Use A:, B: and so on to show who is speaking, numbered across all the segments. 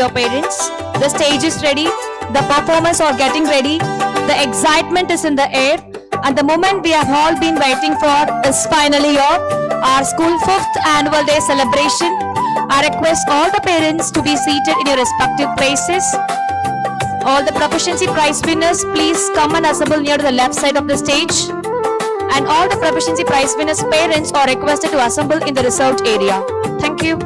A: your parents. The stage is ready. The performers are getting ready. The excitement is in the air. And the moment we have all been waiting for is finally here. Our school 5th annual day celebration. I request all the parents to be seated in your respective places. All the proficiency prize winners, please come and assemble near the left side of the stage. And all the proficiency prize winners' parents are requested to assemble in the reserved area. Thank you.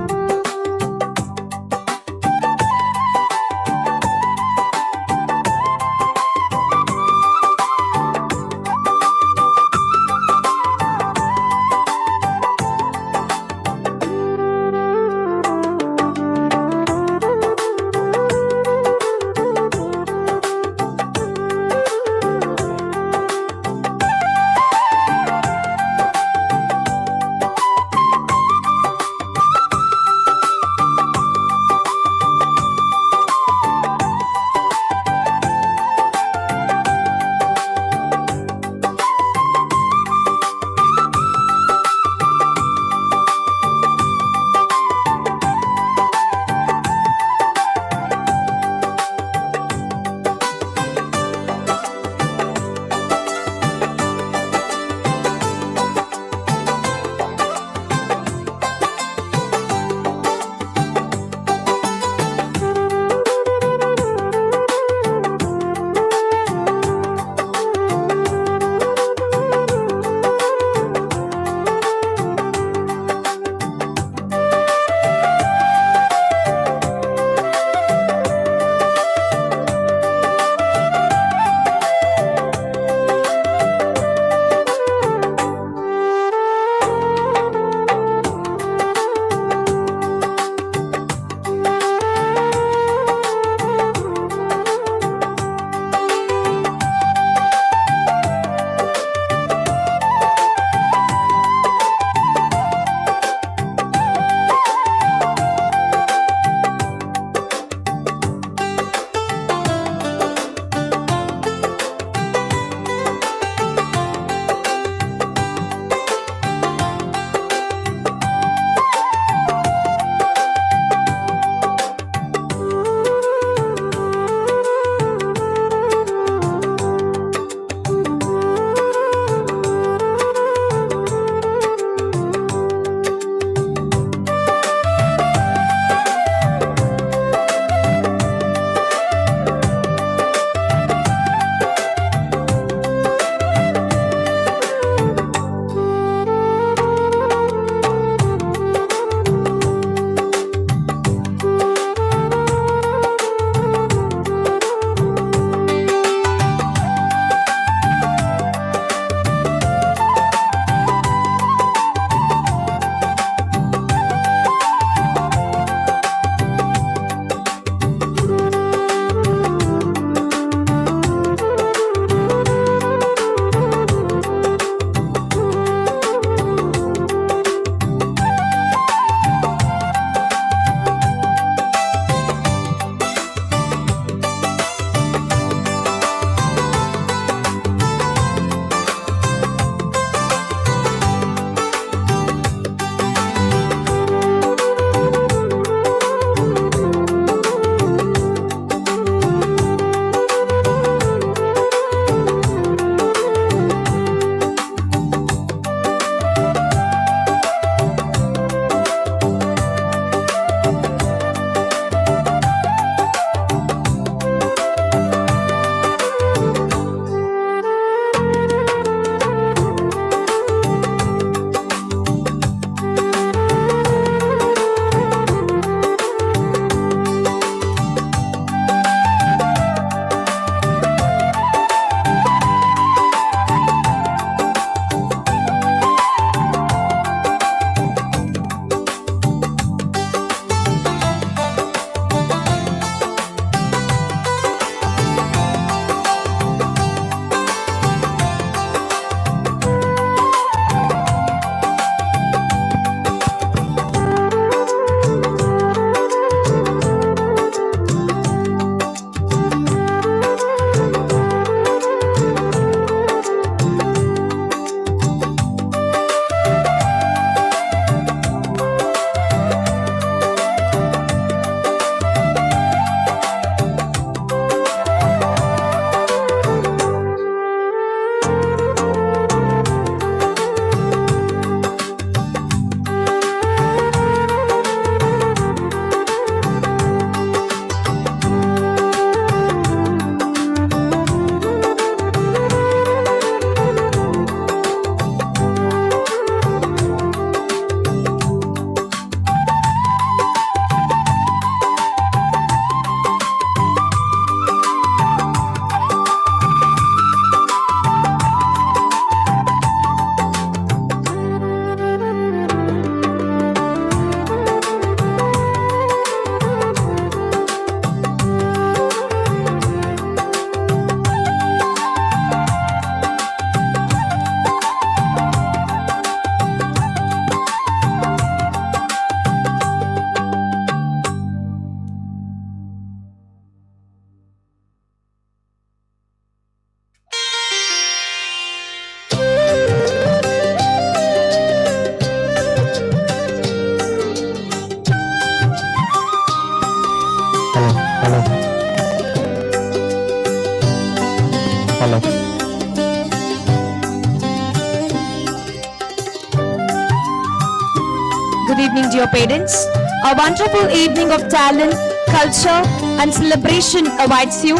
A: good evening, dear parents. A wonderful evening of talent, culture, and celebration awaits you.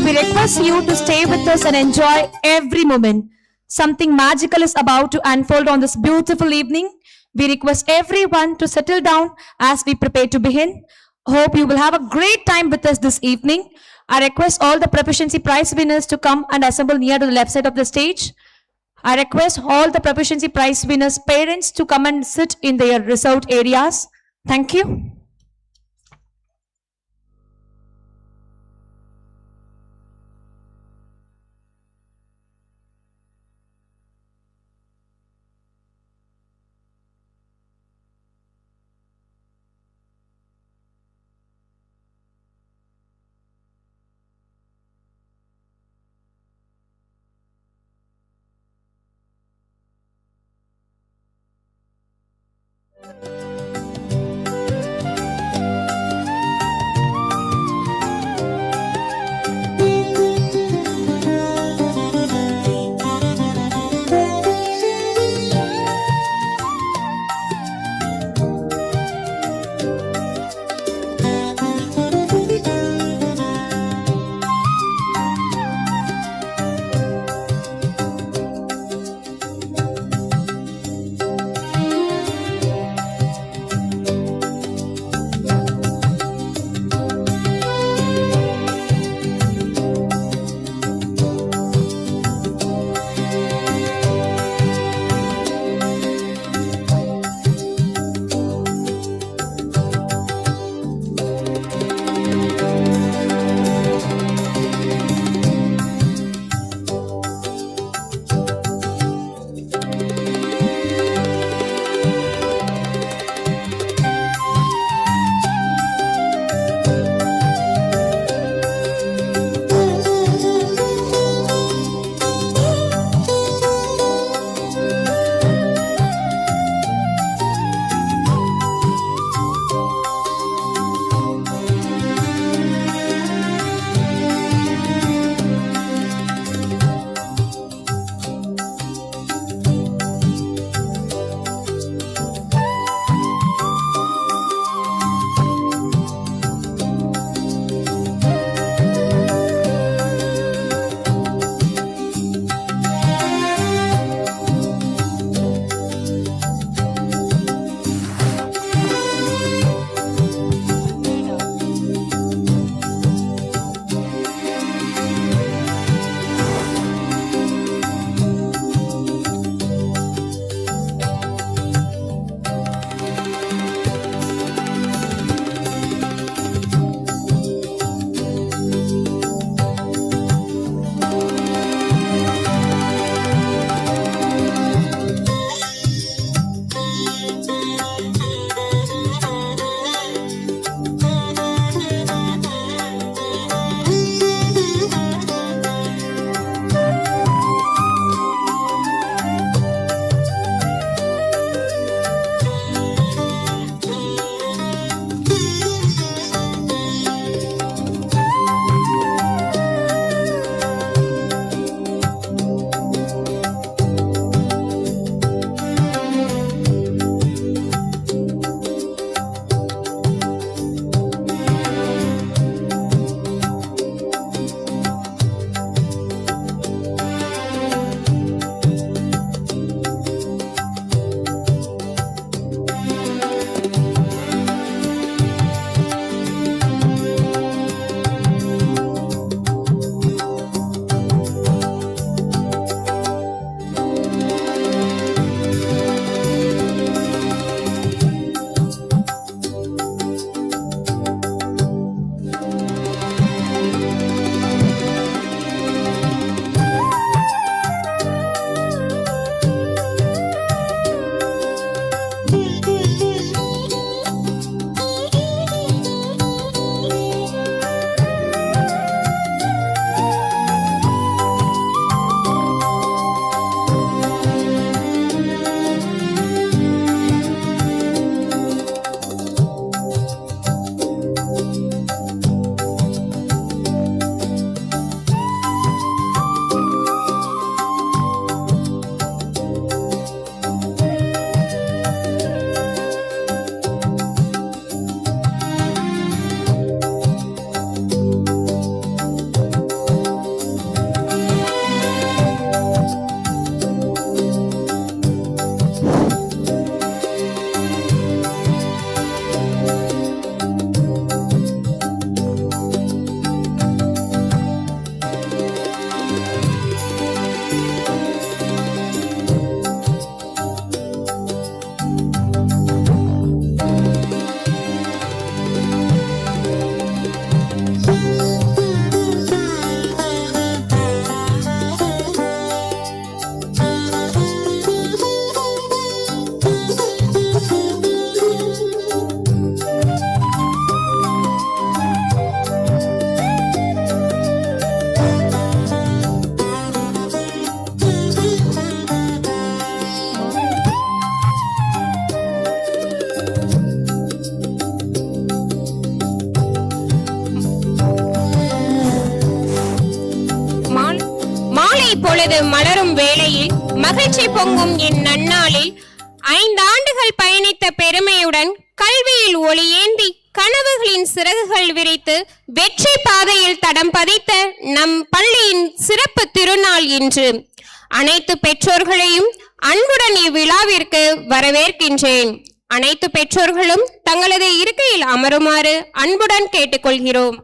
A: We request you to stay with us and enjoy every moment. Something magical is about to unfold on this beautiful evening. We request everyone to settle down as we prepare to begin. Hope you will have a great time with us this evening. I request all the proficiency prize winners to come and assemble near to the left side of the stage. I request all the proficiency prize winners' parents to come and sit in their reserved areas. Thank you.
B: பொழுது மலரும் வேளையில் மகிழ்ச்சி பொங்கும் என் நன்னாளில் 5 ஆண்டுகள் பயணித்த பெருமையுடன் கல்வியில் ஒளியேந்தி கனவுகளின் சிறகுகள் விரித்து வெற்றி பாதையில் தடம் பதித்த நம் பள்ளியின் சிறப்பு திருநாள் இன்று. அனைத்து பெற்றோர்களையும் அன்புடன் இவ்விழாவிற்கு வரவேற்கின்றேன். அனைத்து பெற்றோர்களும் தங்களது இருக்கையில் அமருமாறு அன்புடன் கேட்டுக்கொள்கிறோம்.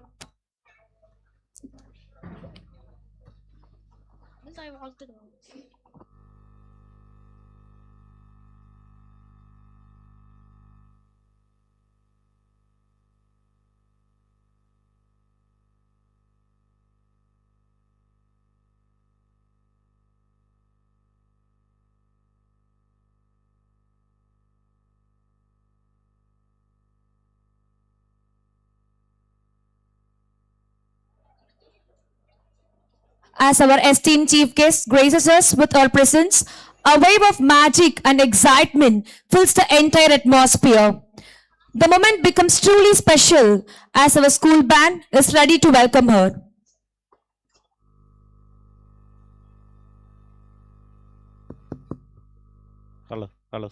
A: As our esteemed chief guest graces us with our presence, a wave of magic and excitement fills the entire atmosphere. The moment becomes truly special as our school band is ready to welcome her.
C: Hello.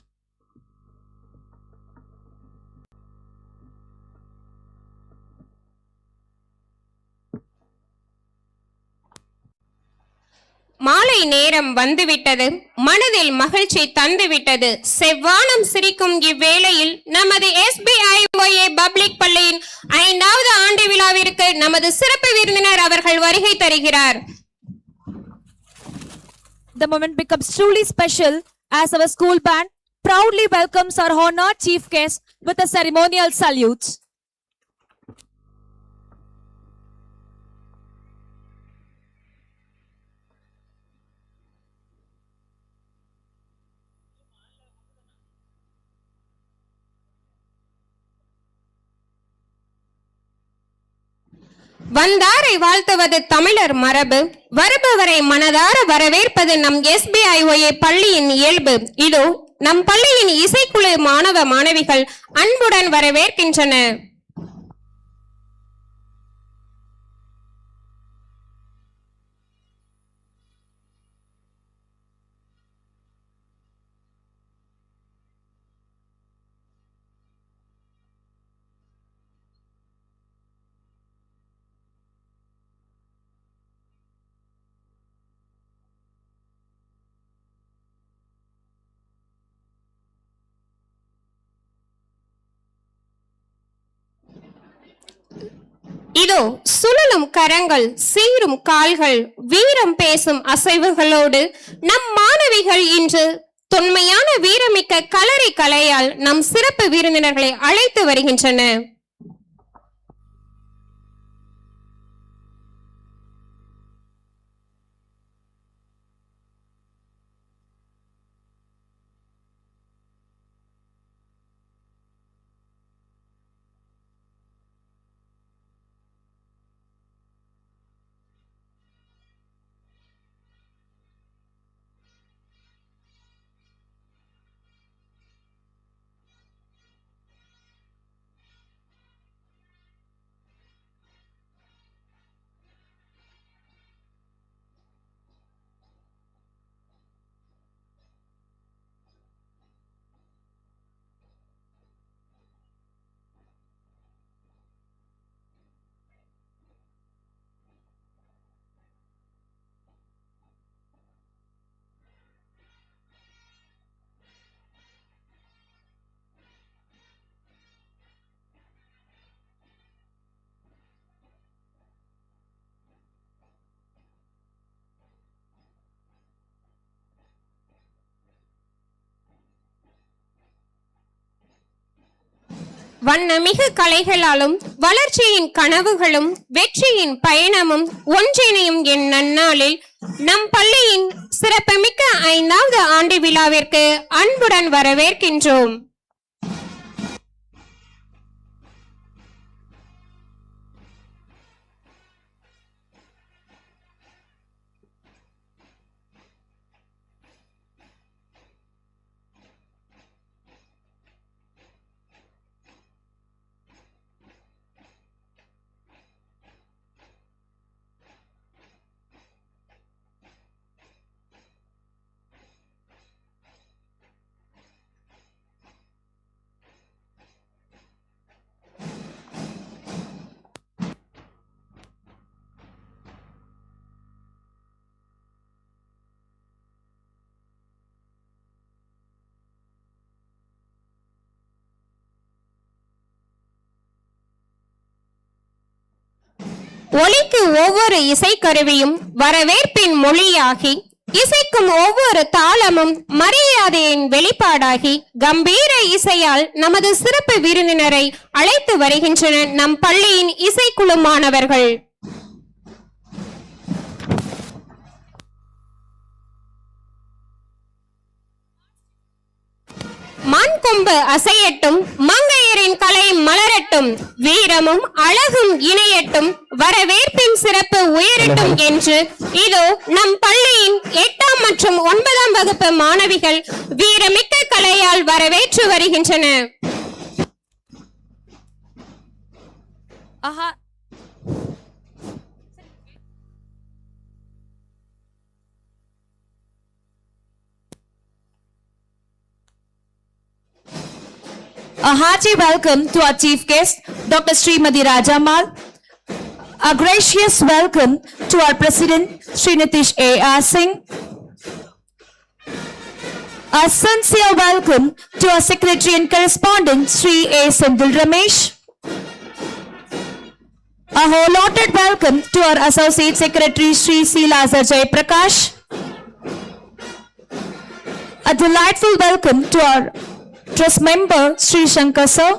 B: மாலை நேரம் வந்துவிட்டது. மனதில் மகிழ்ச்சி தந்துவிட்டது. செவ்வானம் சிரிக்கும் இவ்வேளையில் நமது S.B.I.O.A public பள்ளியின் 5வது ஆண்டு விழாவிற்கு நமது சிறப்பு விருந்தினர் அவர்கள் வருகை தருகிறார்.
A: The moment becomes truly special as our school band proudly welcomes our honored chief guest with a ceremonial salute.
B: வந்தாரை வாழ்த்துவது தமிழர் மரபு. வருபவரை மனதார வரவேற்பது நம் S.B.I.O.A பள்ளியின் இயல்பு. இதோ நம் பள்ளியின் இசைக்குழு மாணவ மாணவிகள் அன்புடன் வரவேற்கின்றனர். இதோ சுழலும் கரங்கள், சீரும் கால்கள், வீரம் பேசும் அசைவுகளோடு நம் மாணவிகள் இன்று தொன்மையான வீரமிக்க களரி கலையால் நம் சிறப்பு விருந்தினர்களை அழைத்து வருகின்றனர். வண்ணமிகு கலைகளாலும் வளர்ச்சியின் கனவுகளும் வெற்றியின் பயணமும் ஒன்றிணையும் என் நன்னாளில் நம் பள்ளியின் சிறப்புமிக்க 5வது ஆண்டு விழாவிற்கு அன்புடன் வரவேற்கின்றோம். ஒலிக்கு ஒவ்வொரு இசைக்கருவியும் வரவேற்பின் மொழியாகி, இசைக்கும் ஒவ்வொரு தாளமும் மரியாதையின் வெளிப்பாடாகி, கம்பீர இசையால் நமது சிறப்பு விருந்தினரை அழைத்து வருகின்றனர் நம் பள்ளியின் இசைக்குழு மாணவர்கள். மண் கொம்பு அசையட்டும், மங்கையரின் கலை மலரட்டும், வீரமும் அழகும் இணையட்டும், வரவேற்பின் சிறப்பு உயரட்டும் என்று இதோ நம் பள்ளியின் 8ஆம் மற்றும் 9ஆம் வகுப்பு மாணவிகள் வீரமிக்க கலையால் வரவேற்று வருகின்றனர்.
A: A hearty welcome to our chief guest, Dr. Srimati Rajamal. A gracious welcome to our president, Sri Nitish A.R. Singh. A sincere welcome to our secretary and correspondent, Sri A. Sendil Ramesh. A wholehearted welcome to our associate secretary, Sri C. Lazar Jay Prakash. A delightful welcome to our trust member, Sri Shankar sir.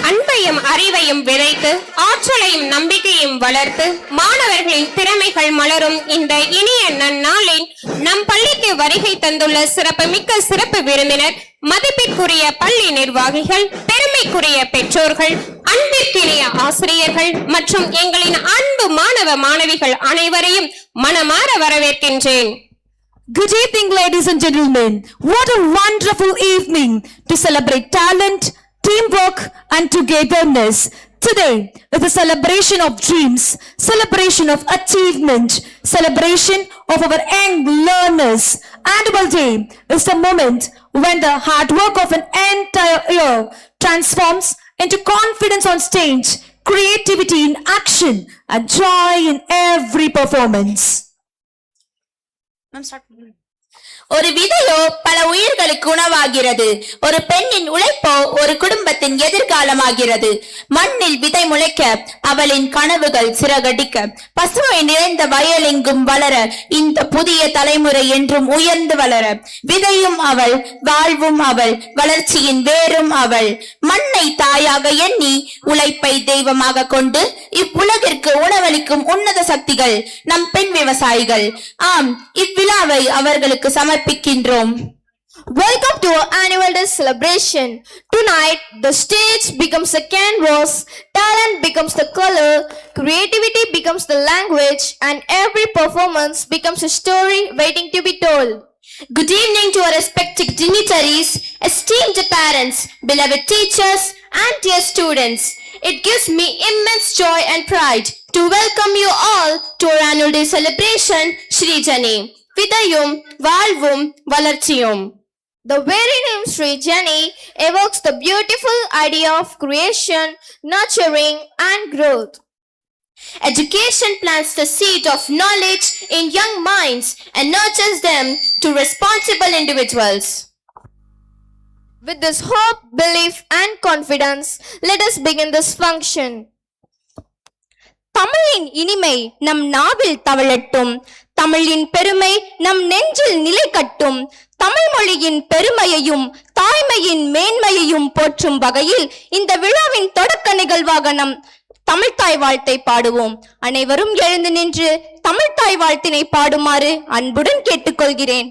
B: அன்பையும் அறிவையும் விதைத்து, ஆற்றலையும் நம்பிக்கையும் வளர்த்து, மாணவர்களின் திறமைகள் மலரும் இந்த இனிய நன்னாளில் நம் பள்ளிக்கு வருகை தந்துள்ள சிறப்புமிக்க சிறப்பு விருந்தினர், மதிப்பிற்குரிய பள்ளி நிர்வாகிகள், பெருமைக்குரிய பெற்றோர்கள், அன்பிற்கினிய ஆசிரியர்கள் மற்றும் எங்களின் அன்பு மாணவ மாணவிகள் அனைவரையும் மனமார வரவேற்கின்றேன்.
A: Good evening, ladies and gentlemen. What a wonderful evening to celebrate talent, teamwork and togetherness. Today is a celebration of dreams, celebration of achievement, celebration of our young learners. Annual Day is the moment when the hard work of an entire year transforms into confidence on stage, creativity in action and joy in every performance.
C: ஒரு விதையோ பல உயிர்களுக்கு உணவாகிறது. ஒரு பெண்ணின் உழைப்போ ஒரு குடும்பத்தின் எதிர்காலமாகிறது. மண்ணில் விதை முளைக்க, அவளின் கனவுகள் சிறகடிக்க, பசுமை நிறைந்த வயலெங்கும் வளர, இந்த புதிய தலைமுறை என்றும் உயர்ந்து வளர, விதையும் அவள், வாழ்வும் அவள், வளர்ச்சியின் வேரும் அவள். மண்ணை தாயாக எண்ணி, உழைப்பை தெய்வமாக கொண்டு இவ்வுலகிற்கு உணவளிக்கும் உன்னத சக்திகள் நம் பெண் விவசாயிகள். ஆம், இவ்விழாவை அவர்களுக்கு சமர்ப்பிக்கின்றோம்.
D: Welcome to our annual day celebration. Tonight, the stage becomes the canvas, talent becomes the color, creativity becomes the language, and every performance becomes a story waiting to be told.
C: Good evening to our respected dignitaries, esteemed parents, beloved teachers, and dear students. It gives me immense joy and pride to welcome you all to our annual day celebration, Shri Jani. விதையும் வாழ்வும் வளர்ச்சியும்.
D: The very name Sri Jani evokes the beautiful idea of creation, nurturing, and growth.
C: Education plants the seed of knowledge in young minds and nurtures them to responsible individuals.
D: With this hope, belief, and confidence, let us begin this function.
E: தமிழின் இனிமை நம் நாவில் தவழட்டும், தமிழின் பெருமை நம் நெஞ்சில் நிலை கட்டும். தமிழ் மொழியின் பெருமையையும் தாய்மையின் மேன்மையையும் போற்றும் வகையில் இந்த விழாவின் தொடக்க நிகழ்வாக நம் தமிழ்த்தாய் வாழ்த்தை பாடுவோம். அனைவரும் எழுந்து நின்று தமிழ்த்தாய் வாழ்த்தினை பாடுமாறு அன்புடன் கேட்டுக்கொள்கிறேன்.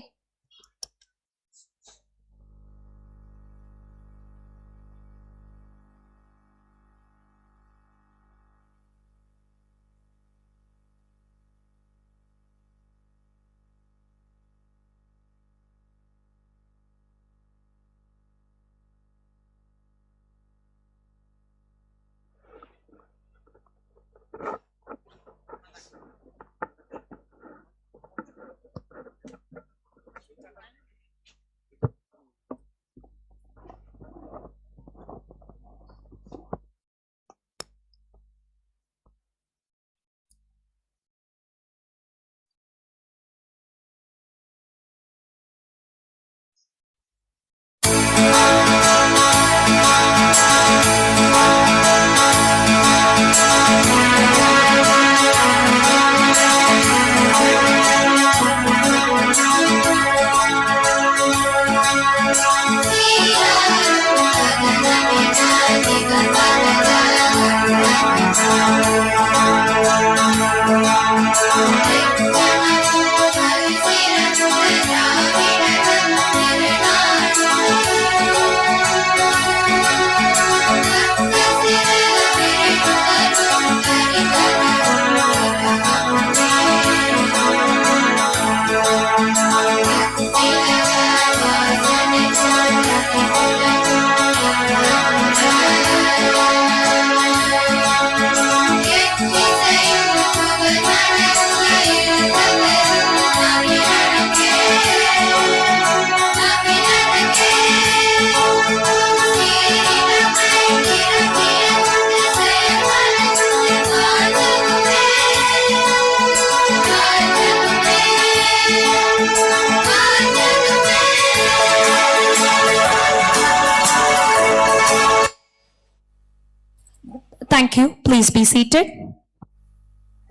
A: Please be seated.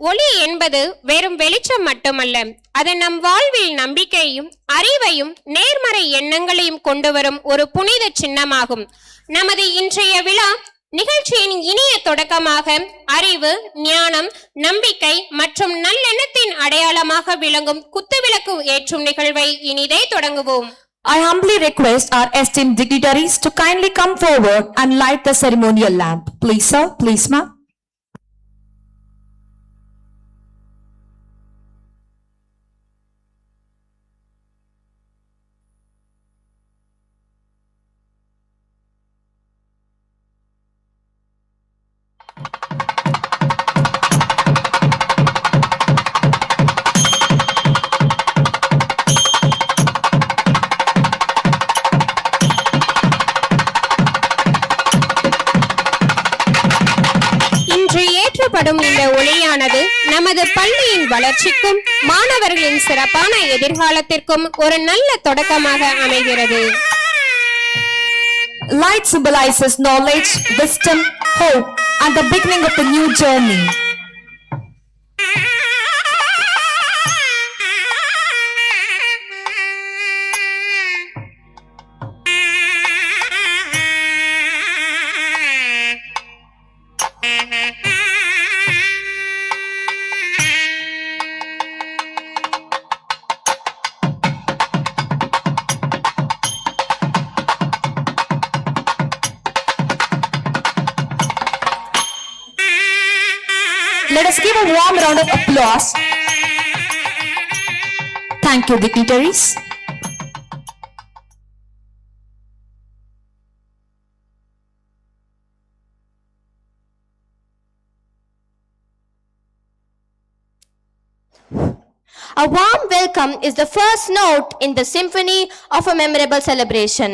B: ஒளி என்பது வெறும் வெளிச்சம் மட்டுமல்ல, அது நம் வாழ்வில் நம்பிக்கையும் அறிவையும் நேர்மறை எண்ணங்களையும் கொண்டு வரும் ஒரு புனித சின்னமாகும். நமது இன்றைய விழா நிகழ்ச்சியின் இனிய தொடக்கமாக அறிவு, ஞானம், நம்பிக்கை மற்றும் நல்லெண்ணத்தின் அடையாளமாக விளங்கும் குத்துவிளக்கு ஏற்றும் நிகழ்வை இனிதே தொடங்குவோம்.
A: I humbly request our esteemed dignitaries to kindly come forward and light the ceremonial lamp. Please sir, please ma'am.
B: படும் இந்த ஒளியானது நமது பள்ளியின் வளர்ச்சிக்கும் மாணவர்களின் சிறப்பான எதிர்காலத்திற்கும் ஒரு நல்ல தொடக்கமாக அமைகிறது.
A: Light symbolizes knowledge, wisdom, hope, and the beginning of the new journey. Let us give a warm round of applause. Thank you, dignitaries.
D: A warm welcome is the first note in the symphony of a memorable celebration.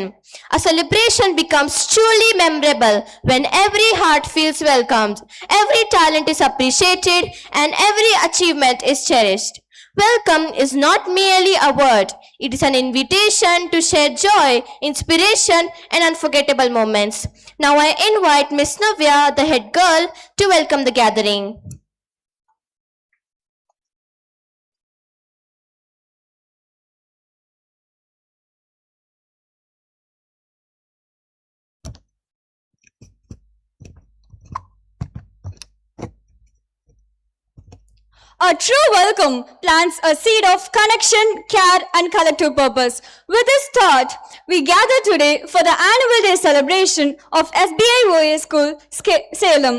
D: A celebration becomes truly memorable when every heart feels welcomed, every talent is appreciated, and every achievement is cherished. Welcome is not merely a word, it is an invitation to share joy, inspiration, and unforgettable moments. Now I invite Miss Navya, the head girl, to welcome the gathering.
F: A true welcome plants a seed of connection, care, and collective purpose. With this thought, we gather today for the annual day celebration of S.B.I.O.A. School, Salem.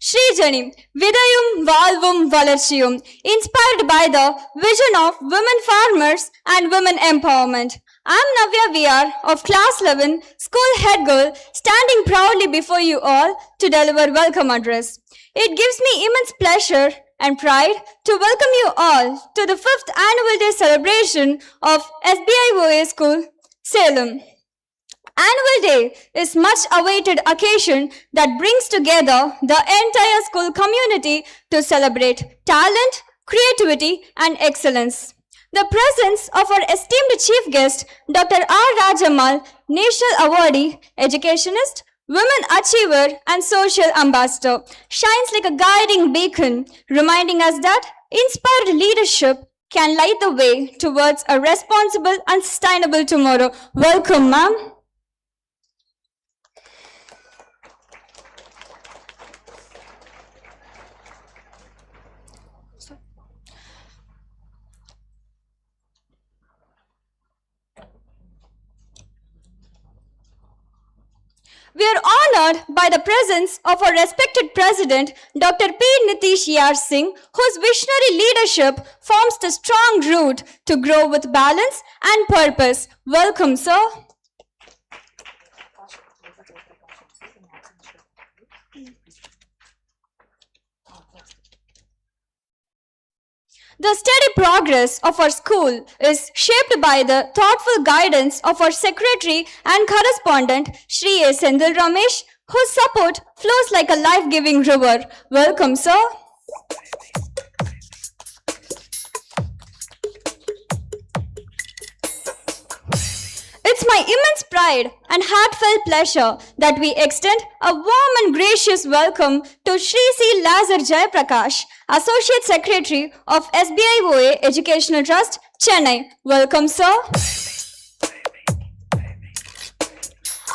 F: Srijani, Vidayum Valvum Valarchiyum, inspired by the vision of women farmers and women empowerment. I am Navya VR of Class 11, School Head Girl, standing proudly before you all to deliver welcome address. It gives me immense pleasure and pride to welcome you all to the 5th annual day celebration of S.B.I.O.A. School, Salem. Annual Day is much awaited occasion that brings together the entire school community to celebrate talent, creativity, and excellence. The presence of our esteemed chief guest, Dr. R. Rajamal, National Awardee, Educationist, Women Achiever, and Social Ambassador, shines like a guiding beacon, reminding us that inspired leadership can light the way towards a responsible and sustainable tomorrow. Welcome, ma'am. We are honored by the presence of our respected President, Dr. P. Nitish Yar Singh, whose visionary leadership forms the strong root to grow with balance and purpose. Welcome, sir. The steady progress of our school is shaped by the thoughtful guidance of our secretary and correspondent, Shri A. Sendil Ramesh, whose support flows like a life-giving river. Welcome, sir. It's my immense pride and heartfelt pleasure that we extend a warm and gracious welcome to Shri C. Lazar Jayaprakash, Associate Secretary of S.B.I.O.A. Educational Trust, Chennai. Welcome, sir.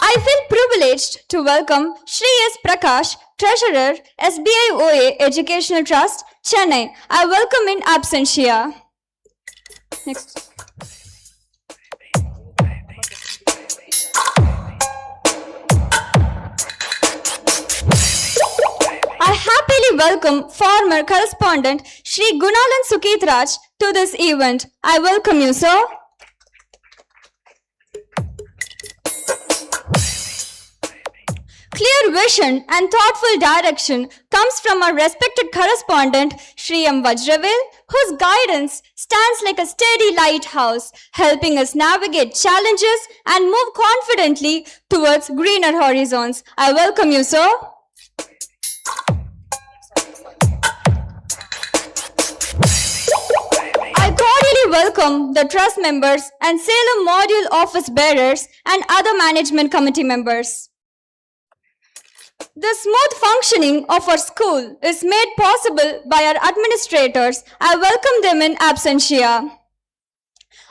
F: I feel privileged to welcome Shri S. Prakash, Treasurer, S.B.I.O.A. Educational Trust, Chennai. I welcome in absentia. Next. I happily welcome former correspondent Shri Gunalan Sukitraj to this event. I welcome you, sir. Clear vision and thoughtful direction comes from our respected correspondent Shri M. Vajravel, whose guidance stands like a steady lighthouse, helping us navigate challenges and move confidently towards greener horizons. I welcome you, sir. I cordially welcome the trust members and Salem module office bearers and other management committee members. The smooth functioning of our school is made possible by our administrators. I welcome them in absentia.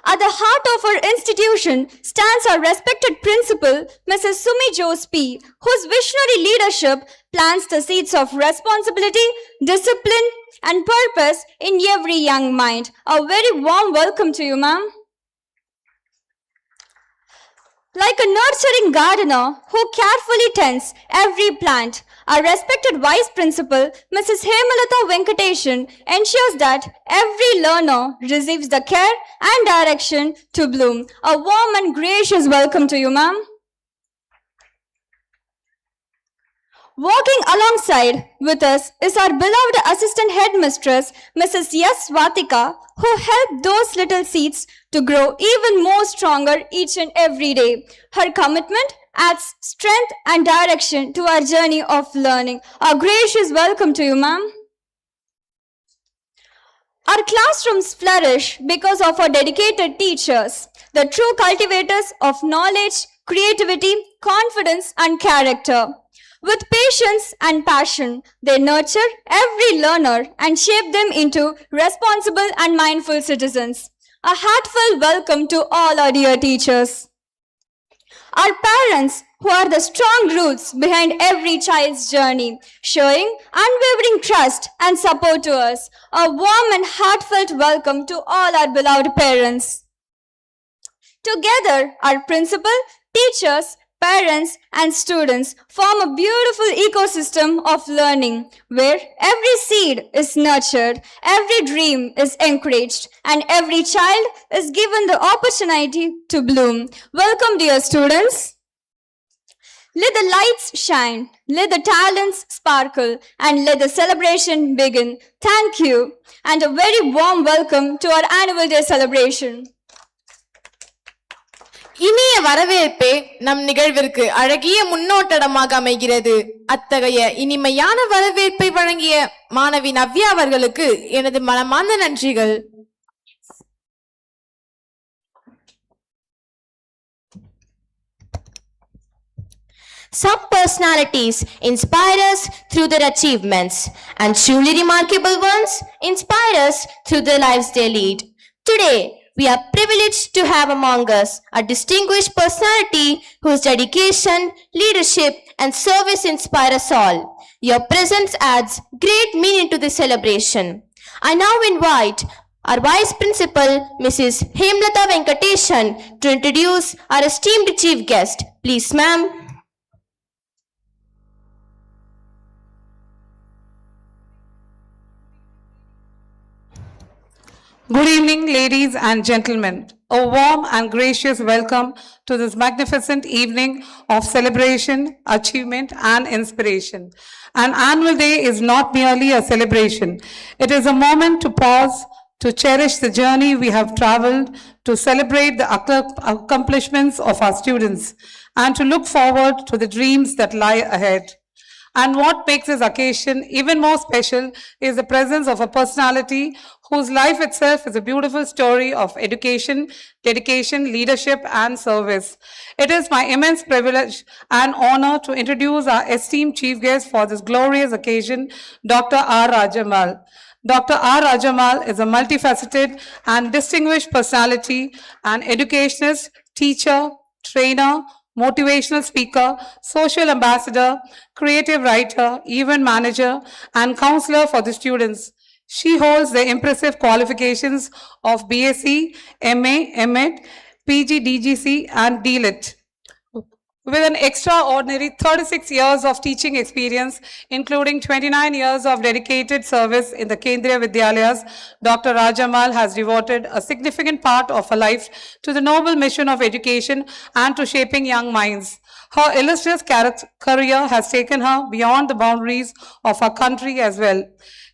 F: At the heart of our institution stands our respected principal, Mrs. Sumi Jose P., whose visionary leadership plants the seeds of responsibility, discipline, and purpose in every young mind. A very warm welcome to you, ma'am. Like a nurturing gardener who carefully tends every plant, our respected Vice Principal, Mrs. Hemalata Venkateshan, ensures that every learner receives the care and direction to bloom. A warm and gracious welcome to you, ma'am. Walking alongside with us is our beloved Assistant Headmistress, Mrs. S. Swatika, who helped those little seeds to grow even more stronger each and every day. Her commitment adds strength and direction to our journey of learning. A gracious welcome to you, ma'am. Our classrooms flourish because of our dedicated teachers, the true cultivators of knowledge, creativity, confidence, and character. With patience and passion, they nurture every learner and shape them into responsible and mindful citizens. A heartfelt welcome to all our dear teachers. Our parents, who are the strong roots behind every child's journey, showing unwavering trust and support to us. A warm and heartfelt welcome to all our beloved parents. Together, our principal, teachers, parents and students form a beautiful ecosystem of learning where every seed is nurtured, every dream is encouraged, and every child is given the opportunity to bloom. Welcome, dear students. Let the lights shine, let the talents sparkle, and let the celebration begin. Thank you, and a very warm welcome to our annual day celebration.
G: இனிய வரவேற்பே நம் நிகழ்விற்கு அழகிய முன்னோட்டமாக அமைகிறது. அத்தகைய இனிமையான வரவேற்பை வழங்கிய மாணவி நவ்யா அவர்களுக்கு எனது மனமார்ந்த நன்றிகள்.
C: Some personalities inspire us through their achievements, and truly remarkable ones inspire us through the lives they lead. Today, we are privileged to have among us a distinguished personality whose dedication, leadership, and service inspire us all. Your presence adds great meaning to this celebration. I now invite our Vice Principal, Mrs. Hemalata Venkateshan, to introduce our esteemed chief guest. Please, ma'am.
H: Good evening, ladies and gentlemen. A warm and gracious welcome to this magnificent evening of celebration, achievement, and inspiration. An annual day is not merely a celebration. It is a moment to pause, to cherish the journey we have traveled, to celebrate the accomplishments of our students, and to look forward to the dreams that lie ahead. And what makes this occasion even more special is the presence of a personality whose life itself is a beautiful story of education, dedication, leadership, and service. It is my immense privilege and honor to introduce our esteemed chief guest for this glorious occasion, Dr. R. Rajamal. Dr. R. Rajamal is a multifaceted and distinguished personality, an educationist, teacher, trainer, motivational speaker, social ambassador, creative writer, event manager, and counselor for the students. She holds the impressive qualifications of BSc, MA, MEd, PG, DGC, and DLIT. With an extraordinary 36 years of teaching experience, including 29 years of dedicated service in the Kendriya Vidyalayas, Dr. Rajamal has devoted a significant part of her life to the noble mission of education and to shaping young minds. Her illustrious career has taken her beyond the boundaries of her country as well.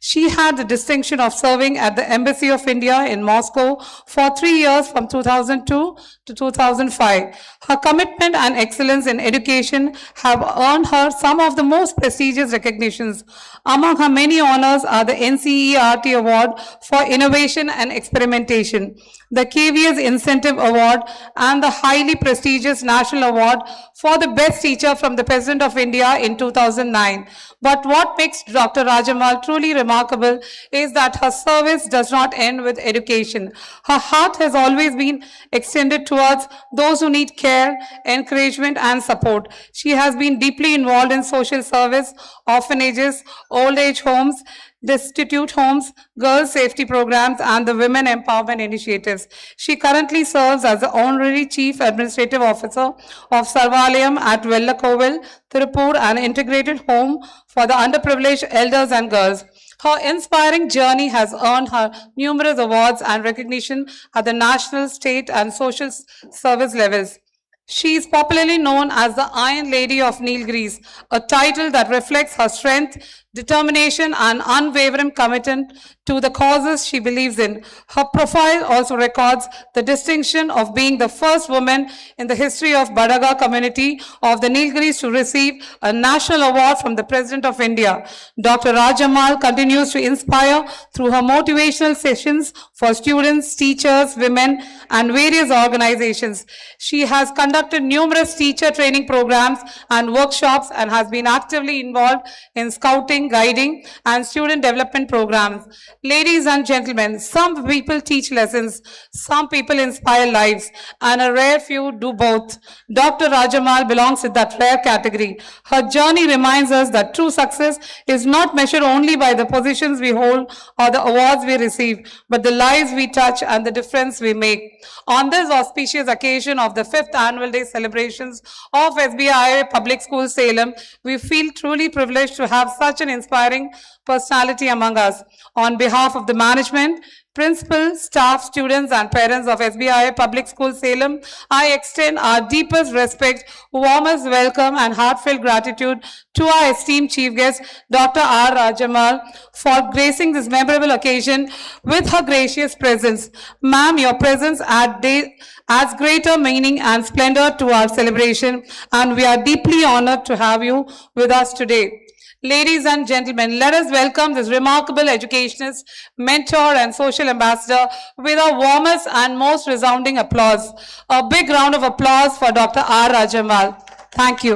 H: She had the distinction of serving at the Embassy of India in Moscow for 3 years from 2002 to 2005. Her commitment and excellence in education have earned her some of the most prestigious recognitions. Among her many honors are the NCERT Award for Innovation and Experimentation, the KVS Incentive Award, and the highly prestigious National Award for the Best Teacher from the President of India in 2009. But what makes Dr. Rajamal truly remarkable is that her service does not end with education. Her heart has always been extended towards those who need care, encouragement, and support. She has been deeply involved in social service, orphanages, old age homes, destitute homes, girls' safety programs, and the women empowerment initiatives. She currently serves as the Honorary Chief Administrative Officer of Salem at Vellakovil, Tirupur, an integrated home for the underprivileged elders and girls. Her inspiring journey has earned her numerous awards and recognition at the national, state, and social service levels. She is popularly known as the Iron Lady of Nilgiris, a title that reflects her strength, determination, and unwavering commitment to the causes she believes in. Her profile also records the distinction of being the first woman in the history of Badaga community of the Nilgiris to receive a national award from the President of India. Dr. Rajamal continues to inspire through her motivational sessions for students, teachers, women, and various organizations. She has conducted numerous teacher training programs and workshops and has been actively involved in scouting, guiding, and student development programs. Ladies and gentlemen, some people teach lessons, some people inspire lives, and a rare few do both. Dr. Rajamal belongs to that rare category. Her journey reminds us that true success is not measured only by the positions we hold or the awards we receive, but the lives we touch and the difference we make. On this auspicious occasion of the 5th Annual Day celebrations of S.B.I.O.A. Public School Salem, we feel truly privileged to have such an inspiring personality among us. On behalf of the management, principal, staff, students, and parents of S.B.I.O.A. Public School Salem, I extend our deepest respect, warmest welcome, and heartfelt gratitude to our esteemed chief guest, Dr. R. Rajamal, for gracing this memorable occasion with her gracious presence. Ma'am, your presence adds greater meaning and splendor to our celebration, and we are deeply honored to have you with us today. Ladies and gentlemen, let us welcome this remarkable educationist, mentor, and social ambassador with our warmest and most resounding applause. A big round of applause for Dr. R. Rajamal. Thank you.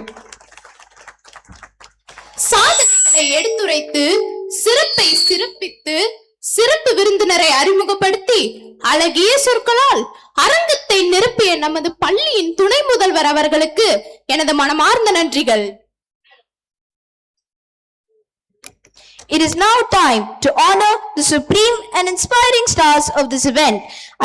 C: சாதனைகளை எடுத்துரைத்து சிறப்பை சிறப்பித்து சிறப்பு விருந்தினரை அறிமுகப்படுத்தி அழகிய சொற்களால் அரங்கத்தை நிரப்பிய நமது பள்ளியின் துணை முதல்வர் அவர்களுக்கு எனது மனமார்ந்த நன்றிகள்.
D: It is now time to honor the supreme and inspiring stars of this event.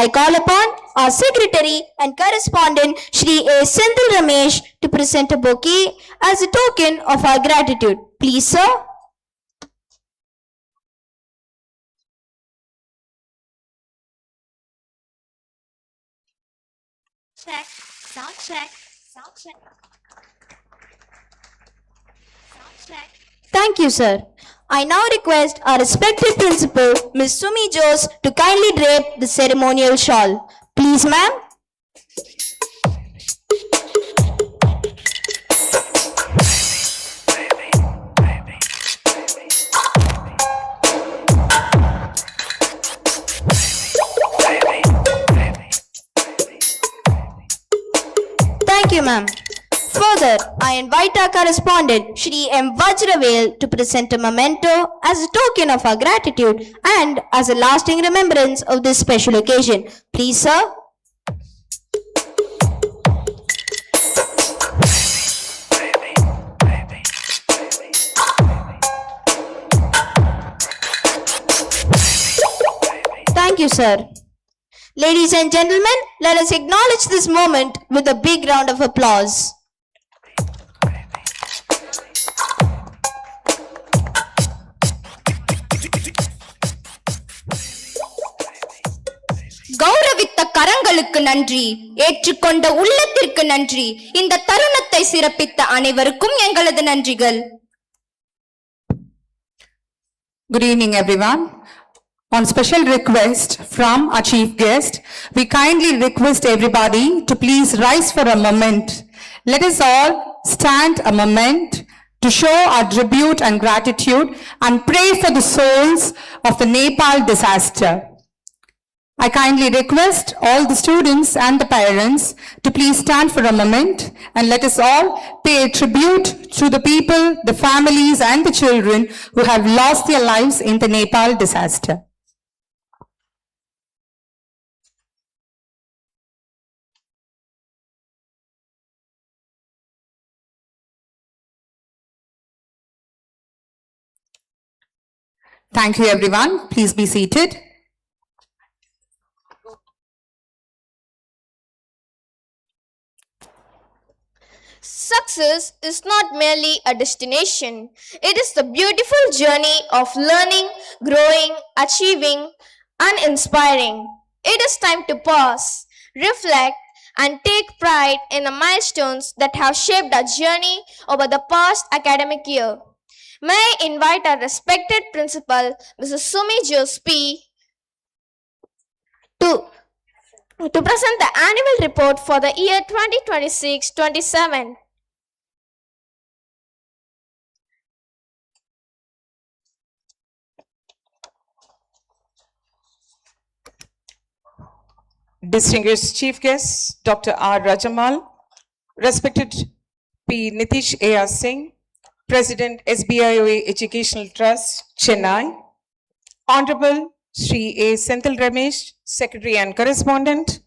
D: I call upon our secretary and correspondent Shri A. Senthil Ramesh to present a bouquet as a token of our gratitude. Please, sir.
I: Check, sound check, sound check. Sound check.
D: Thank you, sir. I now request our respected principal, Ms. Sumi Jose, to kindly drape the ceremonial shawl. Please, ma'am. Thank you, ma'am. Further, I invite our correspondent, Shri M. Vajravel, to present a memento as a token of our gratitude and as a lasting remembrance of this special occasion. Please, sir. Thank you, sir. Ladies and gentlemen, let us acknowledge this moment with a big round of applause.
E: கௌரவித்த கரங்களுக்கு நன்றி, ஏற்றுக்கொண்ட உள்ளத்திற்கு நன்றி. இந்த தருணத்தை சிறப்பித்த அனைவருக்கும் எங்களது நன்றிகள்.
H: Good evening, everyone. On special request from our chief guest, we kindly request everybody to please rise for a moment. Let us all stand a moment to show our tribute and gratitude and pray for the souls of the Nepal disaster. I kindly request all the students and the parents to please stand for a moment and let us all pay a tribute to the people, the families and the children who have lost their lives in the Nepal disaster. Thank you, everyone. Please be seated.
D: Success is not merely a destination. It is the beautiful journey of learning, growing, achieving, and inspiring. It is time to pause, reflect, and take pride in the milestones that have shaped our journey over the past academic year. May I invite our respected principal, Mrs. Sumi Jospi, to present the annual report for the year 2026-27.
J: Distinguished Chief Guest, Dr. R. Rajamal, respected P. Nitish A.R. Singh, President S.B.I.O.A. Educational Trust, Chennai, Honorable Sri A. Senthil Ramesh, Secretary and Correspondent,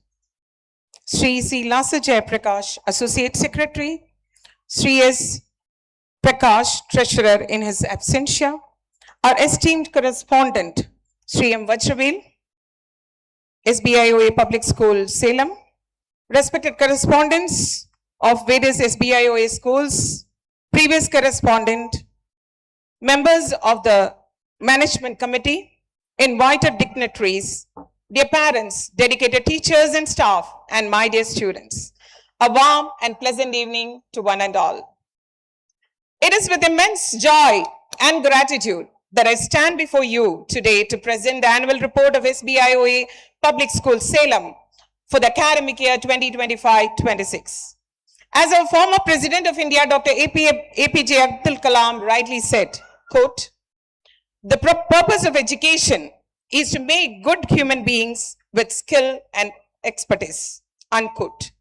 J: Sri C. Lasa Jayaprakash, Associate Secretary, Sri S. Prakash, Treasurer in his absentia, our esteemed correspondent, Sri M. Vajravel, S.B.I.O.A. Public School, Salem, respected correspondents of various S.B.I.O.A. schools, previous correspondent, members of the management committee, invited dignitaries, dear parents, dedicated teachers and staff, and my dear students. A warm and pleasant evening to one and all. It is with immense joy and gratitude that I stand before you today to present the annual report of S.B.I.O.A. Public School, Salem for the academic year 2025-26. As our former President of India, Dr. APJ Abdul Kalam rightly said, quote, "The purpose of education is to make good human beings with skill and expertise," unquote.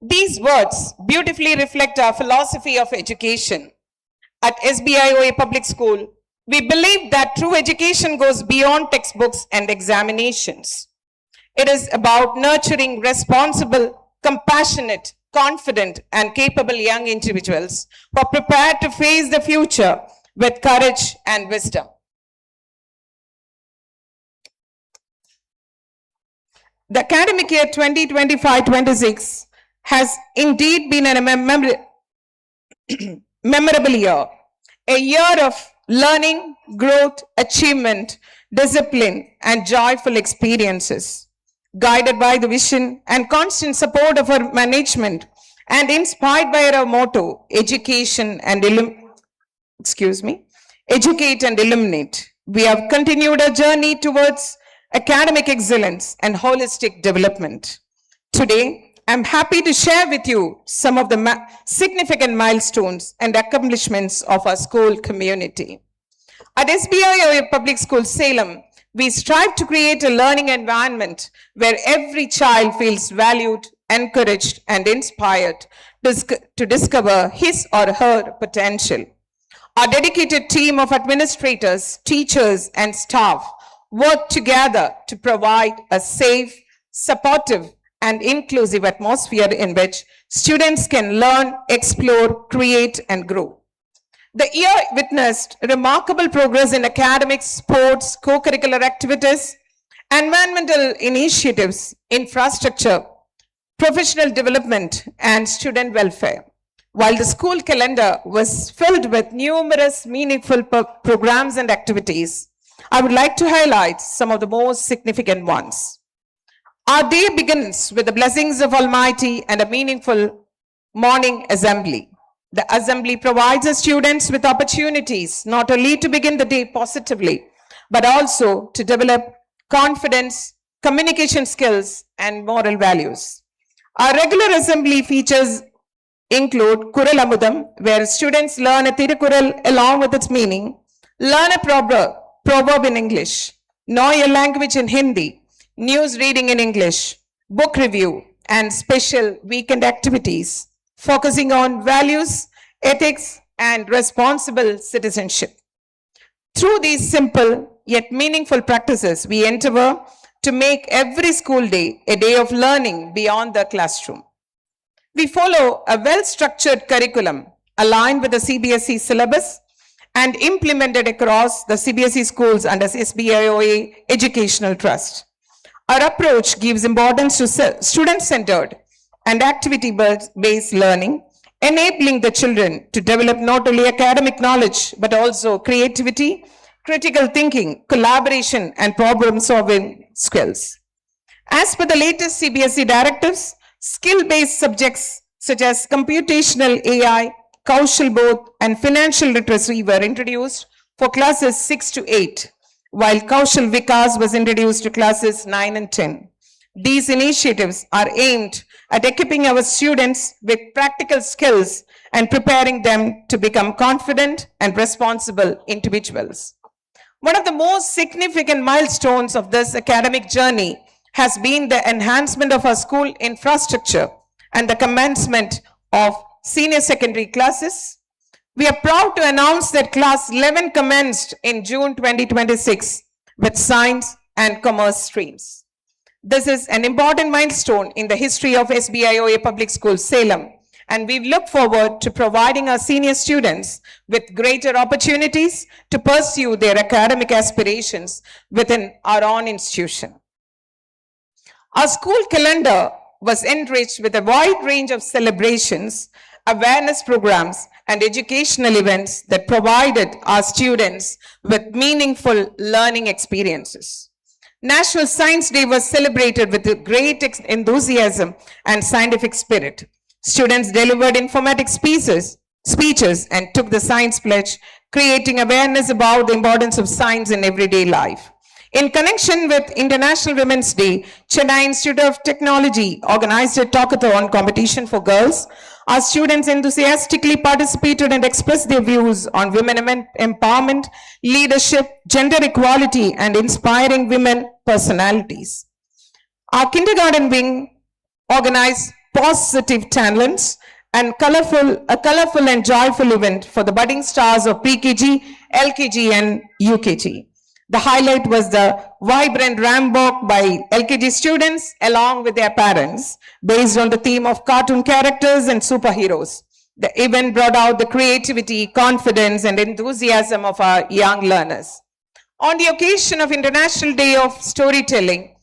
J: These words beautifully reflect our philosophy of education. At S.B.I.O.A. Public School, we believe that true education goes beyond textbooks and examinations. It is about nurturing responsible, compassionate, confident, and capable young individuals who are prepared to face the future with courage and wisdom. The academic year 2025-26 has indeed been a memorable year, a year of learning, growth, achievement, discipline, and joyful experiences. Guided by the vision and constant support of our management and inspired by our motto, educate and illuminate, we have continued our journey towards academic excellence and holistic development. Today, I'm happy to share with you some of the significant milestones and accomplishments of our school community. At S.B.I.O.A. Public School, Salem, we strive to create a learning environment where every child feels valued, encouraged, and inspired to discover his or her potential. Our dedicated team of administrators, teachers, and staff work together to provide a safe, supportive, and inclusive atmosphere in which students can learn, explore, create, and grow. The year witnessed remarkable progress in academics, sports, co-curricular activities, environmental initiatives, infrastructure, professional development, and student welfare. While the school calendar was filled with numerous meaningful programs and activities, I would like to highlight some of the most significant ones. Our day begins with the blessings of Almighty and a meaningful morning assembly. The assembly provides the students with opportunities not only to begin the day positively, but also to develop confidence, communication skills, and moral values. Our regular assembly features include Kural Amudam, where students learn a Tirukural along with its meaning, learn a proverb in English, know a language in Hindi, news reading in English, book review, and special weekend activities focusing on values, ethics, and responsible citizenship. Through these simple yet meaningful practices, we endeavor to make every school day a day of learning beyond the classroom. We follow a well-structured curriculum aligned with the CBSE syllabus and implemented across the CBSE schools under S.B.I.O.A. Educational Trust. Our approach gives importance to student-centered and activity-based learning, enabling the children to develop not only academic knowledge, but also creativity, critical thinking, collaboration, and problem-solving skills. As per the latest CBSE directives, skill-based subjects such as computational AI, Kaushal Bodh, and financial literacy were introduced for classes 6 to 8, while Kaushal Vikas was introduced to classes 9 and 10. These initiatives are aimed at equipping our students with practical skills and preparing them to become confident and responsible individuals. One of the most significant milestones of this academic journey has been the enhancement of our school infrastructure and the commencement of senior secondary classes. We are proud to announce that class 11 commenced in June 2026 with science and commerce streams. This is an important milestone in the history of S.B.I.O.A. Public School, Salem, and we look forward to providing our senior students with greater opportunities to pursue their academic aspirations within our own institution. Our school calendar was enriched with a wide range of celebrations, awareness programs, and educational events that provided our students with meaningful learning experiences. National Science Day was celebrated with great enthusiasm and scientific spirit. Students delivered informative speeches and took the science pledge, creating awareness about the importance of science in everyday life. In connection with International Women's Day, Chennai Institute of Technology organized a talkathon competition for girls. Our students enthusiastically participated and expressed their views on women empowerment, leadership, gender equality, and inspiring women personalities. Our kindergarten wing organized Positive Talents and a colorful and joyful event for the budding stars of pre-KG, LKG, and UKG. The highlight was the vibrant ramp-walk by LKG students along with their parents based on the theme of cartoon characters and superheroes. The event brought out the creativity, confidence, and enthusiasm of our young learners. On the occasion of International Day of Storytelling,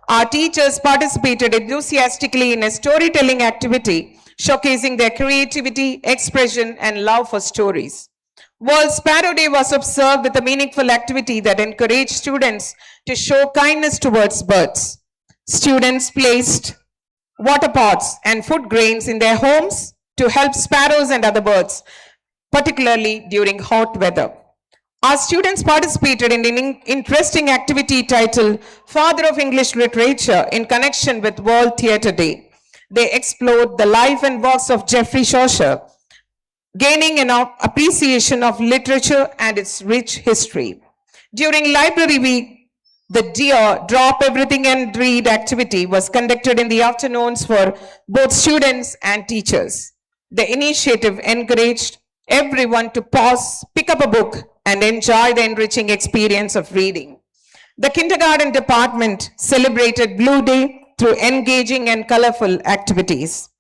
J: our teachers participated enthusiastically in a storytelling activity showcasing their creativity, expression, and love for stories. World S.B.I.O.A. Day was observed with a meaningful activity that encouraged students to show kindness towards birds. Students placed water pots and food grains in their homes to help sparrows and other birds, particularly during hot weather. Our students participated in an interesting activity titled Father of English Literature in connection with World Theatre Day. They explored the life and works of Geoffrey Chaucer, gaining an appreciation of literature and its rich history. During Library Week, The DEAR Drop Everything and Read activity was conducted in the afternoons for both students and teachers. The initiative encouraged everyone to pause, pick up a book, and enjoy the enriching experience of reading. The kindergarten department celebrated Blue Day through engaging and colorful activities.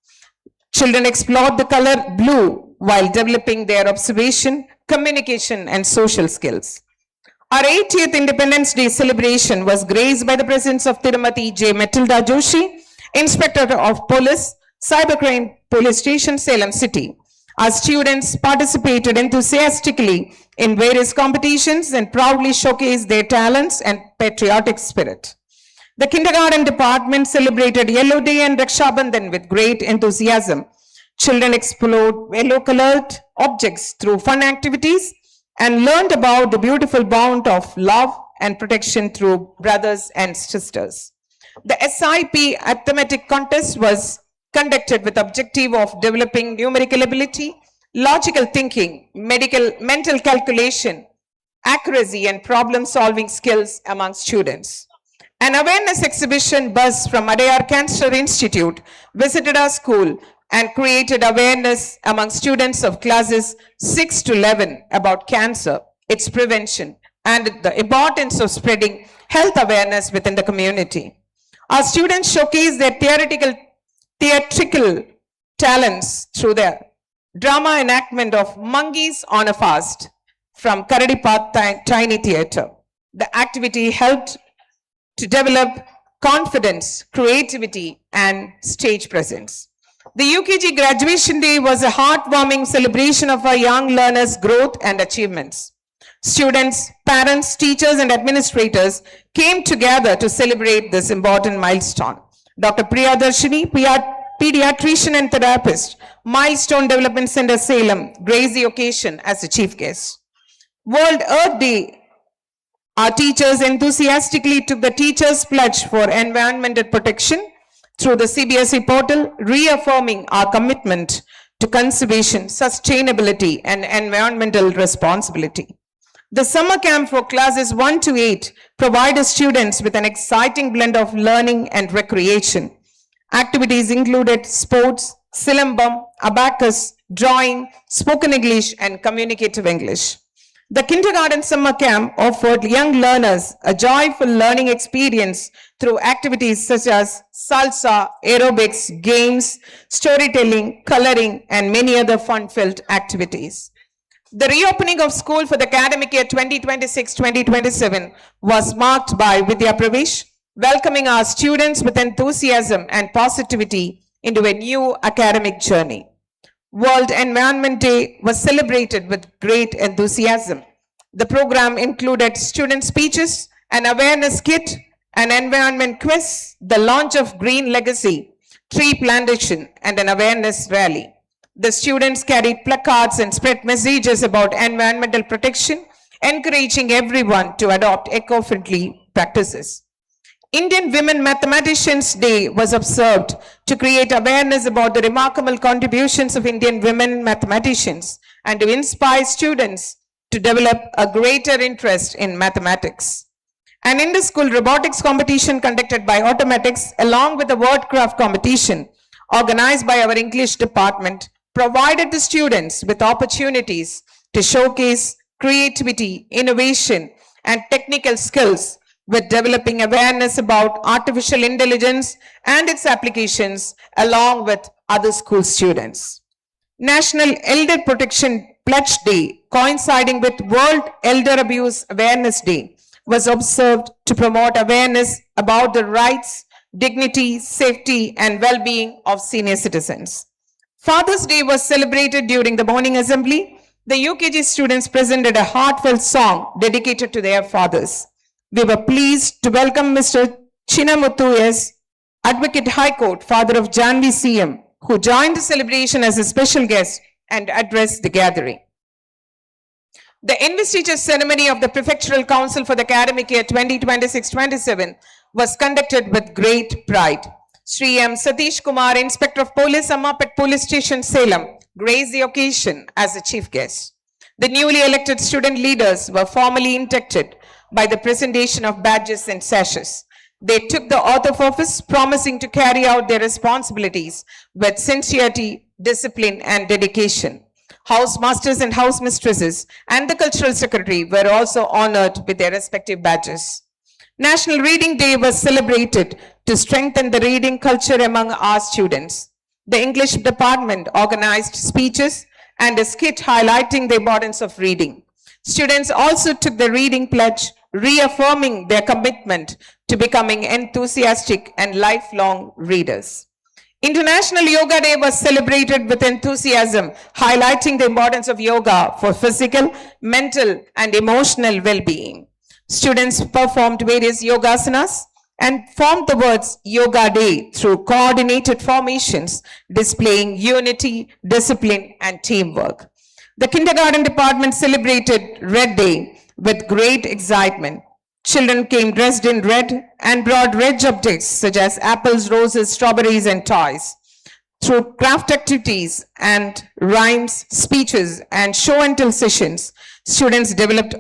J: Children explored the color blue while developing their observation, communication, and social skills. Our 80th Independence Day celebration was graced by the presence of Tirumati J. Matilda Joshi, Inspector of Police, Cybercrime Police Station, Salem City. Our students participated enthusiastically in various competitions and proudly showcased their talents and patriotic spirit. The kindergarten department celebrated Yellow Day and Raksha Bandhan with great enthusiasm. Children explored yellow-colored objects through fun activities and learned about the beautiful bond of love and protection through brothers and sisters. The SIP arithmetic contest was conducted with objective of developing numerical ability, logical thinking, mental calculation, accuracy, and problem-solving skills among students. An awareness exhibition bus from Adayar Cancer Institute visited our school and created awareness among students of classes 6 to 11 about cancer, its prevention, and the importance of spreading health awareness within the community. Our students showcased their theatrical talents through their drama enactment of Monkeys on a Fast from Karadipath Tiny Theatre. The activity helped to develop confidence, creativity, and stage presence. The UKG Graduation Day was a heartwarming celebration of our young learners' growth and achievements. Students, parents, teachers, and administrators came together to celebrate this important milestone. Dr. Priya Darshini, pediatrician and therapist, Milestone Development Center, Salem, graced the occasion as a chief guest. World Earth Day, our teachers enthusiastically took the Teachers' Pledge for Environmental Protection through the CBSE portal, reaffirming our commitment to conservation, sustainability, and environmental responsibility. The summer camp for classes 1 to 8 provided students with an exciting blend of learning and recreation. Activities included sports, Silembam, abacus, drawing, spoken English, and communicative English. The kindergarten summer camp offered young learners a joyful learning experience through activities such as salsa, aerobics, games, storytelling, coloring, and many other fun-filled activities. The reopening of school for the academic year 2026-2027 was marked by Vidya Pravesh, welcoming our students with enthusiasm and positivity into a new academic journey. World Environment Day was celebrated with great enthusiasm. The program included student speeches, an awareness kit, an environment quiz, the launch of Green Legacy, tree plantation, and an awareness rally. The students carried placards and spread messages about environmental protection, encouraging everyone to adopt eco-friendly practices. Indian Women Mathematicians Day was observed to create awareness about the remarkable contributions of Indian women mathematicians and to inspire students to develop a greater interest in mathematics. An inter-school robotics competition conducted by Automatics along with a wordcraft competition organized by our English department provided the students with opportunities to showcase creativity, innovation, and technical skills with developing awareness about artificial intelligence and its applications along with other school students. National Elder Protection Pledge Day, coinciding with World Elder Abuse Awareness Day, was observed to promote awareness about the rights, dignity, safety, and well-being of senior citizens. Father's Day was celebrated during the morning assembly. The UKG students presented a heartfelt song dedicated to their fathers. We were pleased to welcome Mr. Chinamuthu S., Advocate High Court, father of Janvi CM, who joined the celebration as a special guest and addressed the gathering. The investiture ceremony of the Prefectural Council for the academic year 2026-27 was conducted with great pride. Sri M. Satish Kumar, Inspector of Police, Ammapet Police Station, Salem, graced the occasion as a chief guest. The newly elected student leaders were formally inducted. by the presentation of badges and sashes. They took the oath of office, promising to carry out their responsibilities with sincerity, discipline, and dedication. House masters and house mistresses and the cultural secretary were also honored with their respective badges. National Reading Day was celebrated to strengthen the reading culture among our students. The English department organized speeches and a skit highlighting the importance of reading. Students also took the reading pledge, reaffirming their commitment to becoming enthusiastic and lifelong readers. International Yoga Day was celebrated with enthusiasm, highlighting the importance of yoga for physical, mental, and emotional well-being. Students performed various yogasanas and formed the words Yoga Day through coordinated formations, displaying unity, discipline, and teamwork. The kindergarten department celebrated Red Day with great excitement. Children came dressed in red and brought red objects such as apples, roses, strawberries, and toys. Through craft activities and rhymes, speeches, and show and tell sessions, students developed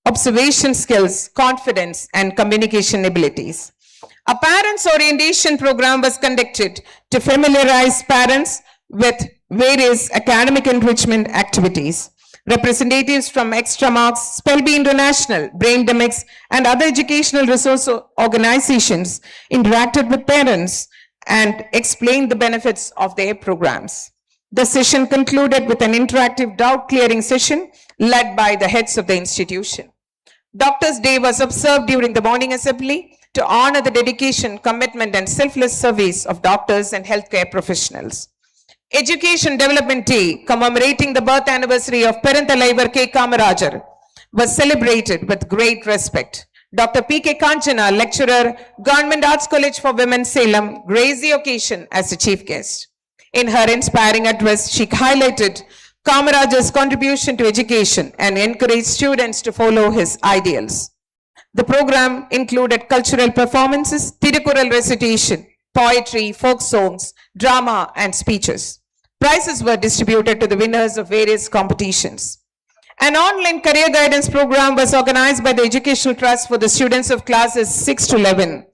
J: observation skills, confidence, and communication abilities. A parents' orientation program was conducted to familiarize parents with various academic enrichment activities. Representatives from Extra Marks, S.B.I.O.A International, Braindemics, and other educational resource organizations interacted with parents and explained the benefits of their programs. The session concluded with an interactive doubt-clearing session led by the heads of the institution. Doctors' Day was observed during the morning assembly to honor the dedication, commitment, and selfless service of doctors and healthcare professionals. Education Development Day, commemorating the birth anniversary of Peranthalaivar K. Kamarajar, was celebrated with great respect. Dr. P.K. Kanchana, lecturer, Government Arts College for Women, Salem, graced the occasion as the chief guest. In her inspiring address, she highlighted Kamarajar's contribution to education and encouraged students to follow his ideals. The program included cultural performances, Tirukural recitation, poetry, folk songs, drama, and speeches. Prizes were distributed to the winners of various competitions. An online career guidance program was organized by the Educational Trust for the students of classes 6 to 11.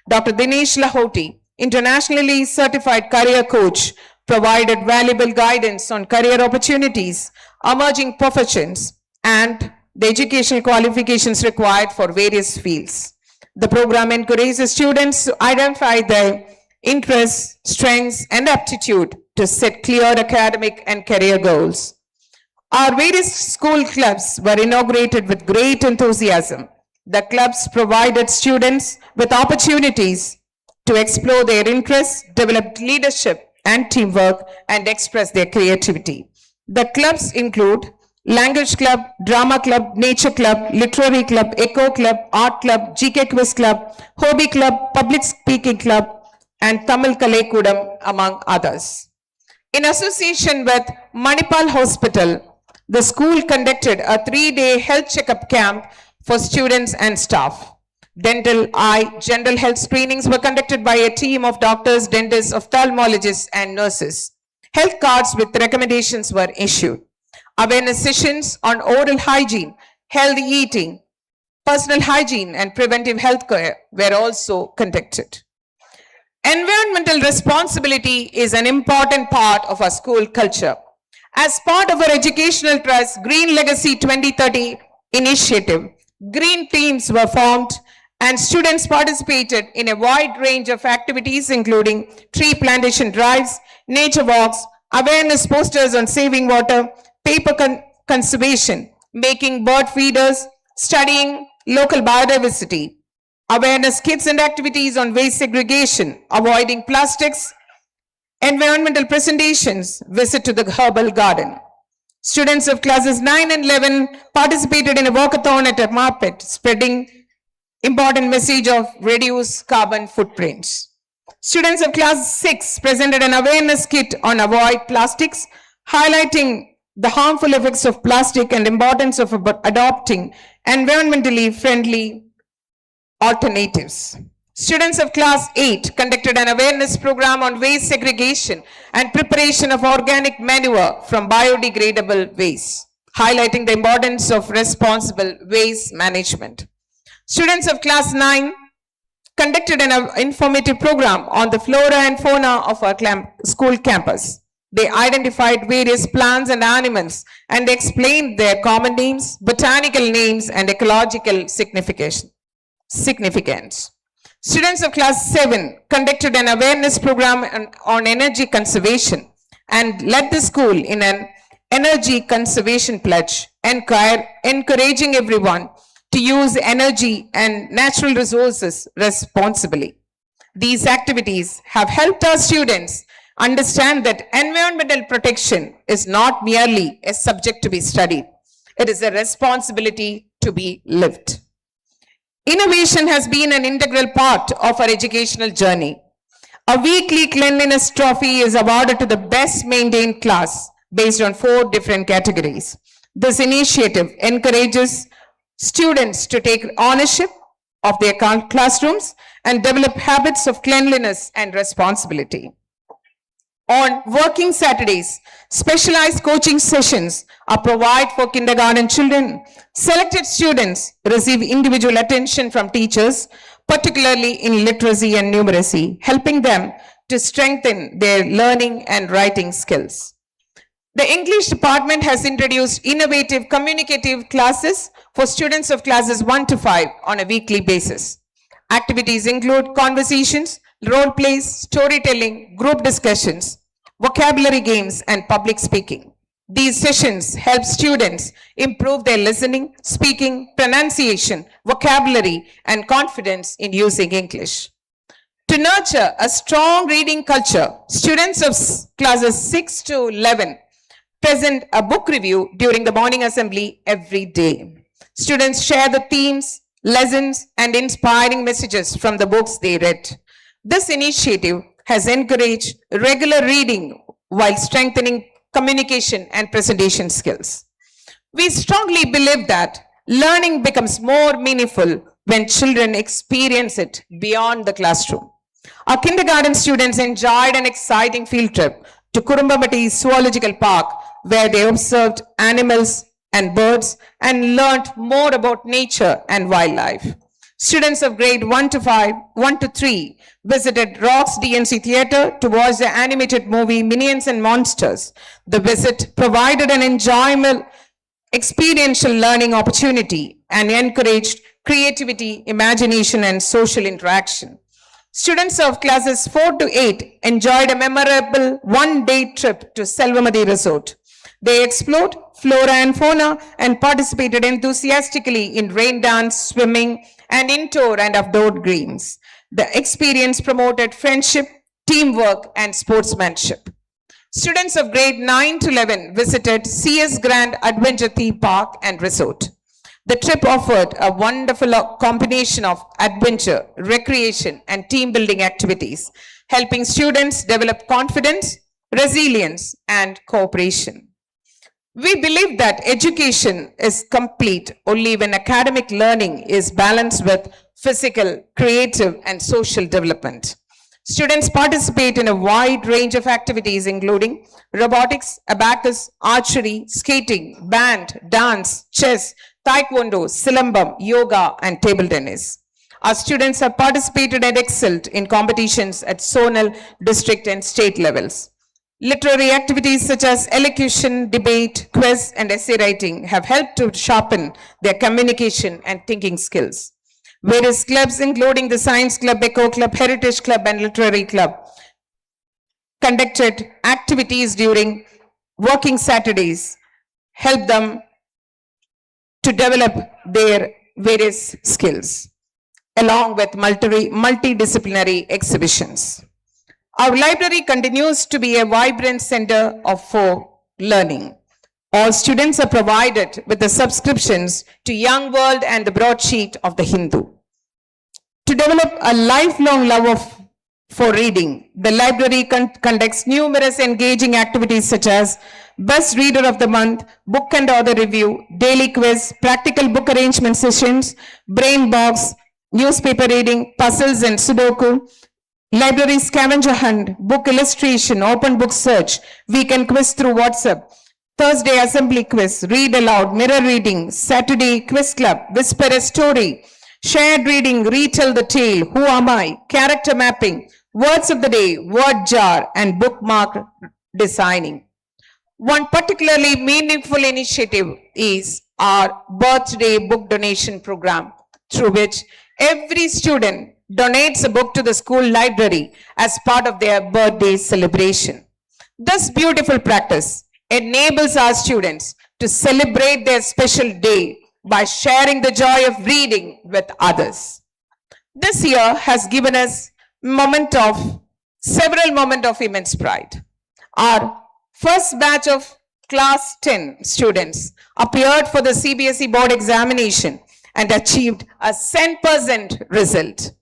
J: Dr. Dinesh Lahoti, internationally certified career coach, provided valuable guidance on career opportunities, emerging professions, and the educational qualifications required for various fields. The program encourages students to identify their interests, strengths, and aptitude to set clear academic and career goals. Our various school clubs were inaugurated with great enthusiasm. The clubs provided students with opportunities to explore their interests, develop leadership and teamwork, and express their creativity. The clubs include Language Club, Drama Club, Nature Club, Literary Club, Echo Club, Art Club, GK Quiz Club, Hobby Club, Public Speaking Club, and Tamil Kalaikudam, among others. In association with Manipal Hospital, the school conducted a 3-day health checkup camp for students and staff. Dental, eye, general health screenings were conducted by a team of doctors, dentists, ophthalmologists, and nurses. Health cards with recommendations were issued. Awareness sessions on oral hygiene, healthy eating, personal hygiene, and preventive health care were also conducted. Environmental responsibility is an important part of our school culture. As part of our Educational Trust Green Legacy 2030 initiative, green teams were formed and students participated in a wide range of activities including tree plantation drives, nature walks, awareness posters on saving water, paper conservation, making bird feeders, studying local biodiversity, awareness kits and activities on waste segregation, avoiding plastics, environmental presentations, visit to the herbal garden. Students of classes 9 and 11 participated in a walkathon at a market, spreading important message of reduce carbon footprints. Students of class 6 presented an awareness kit on avoid plastics, highlighting the harmful effects of plastic and importance of adopting environmentally friendly alternatives. Students of class 8 conducted an awareness program on waste segregation and preparation of organic manure from biodegradable waste, highlighting the importance of responsible waste management. Students of class 9 conducted an informative program on the flora and fauna of our school campus. They identified various plants and animals and explained their common names, botanical names, and ecological significance. Students of class 7 conducted an awareness program on energy conservation and led the school in an energy conservation pledge, encouraging everyone to use energy and natural resources responsibly. These activities have helped our students understand that environmental protection is not merely a subject to be studied. It is a responsibility to be lived. Innovation has been an integral part of our educational journey. A weekly cleanliness trophy is awarded to the best maintained class based on 4 different categories. This initiative encourages students to take ownership of their classrooms and develop habits of cleanliness and responsibility. On working Saturdays, specialized coaching sessions are provided for kindergarten children. Selected students receive individual attention from teachers, particularly in literacy and numeracy, helping them to strengthen their learning and writing skills. The English department has introduced innovative communicative classes for students of classes 1 to 5 on a weekly basis. Activities include conversations, role plays, storytelling, group discussions, vocabulary games, and public speaking. These sessions help students improve their listening, speaking, pronunciation, vocabulary, and confidence in using English. To nurture a strong reading culture, students of classes 6 to 11 present a book review during the morning assembly every day. Students share the themes, lessons, and inspiring messages from the books they read. This initiative has encouraged regular reading while strengthening communication and presentation skills. We strongly believe that learning becomes more meaningful when children experience it beyond the classroom. Our kindergarten students enjoyed an exciting field trip to Kurumbamati Zoological Park, where they observed animals and birds and learned more about nature and wildlife. Students of grade 1 to 3 visited Rock's DNC Theatre to watch the animated movie Minions and Monsters. The visit provided an enjoyable experiential learning opportunity and encouraged creativity, imagination, and social interaction. Students of classes 4 to 8 enjoyed a memorable one-day trip to Selvamadi Resort. They explored flora and fauna and participated enthusiastically in rain dance, swimming, and indoor and outdoor games. The experience promoted friendship, teamwork, and sportsmanship. Students of grade 9 to 11 visited CS Grand Adventure Theme Park and Resort. The trip offered a wonderful combination of adventure, recreation, and team building activities, helping students develop confidence, resilience, and cooperation. We believe that education is complete only when academic learning is balanced with physical, creative, and social development. Students participate in a wide range of activities including robotics, abacus, archery, skating, band, dance, chess, taekwondo, silambam, yoga, and table tennis. Our students have participated and excelled in competitions at zonal, district, and state levels. Literary activities such as elocution, debate, quiz, and essay writing have helped to sharpen their communication and thinking skills. Various clubs, including the Science Club, Eco Club, Heritage Club, and Literary Club, conducted activities during working Saturdays, helped them to develop their various skills, along with multidisciplinary exhibitions. Our library continues to be a vibrant center for learning. All students are provided with the subscriptions to Young World and the Broadsheet of the Hindu. To develop a lifelong love for reading, the library conducts numerous engaging activities such as Best Reader of the Month, Book and Author Review, Daily Quiz, Practical Book Arrangement Sessions, Brain Box, Newspaper Reading, Puzzles and Sudoku, Library Scavenger Hunt, Book Illustration, Open Book Search, Weekend Quiz through WhatsApp, Thursday Assembly Quiz, Read Aloud, Mirror Reading, Saturday Quiz Club, Whisper a Story, shared reading, retell the tale, who am I, character mapping, words of the day, word jar, and bookmark designing. One particularly meaningful initiative is our birthday book donation program, through which every student donates a book to the school library as part of their birthday celebration. This beautiful practice enables our students to celebrate their special day by sharing the joy of reading with others. This year has given us several moments of immense pride. Our first batch of class 10 students appeared for the CBSE board examination and achieved a 100% result.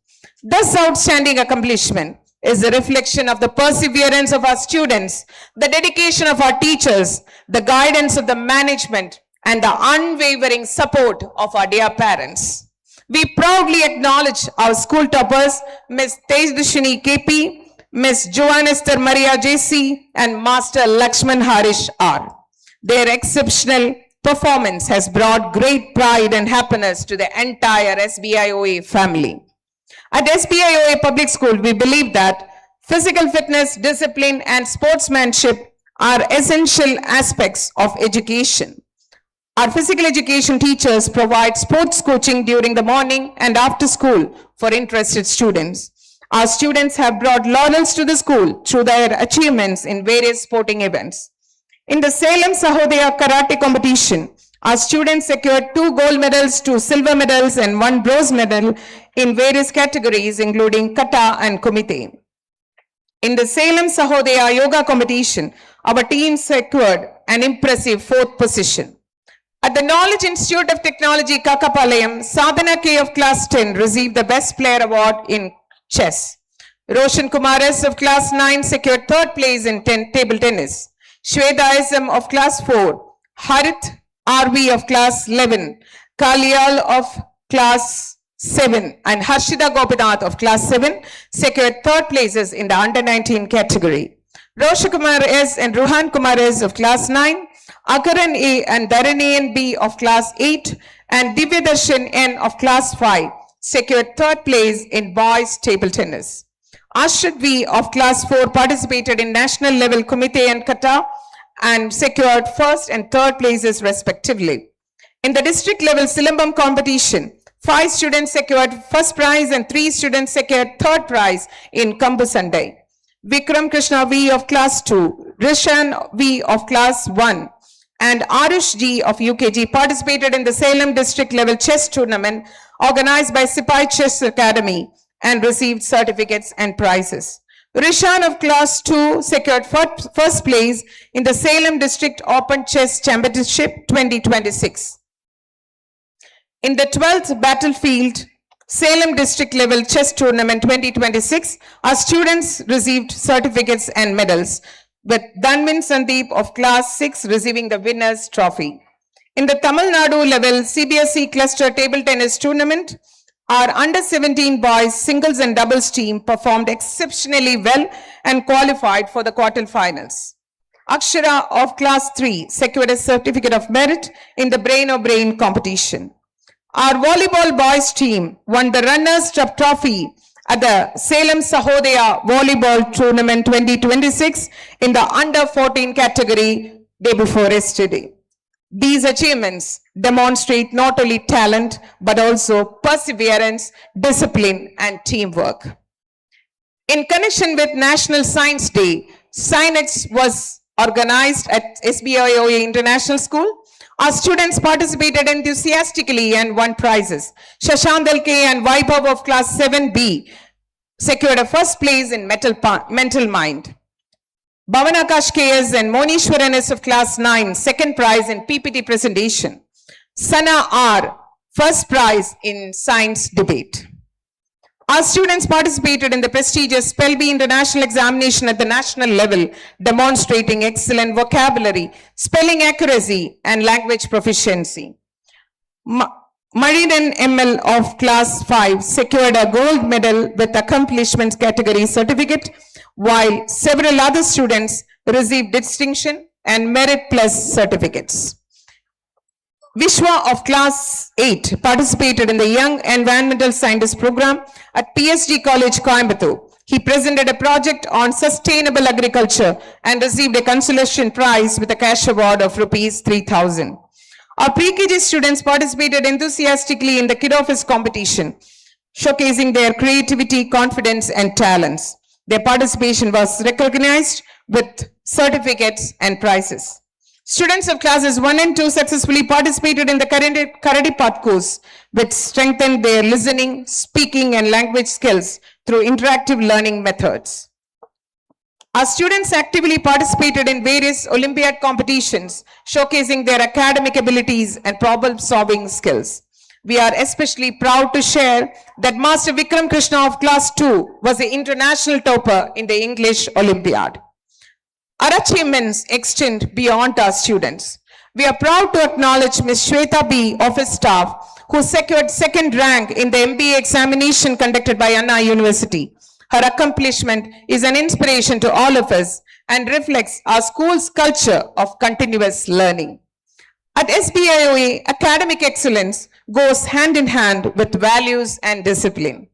J: This outstanding accomplishment is a reflection of the perseverance of our students, the dedication of our teachers, the guidance of the management, and the unwavering support of our dear parents. We proudly acknowledge our school toppers, Ms. Tejdushini KP, Ms. Joan Esther Maria JC, and Master Lakshman Harish R. Their exceptional performance has brought great pride and happiness to the entire S.B.I.O.A. family. At S.B.I.O.A. Public School, we believe that physical fitness, discipline, and sportsmanship are essential aspects of education. Our physical education teachers provide sports coaching during the morning and after school for interested students. Our students have brought laurels to the school through their achievements in various sporting events. In the Salem S.B.I.O.A. karate competition, our students secured 2 gold medals, 2 silver medals, and 1 bronze medal in various categories, including kata and kumite. In the Salem S.B.I.O.A. yoga competition, our team secured an impressive 4th position. At the Knowledge Institute of Technology, Kakapalayam, Sadhana K of class 10 received the Best Player Award in chess. Roshan Kumar S of class 9 secured 3rd place in table tennis. Shweta SM of class 4, Harit RV of class 11, Kalyal of class 7, and Harshita Gopinath of class 7 secured 3rd places in the under 19 category. Roshan Kumar S and Ruhan Kumar S of class 9, Akaran A and Dharani N B of class 8, and Divyadarshan N of class 5 secured 3rd place in boys table tennis. Ashrit V of class 4 participated in national level kumite and kata and secured 1st and 3rd places respectively. In the district level Silambam competition, 5 students secured 1st prize and 3 students secured 3rd prize in Kambu Sunday. Vikram Krishna V of class 2, Rishan V of class 1, and Arush G of UKG participated in the Salem district level chess tournament organized by S.B.I.O.A. Chess Academy and received certificates and prizes. Rishan of class 2 secured 1st place in the Salem District Open Chess Championship 2026. In the 12th Battlefield Salem District Level Chess Tournament 2026, our students received certificates and medals, with Dhanmin Sandeep of class 6 receiving the winner's trophy. In the Tamil Nadu level CBSE Cluster Table Tennis Tournament, our under 17 boys singles and doubles team performed exceptionally well and qualified for the quarterfinals. Akshara of class 3 secured a certificate of merit in the Brain of Brain competition. Our volleyball boys team won the runners-up trophy at the Salem S.B.I.O.A. Volleyball Tournament 2026 in the under 14 category day before yesterday. These achievements demonstrate not only talent but also perseverance, discipline, and teamwork. In connection with National Science Day, Science was organized at S.B.I.O.A. International School. Our students participated enthusiastically and won prizes. Shashandal K and Vaibhav of class 7B secured a 1st place in mental mind. Bhavanakash KS and Monishwaran S of class 9 2nd prize in PPT presentation. Sana R 1st prize in science debate. Our students participated in the prestigious S.B.I.O.A. International Examination at the national level, demonstrating excellent vocabulary, spelling accuracy, and language proficiency. Maridan ML of class 5 secured a gold medal with accomplishments category certificate, while several other students received distinction and merit plus certificates. Vishwa of class 8 participated in the Young Environmental Scientist program at PSG College, Coimbatore. He presented a project on sustainable agriculture and received a consolation prize with a cash award of rupees 3,000. Our pre-KG students participated enthusiastically in the Kid Office competition, showcasing their creativity, confidence, and talents. Their participation was recognized with certificates and prizes. Students of classes 1 and 2 successfully participated in the Karate Part course, which strengthened their listening, speaking, and language skills through interactive learning methods. Our students actively participated in various Olympiad competitions, showcasing their academic abilities and problem-solving skills. We are especially proud to share that Master Vikram Krishna of class 2 was the international topper in the English Olympiad. Our achievements extend beyond our students. We are proud to acknowledge Ms. Shweta B. office staff, who secured second rank in the MBA examination conducted by Anna University. Her accomplishment is an inspiration to all of us and reflects our school's culture of continuous learning. At S.B.I.O.A, academic excellence goes hand in hand with values and discipline.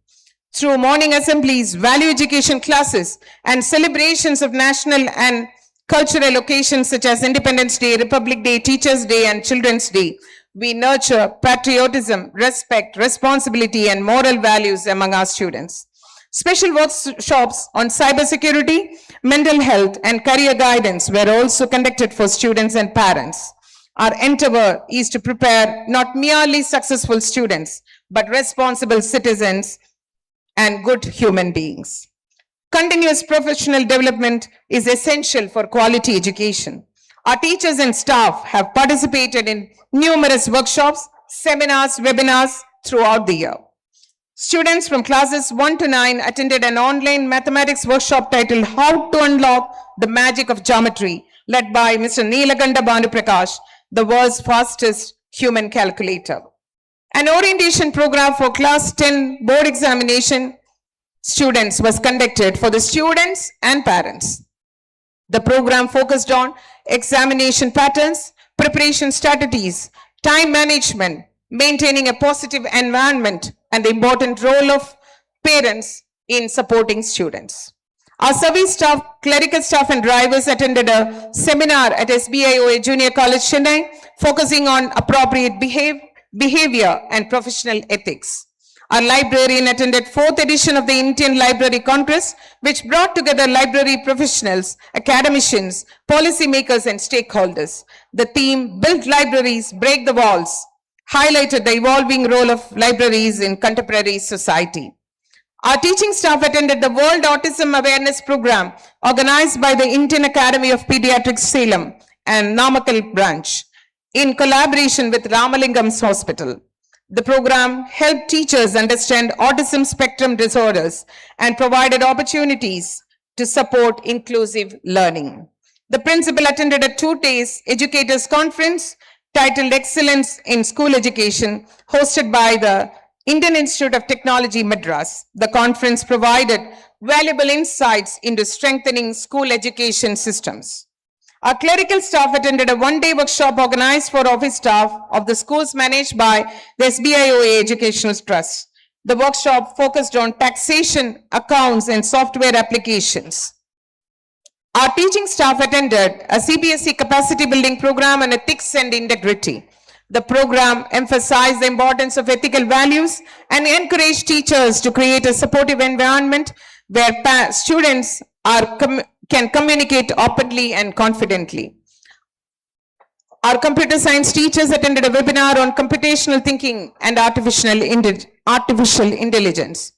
J: Through morning assemblies, value education classes, and celebrations of national and cultural occasions such as Independence Day, Republic Day, Teachers' Day, and Children's Day, we nurture patriotism, respect, responsibility, and moral values among our students. Special workshops on cybersecurity, mental health, and career guidance were also conducted for students and parents. Our endeavor is to prepare not merely successful students, but responsible citizens and good human beings. Continuous professional development is essential for quality education. Our teachers and staff have participated in numerous workshops, seminars, webinars throughout the year. Students from classes 1 to 9 attended an online mathematics workshop titled How to Unlock the Magic of Geometry, led by Mr. Neelakanta Bhanuprakash, the world's fastest human calculator. An orientation program for class 10 board examination students was conducted for the students and parents. The program focused on examination patterns, preparation strategies, time management, maintaining a positive environment, and the important role of parents in supporting students. Our service staff, clerical staff, and drivers attended a seminar at S.B.I.O.A Junior College, Chennai, focusing on appropriate behavior and professional ethics. Our librarian attended 4th edition of the Indian Library Congress, which brought together library professionals, academicians, policymakers, and stakeholders. The theme, Build Libraries, Break the Walls, highlighted the evolving role of libraries in contemporary society. Our teaching staff attended the World Autism Awareness Program organized by the Indian Academy of Pediatrics, Salem and Namakkal branch in collaboration with Ramalingam's Hospital. The program helped teachers understand autism spectrum disorders and provided opportunities to support inclusive learning. The principal attended a 2-day educators conference titled Excellence in School Education, hosted by the Indian Institute of Technology, Madras. The conference provided valuable insights into strengthening school education systems. Our clerical staff attended a 1-day workshop organized for office staff of the schools managed by the S.B.I.O.A Educational Trust. The workshop focused on taxation, accounts, and software applications. Our teaching staff attended a CBSE capacity building program on ethics and integrity. The program emphasized the importance of ethical values and encouraged teachers to create a supportive environment where students can communicate openly and confidently. Our computer science teachers attended a webinar on computational thinking and artificial intelligence.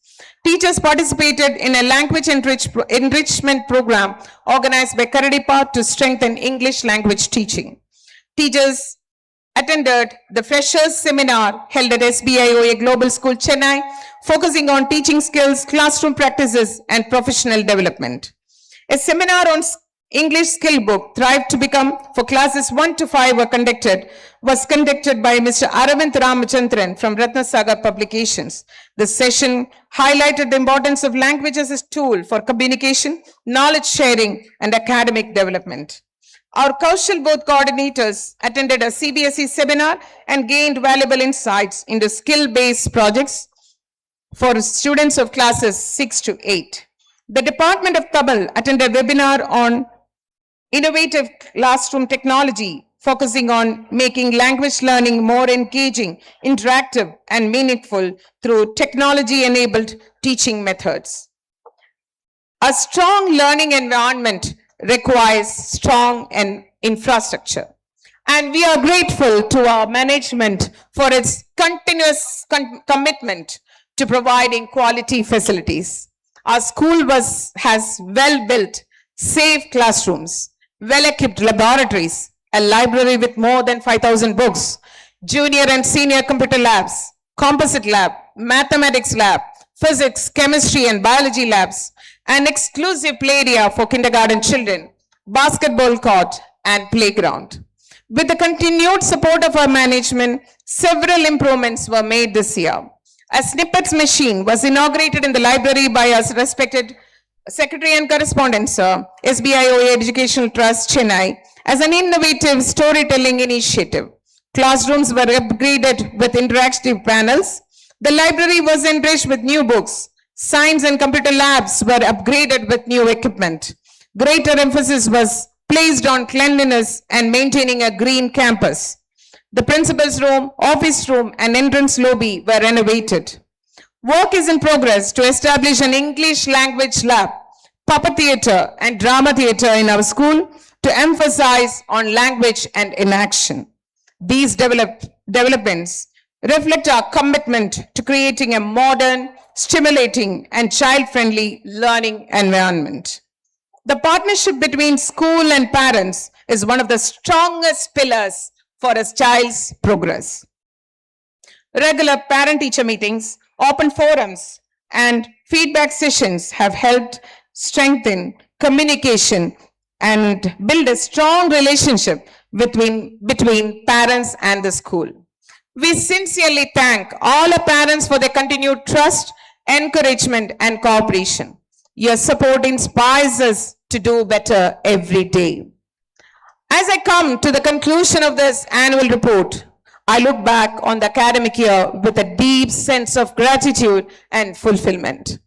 J: Teachers participated in a language enrichment program organized by Karadipa to strengthen English language teaching. Teachers attended the Freshers Seminar held at S.B.I.O.A Global School, Chennai, focusing on teaching skills, classroom practices, and professional development. A seminar on English skill book, Thrive to Become, for classes 1 to 5 was conducted by Mr. Aravind Ramachandran from Ratnasagar Publications. The session highlighted the importance of language as a tool for communication, knowledge sharing, and academic development. Our Kaushal Both coordinators attended a CBSE seminar and gained valuable insights into skill-based projects for students of classes 6 to 8. The Department of Tamil attended a webinar on innovative classroom technology, focusing on making language learning more engaging, interactive, and meaningful through technology-enabled teaching methods. A strong learning environment requires strong infrastructure. And we are grateful to our management for its continuous commitment to providing quality facilities. Our school has well-built, safe classrooms, well-equipped laboratories, a library with more than 5,000 books, junior and senior computer labs, composite lab, mathematics lab, physics, chemistry and biology labs, an exclusive play area for kindergarten children, basketball court and playground. With the continued support of our management, several improvements were made this year. A snippets machine was inaugurated in the library by our respected Secretary and Correspondent, Sir, S.B.I.O.A. Educational Trust, Chennai, as an innovative storytelling initiative. Classrooms were upgraded with interactive panels. The library was enriched with new books. Science and computer labs were upgraded with new equipment. Greater emphasis was placed on cleanliness and maintaining a green campus. The principal's room, office room, and entrance lobby were renovated. Work is in progress to establish an English language lab, puppet theatre, and drama theatre in our school to emphasize on language and inaction. These developments reflect our commitment to creating a modern, stimulating, and child-friendly learning environment. The partnership between school and parents is one of the strongest pillars for a child's progress. Regular parent-teacher meetings, open forums, and feedback sessions have helped strengthen communication and build a strong relationship between parents and the school. We sincerely thank all our parents for their continued trust, encouragement, and cooperation. Your support inspires us to do better every day. As I come to the conclusion of this annual report, I look back on the academic year with a deep sense of gratitude and fulfillment.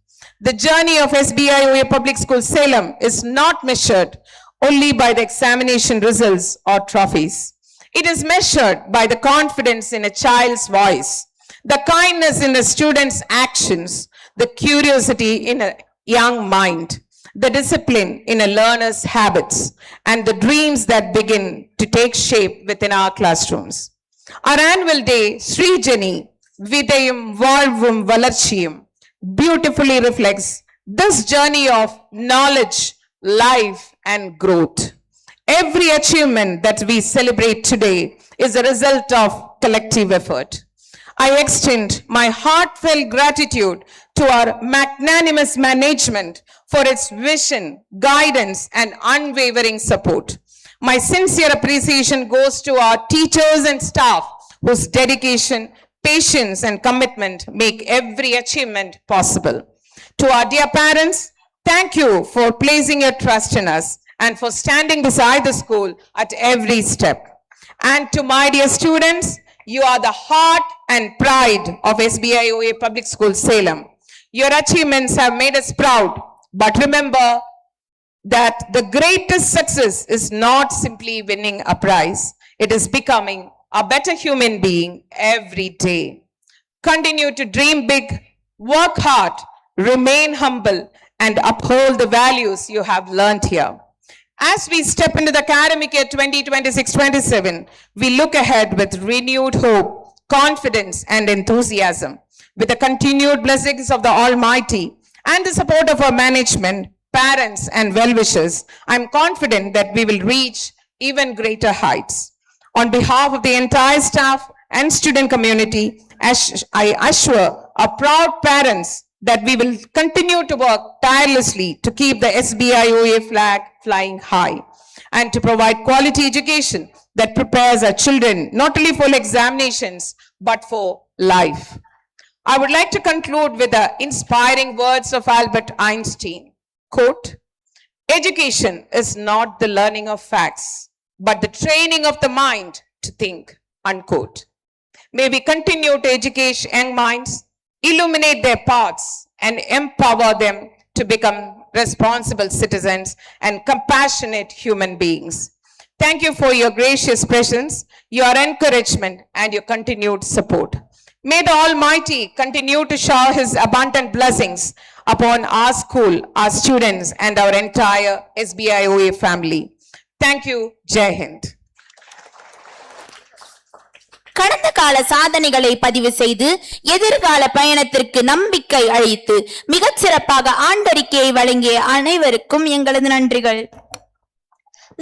J: The journey of S.B.I.O.A. Public School Salem is not measured only by the examination results or trophies. It is measured by the confidence in a child's voice, the kindness in a student's actions, the curiosity in a young mind, the discipline in a learner's habits, and the dreams that begin to take shape within our classrooms. Our annual day, Sri Jani, Vidayam Valvum Valarchiyam, beautifully reflects this journey of knowledge, life, and growth. Every achievement that we celebrate today is a result of collective effort. I extend my heartfelt gratitude to our magnanimous management for its vision, guidance, and unwavering support. My sincere appreciation goes to our teachers and staff whose dedication, patience, and commitment make every achievement possible. To our dear parents, thank you for placing your trust in us and for standing beside the school at every step. And to my dear students, you are the heart and pride of S.B.I.O.A. Public School Salem. Your achievements have made us proud, but remember that the greatest success is not simply winning a prize. It is becoming a better human being every day. Continue to dream big, work hard, remain humble, and uphold the values you have learned here. As we step into the academic year 2026-27, we look ahead with renewed hope, confidence, and enthusiasm. With the continued blessings of the Almighty and the support of our management, parents, and well-wishers, I'm confident that we will reach even greater heights. On behalf of the entire staff and student community, I assure our proud parents that we will continue to work tirelessly to keep the S.B.I.O.A. flag flying high and to provide quality education that prepares our children not only for examinations but for life. I would like to conclude with the inspiring words of Albert Einstein. Quote, "Education is not the learning of facts, but the training of the mind to think, unquote. May we continue to educate young minds, illuminate their paths, and empower them to become responsible citizens and compassionate human beings. Thank you for your gracious presence, your encouragement, and your continued support. May the Almighty continue to shower His abundant blessings upon our school, our students, and our entire S.B.I.O.A family. Thank you. Jai Hind.
C: கடந்த கால சாதனைகளை பதிவு செய்து எதிர்கால பயணத்திற்கு நம்பிக்கை அளித்து மிகச் சிறப்பாக ஆண்டறிக்கையை வழங்கிய அனைவருக்கும் எங்களது நன்றிகள்.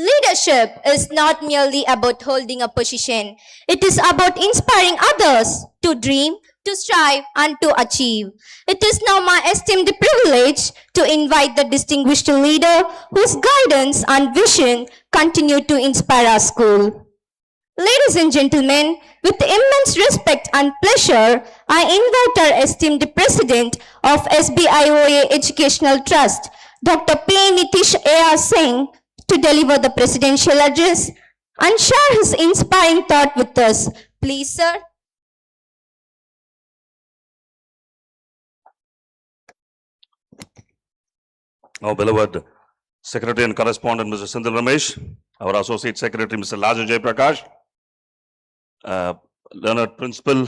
E: Leadership is not merely about holding a position. It is about inspiring others to dream, to strive, and to achieve. It is now my esteemed privilege to invite the distinguished leader whose guidance and vision continue to inspire our school. Ladies and gentlemen, with immense respect and pleasure, I invite our esteemed President of S.B.I.O.A Educational Trust, Dr. P. Nitish A.R. Singh, to deliver the presidential address and share his inspiring thought with us. Please, sir.
K: Our beloved Secretary and Correspondent, Mr. Sindhil Ramesh, our Associate Secretary, Mr. Laju Jayprakash, Learned Principal,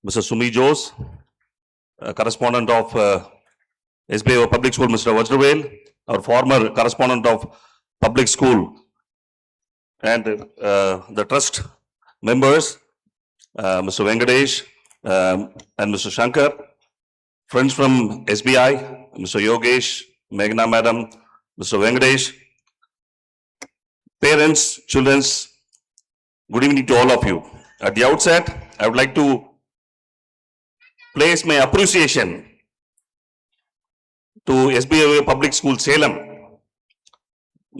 K: Mr. Sumi Jose, Correspondent of S.B.I.O.A Public School, Mr. Vajravel, our former Correspondent of Public School, and the Trust members, Mr. Venkatesh and Mr. Shankar, friends from SBI, Mr. Yogesh, Meghna Madam, Mr. Venkatesh, parents, children's, good evening to all of you. At the outset, I would like to place my appreciation to S.B.I.O.A Public School, Salem.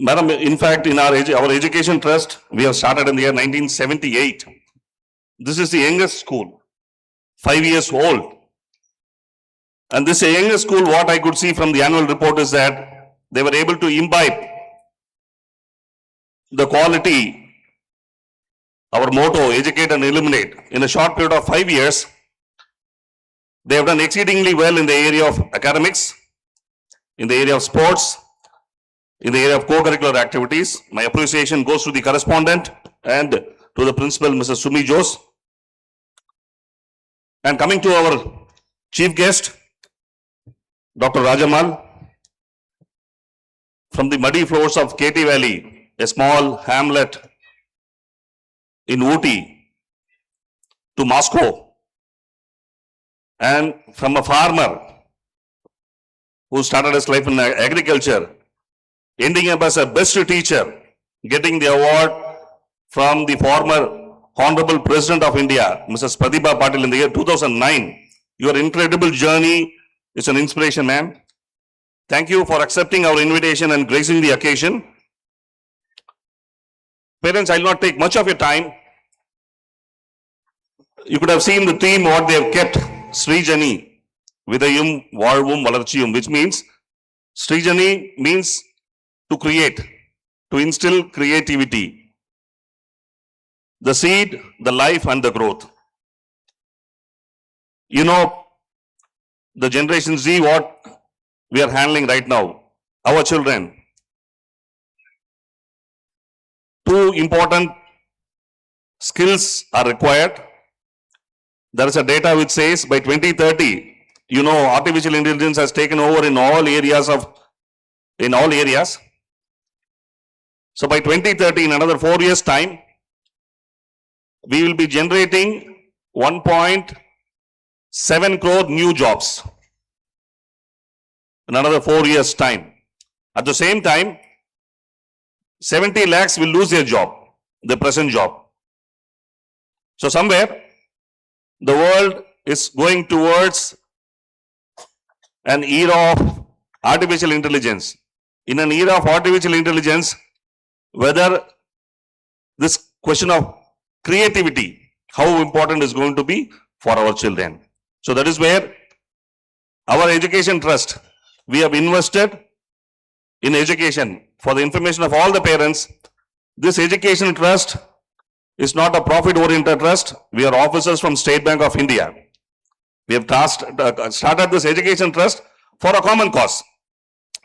K: Madam, in fact, in our education trust, we have started in the year 1978. This is the youngest school, 5 years old. And this youngest school, what I could see from the annual report is that they were able to imbibe the quality, our motto, educate and illuminate. In a short period of 5 years, they have done exceedingly well in the area of academics, in the area of sports, in the area of co-curricular activities. My appreciation goes to the correspondent and to the principal, Mr. Sumi Jose. And coming to our chief guest, Dr. Rajamal, from the muddy floors of KT Valley, a small hamlet in Ooty, to Moscow, and from a farmer who started his life in agriculture, ending up as a best teacher, getting the award from the former Honorable President of India, Mrs. Pratibha Patil, in the year 2009. Your incredible journey is an inspiration, ma'am. Thank you for accepting our invitation and gracing the occasion. Parents, I will not take much of your time. You could have seen the theme, what they have kept, Srijani, Vidayum, Varvum, Valarchiyum, which means, Srijani means to create, to instill creativity. The seed, the life, and the growth. You know, the Generation Z, what we are handling right now, our children. Two important skills are required. There is a data which says by 2030, you know, artificial intelligence has taken over in all areas. So by 2030, in another 4 years' time, we will be generating 1.7 crore new jobs. In another 4 years' time. At the same time, 70 lakhs will lose their job, their present job. So somewhere, the world is going towards an era of artificial intelligence. In an era of artificial intelligence, whether this question of creativity, how important is going to be for our children. So that is where our education trust, we have invested in education for the information of all the parents. This education trust is not a profit-oriented trust. We are officers from State Bank of India. We have started this education trust for a common cause.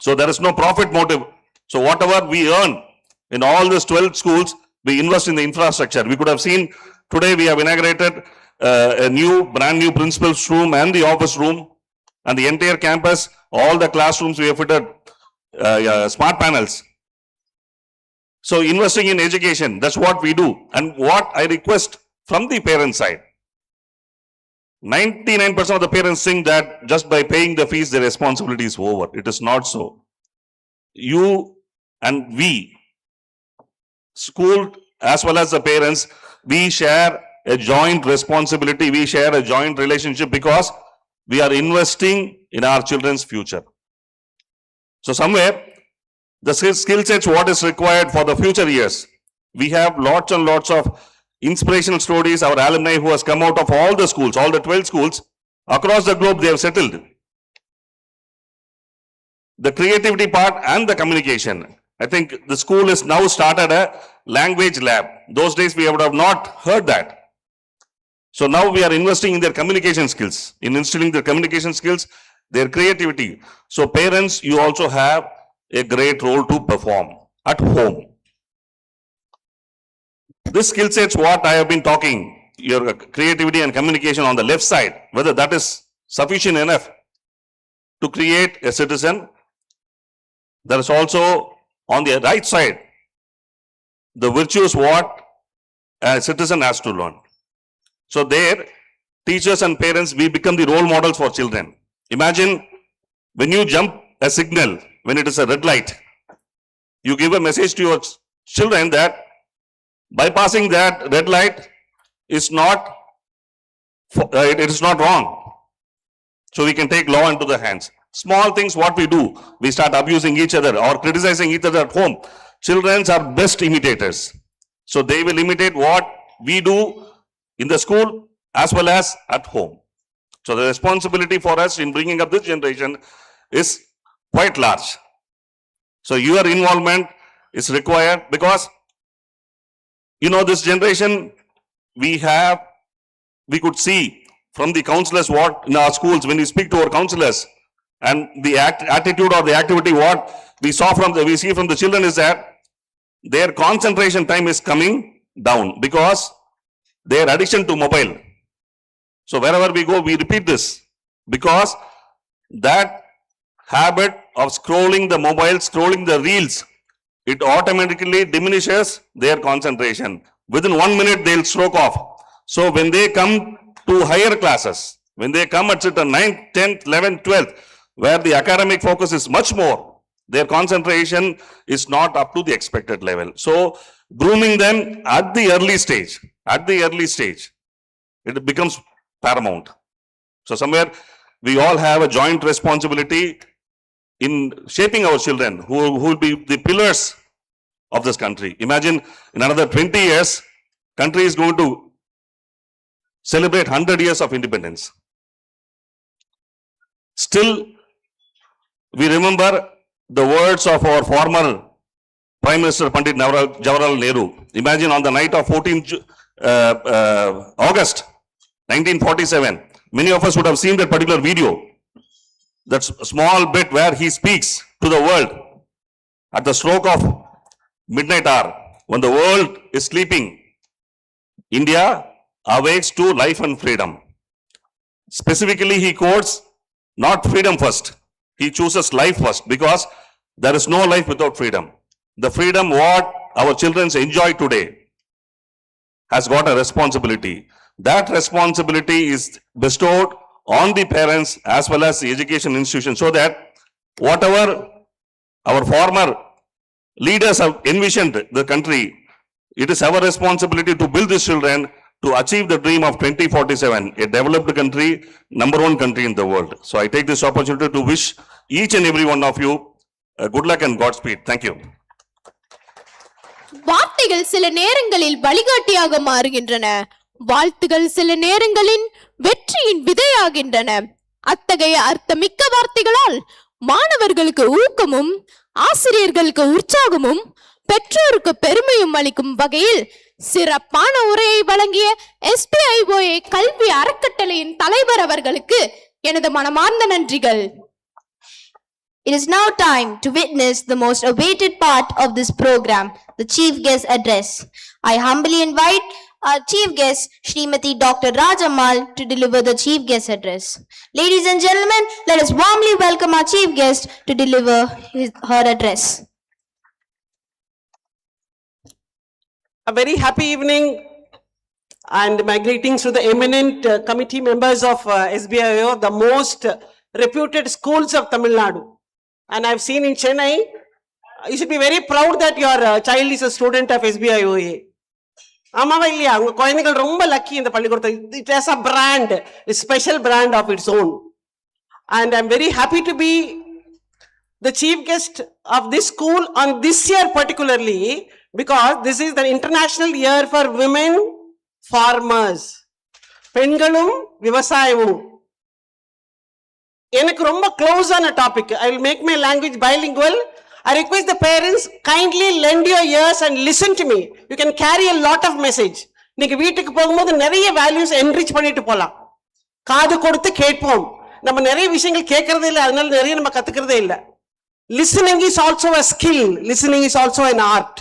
K: So there is no profit motive. So whatever we earn in all these 12 schools, we invest in the infrastructure. We could have seen today we have inaugurated a brand new principal's room and the office room and the entire campus, all the classrooms we have fitted smart panels. So investing in education, that's what we do. And what I request from the parent side, 99% of the parents think that just by paying the fees, their responsibility is over. It is not so. You and we, school as well as the parents, we share a joint responsibility. We share a joint relationship because we are investing in our children's future. So somewhere, the skill sets, what is required for the future years. We have lots and lots of inspirational stories. Our alumni who has come out of all the schools, all the 12 schools across the globe, they have settled. The creativity part and the communication. I think the school has now started a language lab. Those days we would have not heard that. So now we are investing in their communication skills, in instilling their communication skills, their creativity. So parents, you also have a great role to perform at home. This skill sets what I have been talking, your creativity and communication on the left side, whether that is sufficient enough to create a citizen. There is also on the right side, the virtues what a citizen has to learn. So there, teachers and parents, we become the role models for children. Imagine when you jump a signal, when it is a red light, you give a message to your children that bypassing that red light is not, it is not wrong. So we can take law into the hands. Small things what we do, we start abusing each other or criticizing each other at home. Children are best imitators. So they will imitate what we do in the school as well as at home. So the responsibility for us in bringing up this generation is quite large. So your involvement is required because, you know, this generation we could see from the counselors what in our schools, when we speak to our counselors, and the attitude or the activity what we see from the children is that their concentration time is coming down because their addiction to mobile. So wherever we go, we repeat this because that habit of scrolling the mobile, scrolling the reels, it automatically diminishes their concentration. Within 1 minute, they'll stroke off. So when they come to higher classes, when they come at the 9th, 10th, 11th, 12th, where the academic focus is much more, their concentration is not up to the expected level. So grooming them at the early stage, it becomes paramount. So somewhere we all have a joint responsibility in shaping our children who will be the pillars of this country. Imagine in another 20 years, country is going to celebrate 100 years of independence. Still, we remember the words of our former Prime Minister Pandit Jawaharlal Nehru. Imagine on the night of 14th August 1947, many of us would have seen that particular video. That small bit where he speaks to the world at the stroke of midnight hour, when the world is sleeping, India awakes to life and freedom. Specifically, he quotes not freedom first, he chooses life first because there is no life without freedom. The freedom what our children enjoy today has got a responsibility. That responsibility is bestowed on the parents as well as the education institution, so that whatever our former leaders have envisioned the country, it is our responsibility to build these children to achieve the dream of 2047, a developed country, #1 country in the world. So I take this opportunity to wish each and every one of you good luck and Godspeed. Thank you.
G: வார்த்தைகள் சில நேரங்களில் வழிகாட்டியாக மாறுகின்றன. வாழ்த்துகள் சில நேரங்களில் வெற்றியின் விதையாகின்றன. அத்தகைய அர்த்தமிக்க வார்த்தைகளால் மாணவர்களுக்கு ஊக்கமும், ஆசிரியர்களுக்கு உற்சாகமும், பெற்றோருக்கு பெருமையும் அளிக்கும் வகையில் சிறப்பான உரையை வழங்கிய S.B.I.O.A கல்வி அறக்கட்டளையின் தலைவர் அவர்களுக்கு எனது மனமார்ந்த நன்றிகள்.
E: It is now time to witness the most awaited part of this program, the Chief Guest Address. I humbly invite our Chief Guest, Srimati Dr. Rajamal, to deliver the Chief Guest Address. Ladies and gentlemen, let us warmly welcome our Chief Guest to deliver her address.
L: A very happy evening and my greetings to the eminent committee members of S.B.I.O, the most reputed schools of Tamil Nadu. And I've seen in Chennai, you should be very proud that your child is a student of S.B.I.O.A. ஆமாவா இல்லையா? உங்க குழந்தைகள் ரொம்ப lucky இந்த பள்ளிக்கூடத்தை. It has a brand, a special brand of its own. And I'm very happy to be the chief guest of this school on this year particularly, because this is the international year for women farmers. பெண்களும் விவசாயமும் எனக்கு ரொம்ப close ஆன topic. I will make my language bilingual. I request the parents kindly lend your ears and listen to me. You can carry a lot of message. நீங்க வீட்டுக்கு போகும்போது நிறைய values enrich பண்ணிட்டு போலாம். காது கொடுத்து கேட்போம். நம்ம நிறைய விஷயங்கள் கேட்கறதே இல்லை, அதனால நிறைய நம்ம கத்துக்கிறதே இல்லை. Listening is also a skill. Listening is also an art.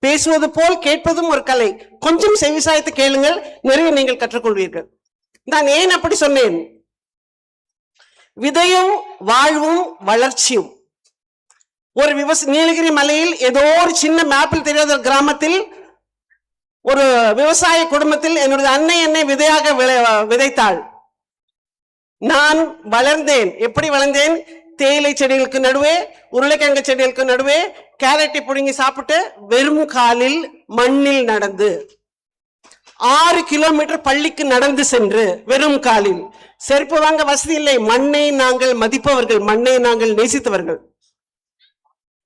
L: பேசுவது போல் கேட்பதும் ஒரு கலை. கொஞ்சம் செவிசாய்த்து கேளுங்கள், நிறைய நீங்கள் கற்றுக்கொள்வீர்கள். நான் ஏன் அப்படி சொன்னேன்? விதையும் வாழ்வும் வளர்ச்சியும். ஒரு நீலகிரி மலையில் ஏதோ ஒரு சின்ன மேப்பில் தெரியாத ஒரு கிராமத்தில் ஒரு விவசாய குடும்பத்தில் என்னுடைய அன்னை என்னை விதையாக விதைத்தாள். நான் வளர்ந்தேன். எப்படி வளர்ந்தேன்? தேயிலை செடிகளுக்கு நடுவே, உருளைக்கிழங்கு செடிகளுக்கு நடுவே கேரட்டை புடுங்கி சாப்பிட்டு வெறும் காலில் மண்ணில் நடந்து 6 கிலோமீட்டர் பள்ளிக்கு நடந்து சென்று வெறும் காலில். செருப்பு வாங்க வசதி இல்லை. மண்ணை நாங்கள் மதிப்பவர்கள், மண்ணை நாங்கள் நேசித்தவர்கள்.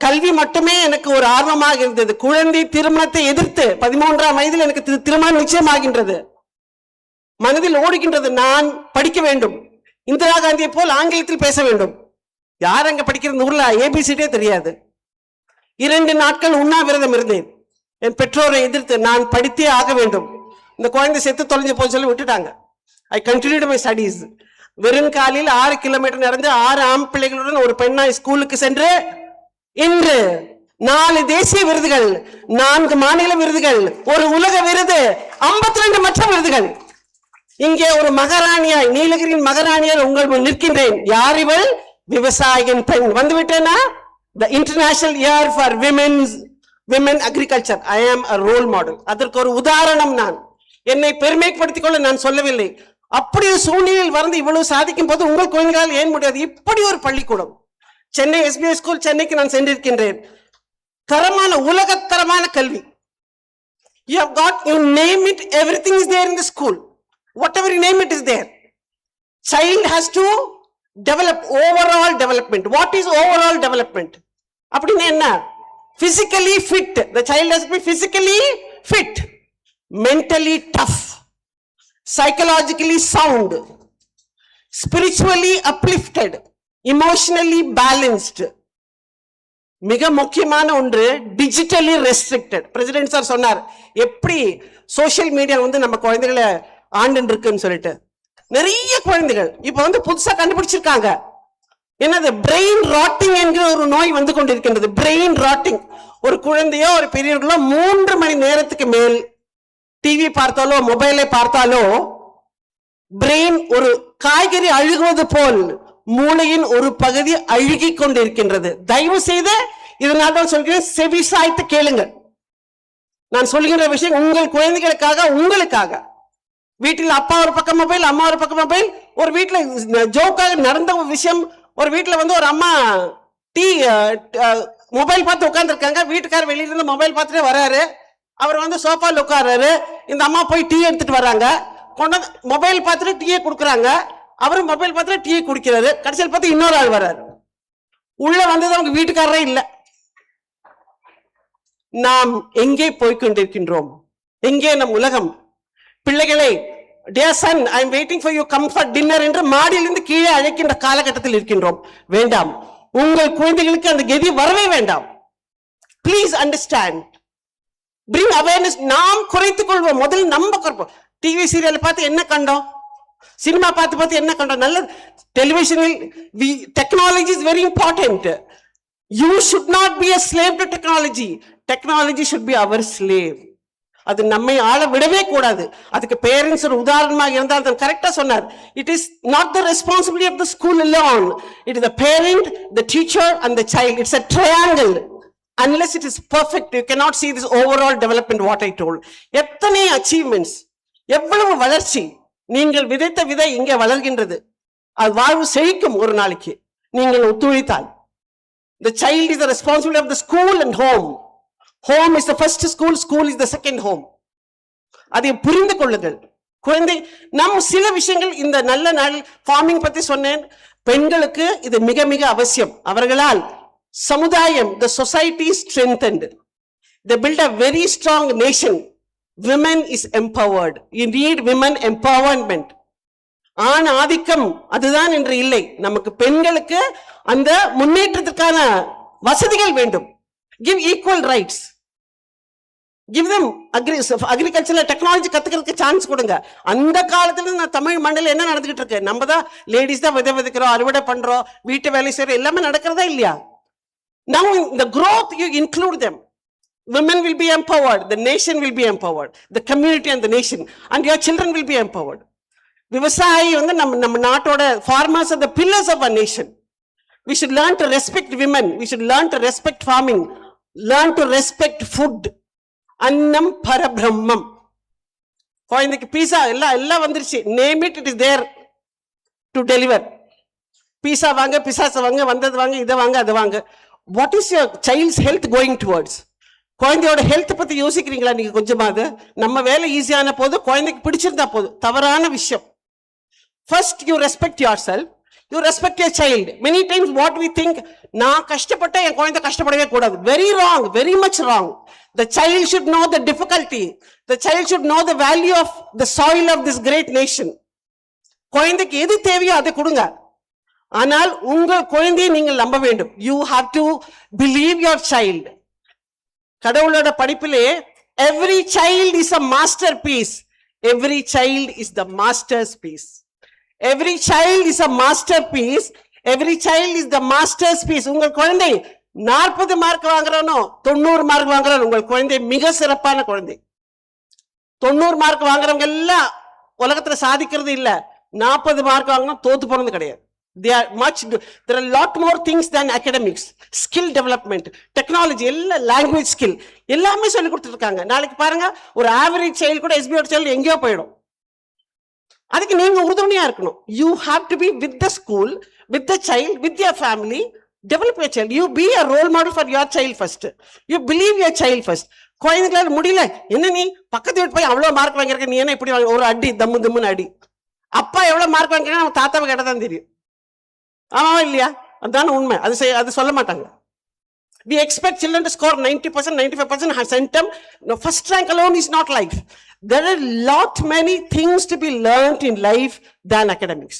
L: கல்வி மட்டுமே எனக்கு ஒரு ஆர்வமாக இருந்தது. குழந்தை திருமணத்தை எதிர்த்து 13ஆம் வயதில் எனக்கு திருமணம் நிச்சயமாகின்றது. மனதில் ஓடுகின்றது, நான் படிக்க வேண்டும், இந்திரா காந்தியை போல் ஆங்கிலத்தில் பேச வேண்டும். யார் அங்க படிக்கிறது? ஊர்ல ABCD தெரியாது. 2 நாட்கள் உண்ணாவிரதம் இருந்தேன். என் பெற்றோரை எதிர்த்து நான் படித்தே ஆக வேண்டும். இந்த குழந்தை செத்து தொலைஞ்சு போய் சொல்லி விட்டுட்டாங்க. I continued my studies. வெறும் காலில் 6 கிலோமீட்டர் நடந்து 6 ஆண் பிள்ளைகளுடன் ஒரு பெண்ணாய் ஸ்கூலுக்கு சென்று இன்று 4 தேசிய விருதுகள், 4 மாநில விருதுகள், ஒரு உலக விருது, 52 மற்ற விருதுகள். இங்கே ஒரு மகாராணியாய், நீலகிரியின் மகாராணியார் உங்கள் முன் நிற்கின்றேன். யார் இவள்? விவசாயியின் பெண். வந்துவிட்டேனா? The International Year for Women Agriculture. I am a role model. அதற்கு ஒரு உதாரணம். நான் என்னை பெருமைப்படுத்திக் கொள்ள நான் சொல்லவில்லை. அப்படி ஒரு சூழ்நிலையில் வந்து இவ்வளவு சாதிக்கும் போது உங்கள் குழந்தைகளால் ஏன் முடியாது? இப்படி ஒரு பள்ளிக்கூடம் சென்னை S.B.I ஸ்கூல், சென்னைக்கு நான் சென்றிருக்கின்றேன். தரமான உலகத்தரமான கல்வி. You have got, you name it, everything is there in the school. Whatever you name it is there. Child has to develop overall development. What is overall development? அப்படின்னா என்ன? Physically fit. The child has to be physically fit, mentally tough, psychologically sound, spiritually uplifted, emotionally balanced. மிக முக்கியமான ஒன்று, digitally restricted. President sir சொன்னார், எப்படி social media வந்து நம்ம குழந்தைகளை ஆண்டு இருக்குன்னு சொல்லிட்டு. நிறைய குழந்தைகள் இப்ப புதுசா கண்டுபிடிச்சிருக்காங்க. என்னது? பிரெயின் ராட்டிங் என்கிற ஒரு நோய் வந்து கொண்டிருக்கின்றது. Brain rotting. ஒரு குழந்தையோ ஒரு பெரியவர்களோ 3 மணி நேரத்துக்கு மேல் டிவி பார்த்தாலோ மொபைலை பார்த்தாலோ பிரெயின் ஒரு காய்கறி அழுகுவது போல் மூளையின் ஒரு பகுதி அழுகி கொண்டிருக்கின்றது. தயவு செய்து இதனால் தான் சொல்கிறேன், செவி சாய்த்து கேளுங்கள். நான் சொல்கின்ற விஷயம் உங்கள் குழந்தைகளுக்காக, உங்களுக்காக. வீட்டில் அப்பா ஒரு பக்கம் மொபைல், அம்மா ஒரு பக்கம் மொபைல். ஒரு வீட்டில் ஜோக்காக நடந்த ஒரு விஷயம். ஒரு வீட்டில் ஒரு அம்மா மொபைல் பார்த்து உட்கார்ந்துருக்காங்க. வீட்டுக்காரர் வெளியிலிருந்து மொபைல் பார்த்துட்டே வர்றாரு. அவர் சோஃபாவில் உட்கார்றாரு. இந்த அம்மா போய் டீ எடுத்துட்டு வர்றாங்க. கொண்டாந்து மொபைல் பார்த்துட்டு டீயை கொடுக்குறாங்க. அவரும் மொபைல் பார்த்துட்டு டீயை குடிக்கிறாரு. கடைசியில் பார்த்து இன்னொரு ஆள் வர்றாரு. உள்ள வந்தது அவங்க வீட்டுக்காரரே இல்லை. நாம் எங்கே போய்கொண்டிருக்கின்றோம்? எங்கே நம் உலகம்? பிள்ளைகளை, dear son, I am waiting for you, come for dinner என்று மாடியிலிருந்து கீழே அழைக்கின்ற காலகட்டத்தில் இருக்கின்றோம். வேண்டாம், உங்கள் குழந்தைகளுக்கு அந்த கதி வரவே வேண்டாம். Please understand, bring awareness. நாம் குறைத்துக் கொள்வோம், முதல் நம்ம குறைப்போம். டிவி சீரியல் பார்த்து என்ன கண்டோம், சினிமா பார்த்து என்ன கண்டோம்? நல்ல டெலிவிஷனில் technology is very important. You should not be a slave to technology. Technology should be our slave. அது நம்மை ஆள விடவே கூடாது. அதுக்கு பேரண்ட்ஸ் ஒரு உதாரணமாக இருந்தால் தான் கரெக்டா சொன்னார். It is not the responsibility of the school alone. It is the parent, the teacher and the child. It's a triangle. Unless it is perfect, you cannot see this overall development what I told. எத்தனை achievements, எவ்வளவு வளர்ச்சி. நீங்கள் விதைத்த விதை இங்கே வளர்கின்றது. அது வாழ்வு செழிக்கும் ஒரு நாளைக்கு நீங்கள் ஒத்துழைத்தால். The child is the responsibility of the school and home. Home is the first school, school is the second home. அதை புரிந்து கொள்ளுங்கள். குழந்தை நம் சில விஷயங்கள் இந்த நல்ல நாள் ஃபார்மிங் பத்தி சொன்னேன். பெண்களுக்கு இது மிக மிக அவசியம். அவர்களால் சமுதாயம், the society is strengthened. They build a very strong nation. Women is empowered. You need women empowerment. ஆண் ஆதிக்கம் அதுதான் என்று இல்லை. நமக்கு பெண்களுக்கு அந்த முன்னேற்றத்துக்கான வசதிகள் வேண்டும். Give equal rights. Give them agricultural technology கத்துக்கிறதுக்கு சான்ஸ் கொடுங்க. அந்த காலத்துல நான் தமிழ் மண்ணில் என்ன நடந்துகிட்டு இருக்கு, நம்ம தான் லேடிஸ் தான் விதைக்கிறோம், அறுவடை பண்றோம், வீட்டு வேலை செய்யறோம், எல்லாமே நடக்கிறதா இல்லையா? Now in the growth you include them. Women will be empowered, the nation will be empowered, the community and the nation, and your children will be empowered. விவசாயி வந்து நம்ம நாட்டோட farmers are the pillars of our nation. We should learn to respect women. We should learn to respect farming. Learn to respect food. அன்னம் பரபிரம்மம். குழந்தைக்கு pizza எல்லாம் வந்துருச்சு. Name it, it is there to deliver. Pizza வாங்க, பிசாச வாங்க, வந்தது வாங்க, இதை வாங்க, அதை வாங்க. What is your child's health going towards? குழந்தையோட ஹெல்த் பத்தி யோசிக்கிறீங்களா நீங்க கொஞ்சமாவது? நம்ம வேலை ஈஸியான போது, குழந்தைக்கு பிடிச்சிருந்தா போதும். தவறான விஷயம். First you respect yourself, you respect your child. Many times what we think, நான் கஷ்டப்பட்ட என் குழந்தை கஷ்டப்படவே கூடாது. Very wrong, very much wrong. The child should know the difficulty. The child should know the value of the soil of this great nation. குழந்தைக்கு எது தேவையோ அதை கொடுங்க. ஆனால் உங்கள் குழந்தையை நீங்கள் நம்ப வேண்டும். You have to believe your child. கடவுளோட படிப்பிலே every child is a masterpiece. Every child is the master's piece. Every child is a masterpiece. Every child is the master's piece. உங்கள் குழந்தை 40 மார்க் வாங்குறானோ 90 மார்க் வாங்குறானோ, உங்கள் குழந்தை மிக சிறப்பான குழந்தை. 90 மார்க் வாங்குறவங்க எல்லாம் உலகத்துல சாதிக்கிறது இல்ல. 40 மார்க் வாங்கினா தோத்து போறது கிடையாது. There are lot more things than academics. Skill development, technology, எல்லாம் language skill எல்லாமே சொல்லி கொடுத்துருக்காங்க. நாளைக்கு பாருங்க, ஒரு ஆவரேஜ் சைல்டு கூட S.B.I.O சைல்டு எங்கேயோ போயிடும். அதுக்கு நீங்க உறுதுணையா இருக்கணும். You have to be with the school, with the child, with your family. Develop your child. You be a role model for your child first. You believe your child first. குழந்தைகளால முடியல, என்ன நீ பக்கத்து வீட்டு போய் அவ்வளவு மார்க் வாங்கியிருக்க, நீ என்ன இப்படி ஒரு அடி தம்முன்னு அடி. அப்பா எவ்வளவு மார்க் வாங்கிருக்கா அவன் தாத்தாவை கேட்டதான் தெரியும். ஆமா இல்லையா? அதுதான உண்மை. அது சொல்ல மாட்டாங்க. We expect children to score 90%, 95% centum. No, first rank alone is not life. There are lot many things to be learned in life than academics.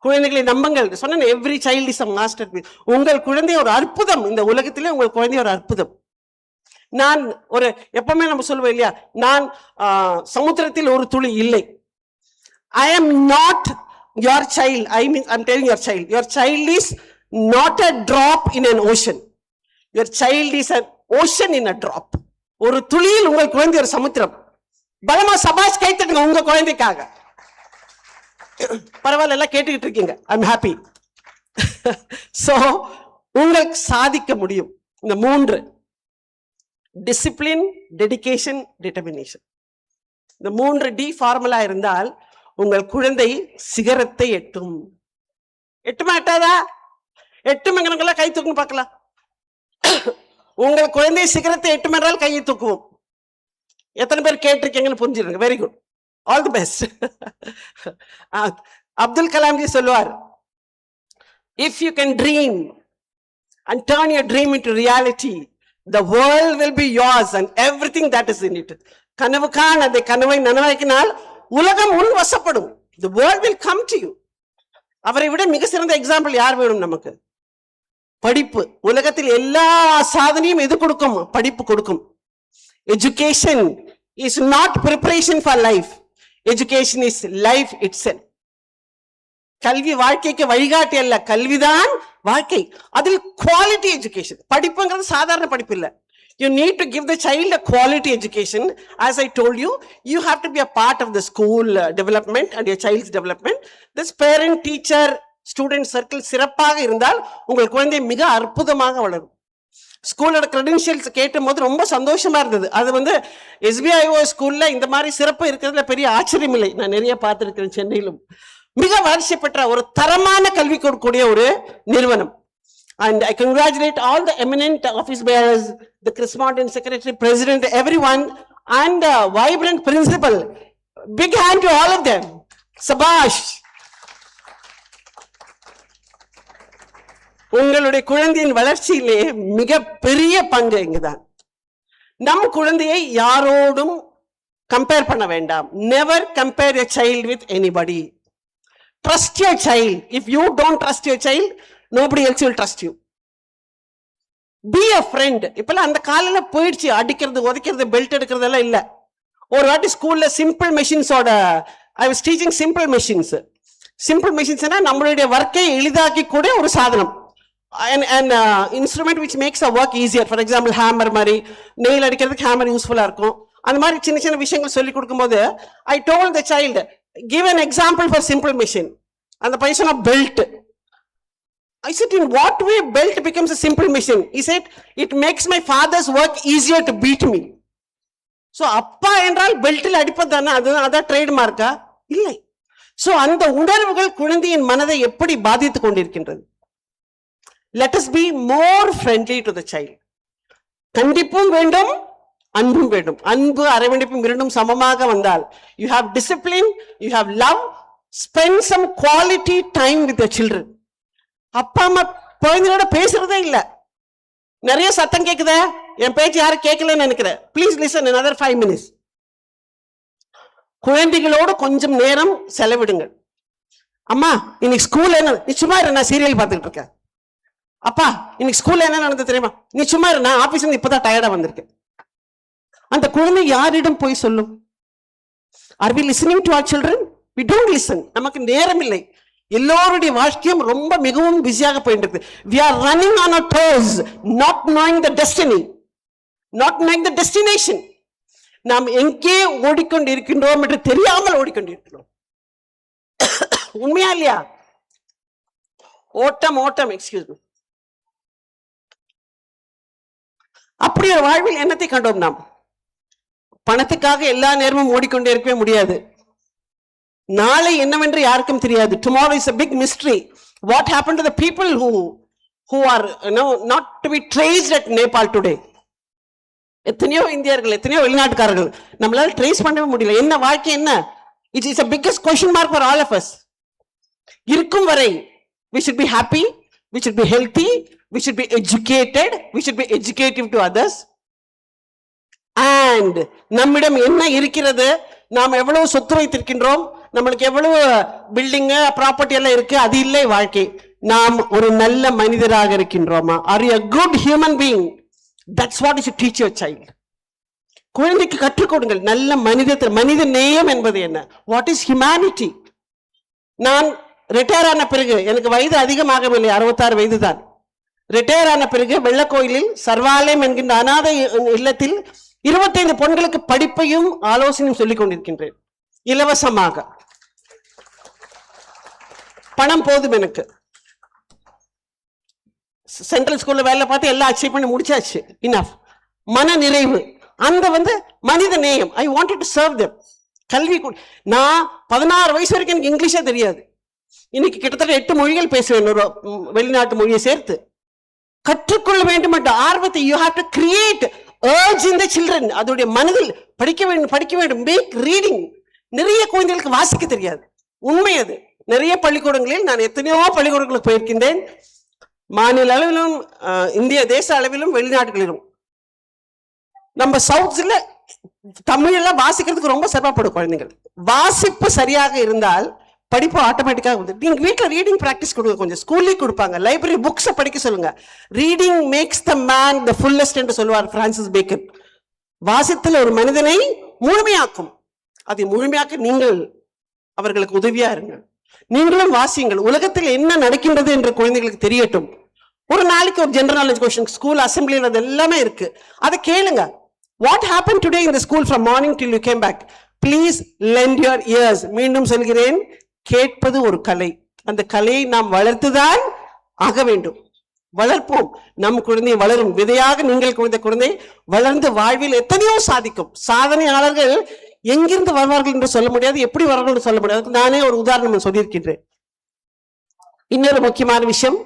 L: குழந்தைகளை நம்புங்கள். சொன்னேன், every child is a masterpiece. உங்கள் குழந்தை ஒரு அற்புதம். இந்த உலகத்திலே உங்கள் குழந்தை ஒரு அற்புதம். நான் ஒரு எப்பவுமே நம்ம சொல்லுவோம் இல்லையா, நான் சமுத்திரத்தில் ஒரு துளி இல்லை. I am not your child. I'm telling your child is not a drop in an ocean. Your child is an ocean in a drop. ஒரு துளியில் உங்கள் குழந்தை ஒரு சமுத்திரம். பலமா சபாஷ் கைத்தட்டுங்க உங்க குழந்தைக்காக. பரவாயில்ல, எல்லாம் கேட்டுக்கிட்டு இருக்கீங்க. I'm happy. சோ உங்களுக்கு சாதிக்க முடியும். இந்த 3 டிசிப்ளின், டெடிகேஷன், டிட்டர்மினேஷன், இந்த 3D ஃபார்முலா இருந்தால் உங்கள் குழந்தை சிகரத்தை எட்டும். எட்டுமா எட்டாதா? எட்டுமங்கனங்களா கை தூக்குன்னு பார்க்கலாம். உங்கள் குழந்தை சிகரத்தை எட்டும் என்றால் கையை தூக்குவோம். எத்தனை பேர் கேட்டிருக்கீங்கன்னு புரிஞ்சிருங்க. Very good, all the best. Abdul Kalamji சொல்லுவார், if you can dream and turn your dream into reality, the world will be yours and everything that is in it. கனவு காண, அதை கனவை நனவாக்கினால் உலகம் உன் வசப்படும். The world will come to you. அவரை விட மிக சிறந்த எக்ஸாம்பிள் யார் வேணும் நமக்கு? படிப்பு. உலகத்தில் எல்லா சாதனையும் எது கொடுக்கும்? படிப்பு கொடுக்கும். Education is not preparation for life. Education is life itself. கல்வி வாழ்க்கைக்கு வழிகாட்டி அல்ல, கல்விதான் வாழ்க்கை. அதில் குவாலிட்டி எஜுகேஷன். படிப்புங்கிறது சாதாரண படிப்பு இல்ல. You need to give the child a quality education. As I told you, you have to be a part of the school development and your child's development. This parent, teacher, student circle சிறப்பாக இருந்தால் உங்கள் குழந்தை மிக அற்புதமாக வளரும். ஸ்கூலோட credentials கேட்டும் போது ரொம்ப சந்தோஷமா இருந்தது. அது வந்து SBIO ஸ்கூல்ல இந்த மாதிரி சிறப்பு இருக்கிறதுல பெரிய ஆச்சரியம் இல்லை. நான் நிறைய பார்த்திருக்கிறேன் சென்னையிலும். மிக வளர்ச்சி பெற்ற ஒரு தரமான கல்வி கொடுக்கக்கூடிய ஒரு நிறுவனம். And I congratulate all the eminent office bearers, the correspondent, secretary, president, everyone, and vibrant principal. Big hand to all of them. Sabash. உங்களுடைய குழந்தையின் வளர்ச்சியிலே மிக பெரிய பங்கு இங்குதான். நம் குழந்தையை யாரோடும் கம்பேர் பண்ண வேண்டாம். Never compare a child with anybody. Trust your child. If you don't trust your child, nobody else will trust you. Be a friend. இப்பெல்லாம் அந்த காலையில போயிடுச்சு. அடிக்கிறது, உதைக்கிறது, பெல்ட் எடுக்கிறதெல்லாம் இல்ல. ஒரு வாட்டி ஸ்கூல்ல simple மெஷின்ஸோட I was teaching simple machines. Simple machines நம்மளுடைய ஒர்க்கை எளிதாக்கி கூட ஒரு சாதனம். An instrument which makes our work easier. For example, hammer மாதிரி நெயில் அடிக்கிறதுக்கு hammer யூஸ்ஃபுல்லா இருக்கும். அந்த மாதிரி சின்ன சின்ன விஷயங்கள் சொல்லி கொடுக்கும்போது I told the child, give an example for simple machine. அந்த பையன் சொன்னா belt. I said, in what way belt becomes a simple machine? He said, it makes my father's work easier to beat me. So அப்பா என்றால் பெல்ட்டில் அடிப்பதானே, அதான் ட்ரேட்மார்க்கா? இல்லை. So அந்த உணர்வுகள் குழந்தையின் மனதை எப்படி பாதித்துக் கொண்டிருக்கின்றது? Let us be more friendly to the child. கண்டிப்பும் வேண்டும், அன்பும் வேண்டும். அன்பு அரவணைப்பும் இரண்டும் சமமாக வந்தால் you have discipline, you have love. Spend some quality time with your children. அப்பா அம்மா குழந்தையோட பேசுறதே இல்ல. நிறைய சத்தம் கேக்குதே, என் பேச்சு யாரும் கேட்கலன்னு நினைக்கிறேன். Please listen another 5 minutes. குழந்தைகளோடு கொஞ்சம் நேரம் செலவிடுங்கள். அம்மா இன்னைக்கு ஸ்கூல்ல என்ன, நீ சும்மா இரு, நான் சீரியல் பார்த்துக்கிட்டு இருக்கேன். அப்பா இன்னைக்கு ஸ்கூல்ல என்ன நடந்தது தெரியுமா? நீ சும்மா இரு, நான் ஆபீஸ்ல இருந்து இப்பதான் டயர்டா வந்திருக்கேன். அந்த குழந்தை யாரிடம் போய் சொல்லும்? Are we listening to our children? We don't listen. நமக்கு நேரம் இல்லை. எல்லோருடைய வாழ்க்கையும் ரொம்ப மிகவும் பிஸியாக போயிட்டு இருக்கு. We are running on our toes, not knowing the destiny, not knowing the destination. நாம் எங்கே ஓடிக்கொண்டு இருக்கின்றோம் என்று தெரியாமல் ஓடிக்கொண்டிருக்கிறோம். உண்மையா இல்லையா? ஓட்டம் ஓட்டம், எக்ஸ்கியூஸ் மீ. அப்படி ஒரு வாழ்வில் என்னத்தை கண்டோம் நாம்? பணத்துக்காக எல்லா நேரமும் ஓடிக்கொண்டே இருக்கவே முடியாது. நாளை என்னவென்று யாருக்கும் தெரியாது. Tomorrow is a big mystery. What happened to the people who are not to be traced at Nepal today? எத்தனையோ இந்தியர்கள், எத்தனையோ வெளிநாட்டுக்காரர்கள் நம்மளால ட்ரேஸ் பண்ணவே முடியல. என்ன வாழ்க்கை என்ன? It is a biggest question mark for all of us. இருக்கும் வரை we should be happy, we should be healthy, we should be educated, we should be educative to others. And நம்மிடம் என்ன இருக்கிறது, நாம் எவ்வளவு சொத்து வைத்திருக்கின்றோம், நம்மளுக்கு எவ்வளவு பில்டிங் ப்ராப்பர்ட்டி எல்லாம் இருக்கு, அது இல்லை வாழ்க்கை. நாம் ஒரு நல்ல மனிதராக இருக்கின்றோமா? Are you a good human being? That's what you should teach your child. குழந்தைக்கு கற்றுக் கொடுங்கள் நல்ல மனித நேயம் என்பது என்ன. What is humanity? நான் ரிட்டையர் ஆன பிறகு, எனக்கு வயது அதிகமாகவில்லை, 66 வயது தான். ரிட்டையர் ஆன பிறகு வெள்ளக்கோயிலில் சர்வாலயம் என்கின்ற அநாதை இல்லத்தில் 25 பெண்களுக்கு படிப்பையும் ஆலோசனையும் சொல்லிக் கொண்டிருக்கின்றேன், இலவசமாக. பணம் போதும் எனக்கு. சென்ட்ரல் ஸ்கூல்ல வேலை பார்த்து எல்லாம் அச்சீவ் பண்ணி முடிச்சாச்சு. இனஃப். மன நிறைவு. அந்த மனித நேயம். I wanted to serve them. கல்வி. நான் 16 வயசு வரைக்கும் எனக்கு இங்கிலீஷே தெரியாது. இன்னைக்கு கிட்டத்தட்ட 8 மொழிகள் பேசுவேன், வெளிநாட்டு மொழியை சேர்த்து. கற்றுக்கொள்ள வேண்டும் என்ற ஆர்வத்தை you have to create urge in the children. அதோடைய மனதில் படிக்க வேண்டும். Make reading. நிறைய குழந்தைகளுக்கு வாசிக்க தெரியாது, உண்மை அது. நிறைய பள்ளிக்கூடங்களில் நான் எத்தனையோ பள்ளிக்கூடங்களுக்கு போயிருக்கின்றேன், மாநில அளவிலும் இந்திய தேச அளவிலும் வெளிநாடுகளிலும். நம்ம சவுத்ல தமிழ் எல்லாம் வாசிக்கிறதுக்கு ரொம்ப சிரமப்படும் குழந்தைகள். வாசிப்பு சரியாக இருந்தால் படிப்பு ஆட்டோமேட்டிக்காக வந்து நீங்க வீட்டில் ரீடிங் ப்ராக்டிஸ் கொடுங்க, கொஞ்சம் ஸ்கூல்லேயே கொடுப்பாங்க. லைப்ரரி புக்ஸை படிக்க சொல்லுங்க. Reading makes the man the fullest என்று சொல்லுவார் பிரான்சிஸ் பேக்கன். வாசித்தல் ஒரு மனிதனை முழுமையாக்கும். அதை முழுமையாக்க நீங்கள் அவர்களுக்கு உதவியா இருங்க. நீங்களும் வாசியுங்கள். உலகத்தில் என்ன நடக்கின்றது என்று குழந்தைகளுக்கு தெரியட்டும். ஒரு நாளைக்கு ஒரு ஜெனரல் நாலேஜ் கொஸ்டின் ஸ்கூல் அசம்பிளியில் அது எல்லாமே இருக்கு, அதை கேளுங்க. What happen today in the school from morning till you came back. Please lend your ears. மீண்டும் சொல்கிறேன், கேட்பது ஒரு கலை. அந்த கலையை நாம் வளர்த்துதான் ஆக வேண்டும். வளர்ப்போம். நம் குழந்தை வளரும். விதையாக நீங்கள் குழந்தை வளர்ந்து வாழ்வில் எத்தனையோ சாதிக்கும். சாதனையாளர்கள் எங்கிருந்து வருவார்கள் என்று சொல்ல முடியாது, எப்படி வருவார்கள் என்று சொல்ல முடியாது. நானே ஒரு உதாரணம் சொல்லியிருக்கின்றேன். இன்னொரு முக்கியமான விஷயம்,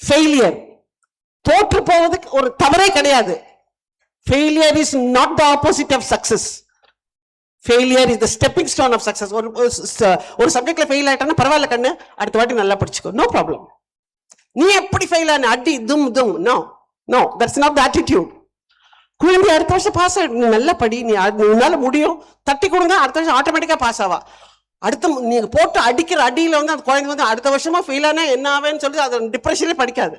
L: ஃபெயிலியர். தோற்று போவதுக்கு ஒரு தவறே கிடையாது. Failure is not the opposite of success. Failure is the stepping stone of success. ஒரு சப்ஜெக்ட்ல ஃபெயில் ஆயிட்டானா பரவாயில்ல கண்ணு, அடுத்த வாட்டி நல்லா படிச்சுக்கோ, நோ ப்ராப்ளம். நீ எப்படி ஃபெயில் ஆன, அடி தும் தும், no no, that's not the attitude. குழந்தை அடுத்த வருஷம் பாஸ் ஆயிடும், நீ நல்லா படி, நீ உன்னால முடியும், தட்டி கொடுங்க, அடுத்த வருஷம் ஆட்டோமேட்டிக்கா பாஸ் ஆவா. அடுத்த நீங்க போட்டு அடிக்கிற அடியில வந்து அந்த குழந்தை வந்து அடுத்த வருஷமா ஃபெயில் ஆனா என்ன ஆவேன்னு சொல்லி அது டிப்ரெஷனே படிக்காது.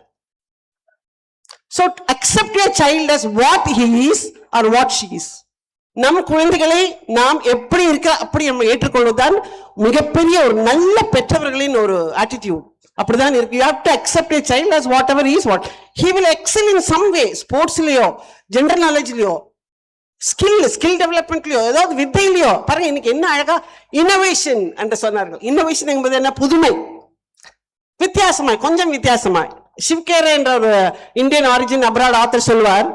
L: So accept your child as what he is or what she is. நம் குழந்தைகளை நாம் எப்படி இருக்க அப்படி நம்ம ஏற்றுக்கொள்வதுதான் மிகப்பெரிய ஒரு நல்ல பெற்றவர்களின் ஒரு ஆட்டிடியூட். அப்படிதான் இருக்கு. You have to accept your child as whatever he is. What he will excel in some way, ஸ்போர்ட்ஸ்லயோ ஜெனரல் நாலேஜ்லயோ ஸ்கில் டெவலப்மெண்ட்லயோ ஏதாவது வித்தையிலையோ. பாருங்க இன்னைக்கு என்ன அழகா இன்னோவேஷன் என்று சொன்னார்கள். இன்னோவேஷன் என்பது என்ன, புதுமை, வித்தியாசமாய், கொஞ்சம் வித்தியாசமாய். சிவ்கேரே என்ற ஒரு இந்தியன் ஆரிஜின் அப்ராட் ஆத்தர் சொல்வார்,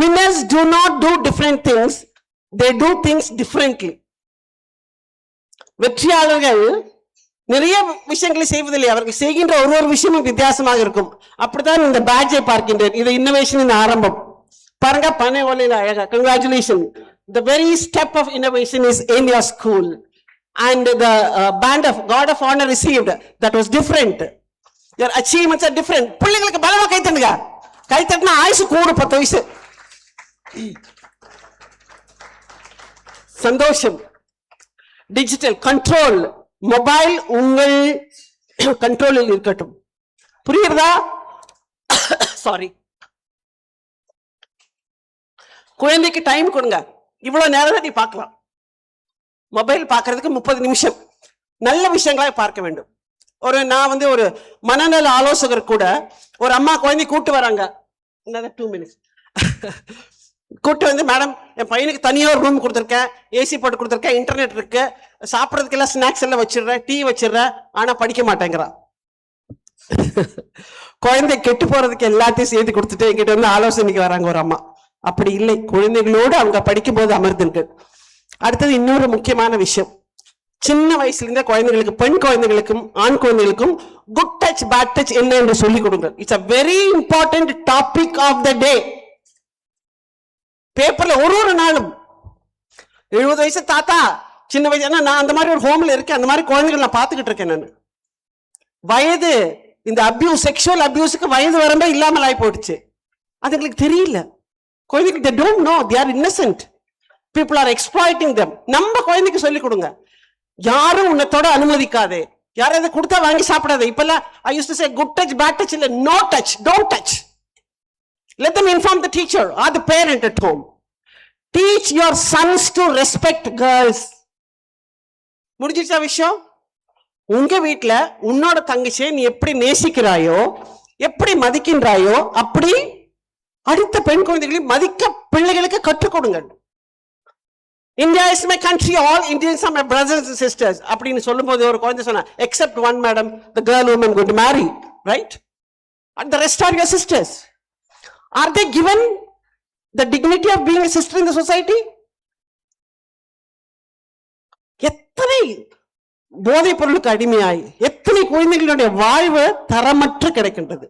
L: winners do not do different things, they do things differently. வெற்றியாளர்கள் நிறைய விஷயங்களை செய்வதில்லை, அவர்கள் செய்கின்ற ஒரு விஷயமும் வித்தியாசமாக இருக்கும். அப்படித்தான் இந்த பேட்சை பார்க்கின்றேன். இது இன்னோவேஷனின் ஆரம்பம். பாருங்க, பனை ஓலையில அழகா, congratulations, the very step of innovation is in your school and the band of God of honor received, that was different. Your achievements are different. பிள்ளைங்களுக்கு பலமா கை தட்டுங்க. கை தட்டினா ஆயுசு கூடு 10 வயசு. சந்தோஷம். டிஜிட்டல் கண்ட்ரோல், மொபைல் உங்கள் கண்ட்ரோலில் இருக்கட்டும். புரியுறதா? சாரி. குழந்தைக்கு டைம் கொடுங்க. இவ்வளவு நேரம் தான் நீ பார்க்கலாம். மொபைல் பார்க்கறதுக்கு 30 நிமிஷம். நல்ல விஷயங்களாக பார்க்க வேண்டும். நான் வந்து ஒரு மனநல ஆலோசகர் கூட, ஒரு அம்மா குழந்தை கூட்டு வராங்க, 2 minutes கூட்டு வந்து, மேடம் என் பையனுக்கு தனியாக ஒரு ரூம் கொடுத்துருக்கேன், ஏசி போட்டு கொடுத்துருக்கேன், இன்டர்நெட் இருக்கு, சாப்பிட்றதுக்கு எல்லாம் ஸ்நாக்ஸ் எல்லாம் வச்சிடுறேன், டீ வச்சிடுறேன், ஆனா படிக்க மாட்டேங்கிறான். குழந்தை கெட்டு போறதுக்கு எல்லாத்தையும் சேர்த்து கொடுத்துட்டு என்கிட்ட வந்து ஆலோசனைக்கு வராங்க ஒரு அம்மா. அப்படி இல்லை, குழந்தைகளோடு அவங்க படிக்கும் போது அமர்ந்துருக்கு. அடுத்தது இன்னொரு முக்கியமான விஷயம், சின்ன வயசுல இருந்தே குழந்தைகளுக்கு, பெண் குழந்தைகளுக்கும் ஆண் குழந்தைகளுக்கும் குட் டச் பேட் டச் என்ன என்று சொல்லிக் கொடுங்க. It's a very important topic of the day. பேப்பர்ல ஒரு நாளும் 70 வயசு தாத்தா, சின்ன வயசு, நான் அந்த மாதிரி ஒரு ஹோம்ல இருக்கேன், அந்த மாதிரி குழந்தைகள் நான் பார்த்துக்கிட்டு இருக்கேன். நான் வயது, இந்த அபியூஸ், செக்ஷுவல் அபியூஸுக்கு வயது வரம்பே இல்லாமல் ஆகி போயிடுச்சு. அதுங்களுக்கு தெரியல. குழந்தைகள் they don't know, they are innocent. People are exploiting them. நம்ம குழந்தைக்கு சொல்லிக் கொடுங்க, யாரும் உன்னத்தோட அனுமதிக்காதே, யாரும் இதை கொடுத்தா வாங்கி சாப்பிடாதே. இப்பெல்லாம் I used to say good touch bad touch இல்ல, no touch, don't touch. Let them inform the teacher or the parent at home. Teach your sons to respect girls. முடிஞ்சிச்சா விஷயம்? உங்க வீட்டுல உன்னோட தங்கச்சியை நீ எப்படி நேசிக்கிறாயோ, எப்படி மதிக்கின்றாயோ, அப்படி அடுத்த பெண் குழந்தைகளை மதிக்க பிள்ளைகளுக்கு கற்றுக் கொடுங்க. India is my country, all Indians are my brothers and sisters. அப்படின்னு சொல்லும்போது ஒரு குழந்தை சொன்னா, except one madam, the girl whom I'm going to marry, right? And the rest are your sisters. Are they given the dignity of being a sister in the society? எத்தனை போதைப் பொருளுக்கு அடிமையாய் எத்தனை குழந்தைகளுடைய வாழ்வு தரமற்று கிடைக்கின்றது.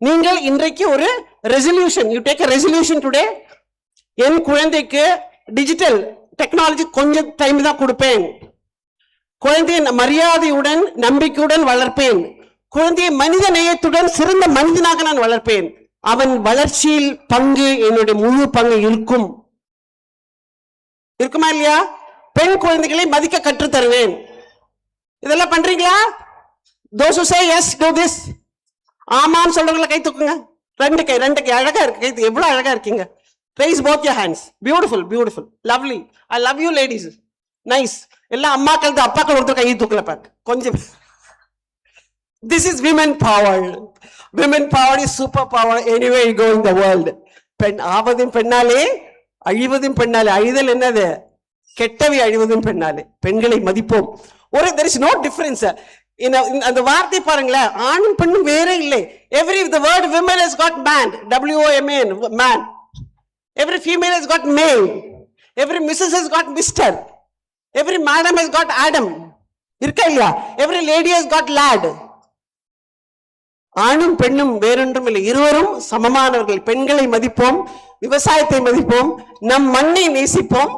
L: நீங்கள் இன்றைக்கு ஒரு resolution, you take a resolution today, என் குழந்தைக்கு டிஜிட்டல் டெக்னாலஜி கொஞ்சம் டைம் தான் கொடுப்பேன், குழந்தையை மரியாதையுடன் நம்பிக்கையுடன் வளர்ப்பேன், குழந்தையை மனித நேயத்துடன் சிறந்த மனிதனாக நான் வளர்ப்பேன், அவன் வளர்ச்சியில் பங்கு என்னுடைய முழு பங்கு இருக்குமா இல்லையா? பெண் குழந்தைகளை மதிக்க கற்றுத் தருவேன். இதெல்லாம் பண்றீங்களா? those who say yes do this. ஆமான்னு சொல்றவங்களை கை தூக்குங்க. ரெண்டு கை அழகா இருக்கு. கை எவ்வளவு அழகா இருக்கீங்க. raise both your hands. beautiful, lovely. I love you ladies. nice. எல்லாம் அம்மாக்கள் தான், அப்பாக்கள் ஒருத்தர் கையை தூக்கல பாக்க கொஞ்சம். this is women power. women power is super power anywhere you go in the world. பெண் ஆவதும் பெண்ணாலே அழிவதும் பெண்ணாலே. அழிதல் என்னது? கெட்டவை அழிவதும் பெண்ணாலே. பெண்களை மதிப்போம். ஒரு there is no difference. அந்த வார்த்தை பாருங்களேன், ஆணும் பெண்ணும் வேற இல்லை. the word women has got man, WOMAN, man. Every female has got male. Every Mrs. has got Mr. Every madam has got Adam. இருக்கா இல்லையா? Every lady has got lad. ஆணும் பெண்ணும் வேறொன்றும் இல்லை, இருவரும் சமமானவர்கள். பெண்களை மதிப்போம், விவசாயத்தை மதிப்போம், நம் மண்ணை நேசிப்போம்,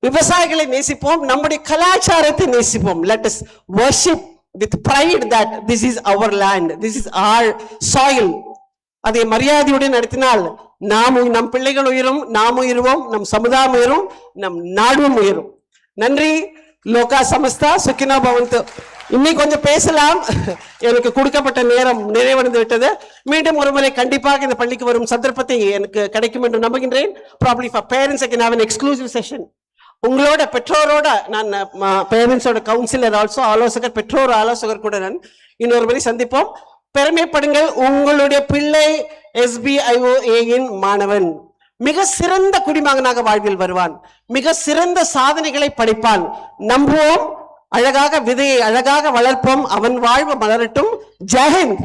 L: விவசாயிகளை நேசிப்போம், நம்முடைய கலாச்சாரத்தை நேசிப்போம். let us worship with pride that this is our land, this is our soil. அதை மரியாதையுடன் நடத்தினால் நம் பிள்ளைகள் உயரும், நாம் உயர்வோம், நம் சமுதாயம் உயரும், நம் நாடும் உயரும். நன்றி. லோகா சமஸ்தா சுக்கினோ பவந்து. இன்னைக்கு கொஞ்சம் பேசலாம், எனக்கு கொடுக்கப்பட்ட நேரம் நிறைவடைந்து விட்டது. மீண்டும் ஒருமுறை கண்டிப்பாக இந்த பள்ளிக்கு வரும் சந்தர்ப்பத்தை எனக்கு கிடைக்கும் என்று நம்புகின்றேன். probably for parents I can have an exclusive session. உங்களோட பெற்றோரோட நான் பேரண்ட்ஸோட கவுன்சிலர் ஆல்சோ ஆலோசகர், பெற்றோர் ஆலோசகர் கூட நான் இன்னொரு முறை சந்திப்போம். பெருமைப்படுங்கள், உங்களுடைய பிள்ளை S.B.I.O.A மாணவன். மிக சிறந்த குடிமகனாக வாழ்வில் வருவான், மிக சிறந்த சாதனைகளை படைப்பான். நம்புவோம், அழகாக விதையை அழகாக வளர்ப்போம், அவன் வாழ்வு மலரட்டும். ஜெயஹிந்த்.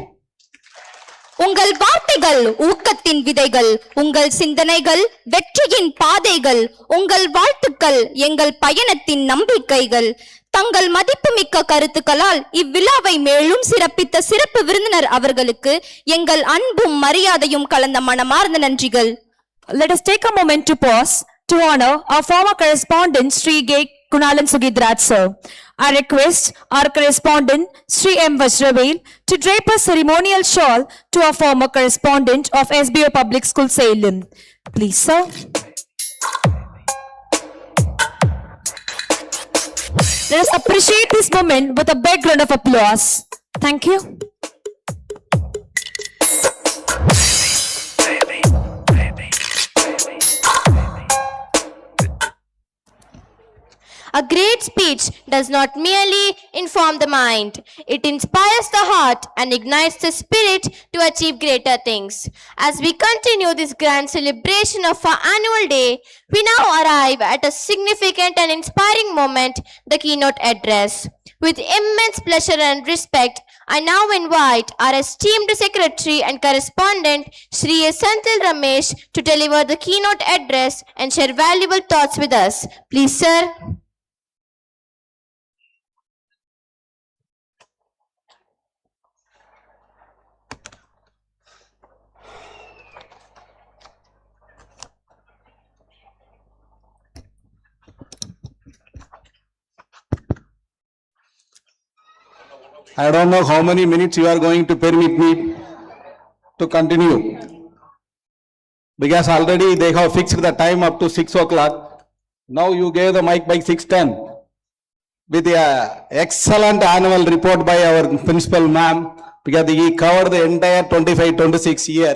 E: உங்கள் வார்த்தைகள் ஊக்கத்தின் விதைகள், உங்கள் சிந்தனைகள் வெற்றியின் பாதைகள், உங்கள் வாழ்த்துக்கள் எங்கள் பயணத்தின் நம்பிக்கைகள். தங்கள் மதிப்புமிக்க கருத்துக்களால் இவ்விழாவை மேலும் சிறப்பித்த சிறப்பு விருந்தினர் அவர்களுக்கு எங்கள் அன்பும் மரியாதையும் கலந்த மனமார்ந்த நன்றிகள்.
A: Let us take a moment to pause to honor our former correspondent Sri G. Kunalan Sugidhraj sir. I request our correspondent Sri M. Vajravel to drape a ceremonial shawl to our former correspondent of S.B.I.O. Public School Salem. Please sir. Let us appreciate this moment with a big round of applause. Thank you.
D: A great speech does not merely inform the mind, it inspires the heart and ignites the spirit to achieve greater things. As we continue this grand celebration of our annual day, we now arrive at a significant and inspiring moment, the keynote address. With immense pleasure and respect, I now invite our esteemed secretary and correspondent, Shri Senthil Ramesh, to deliver the keynote address and share valuable thoughts with us. Please, sir.
M: I don't know how many minutes you are going to permit me to continue. Because already they have fixed the time up to 6 o'clock. Now you gave the mic by 6:10. With the excellent annual report by our principal ma'am, because he covered the entire 25-26 year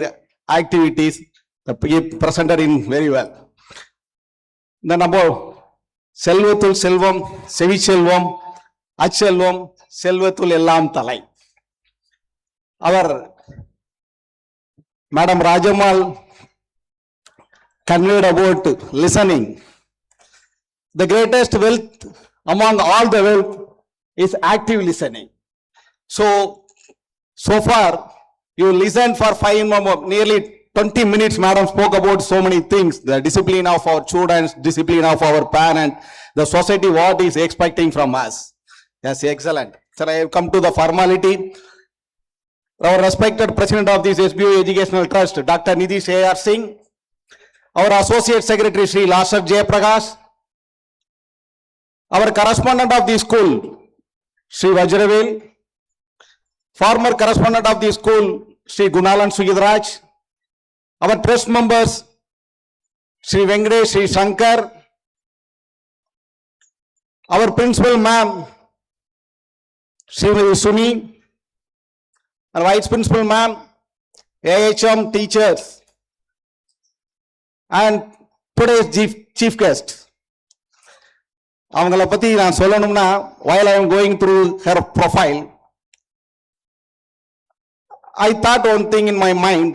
M: activities. He presented in very well. The number Selvathul Selvam, Seviselvam, Achelvam, Selvathul Ellam Thalai. Our Madam Rajamal conveyed about listening. The greatest wealth among all the wealth is active listening. So far you listened for nearly 20 minutes. Madam spoke about so many things, the discipline of our students, discipline of our parents, the society, what is expecting from us. Yes, excellent. Sir, I have come to the formality. Our respected president of this S.B.I.O. Educational Trust, Dr. Nidhi A.R. Singh, our associate secretary, Sri Lasar Jayaprakash, our correspondent of the school, Sri Vajravel, former correspondent of the school, Sri Kunalan Sugidhraj, our trust members, Sri Venkatesh, Sri Shankar, our principal ma'am, Srimati Suni, and Vice Principal Ma'am, AHM teachers, and today's chief guest. அவங்கள பத்தி நான் சொல்லணும்னா, while I am going through her profile, I thought one thing in my mind.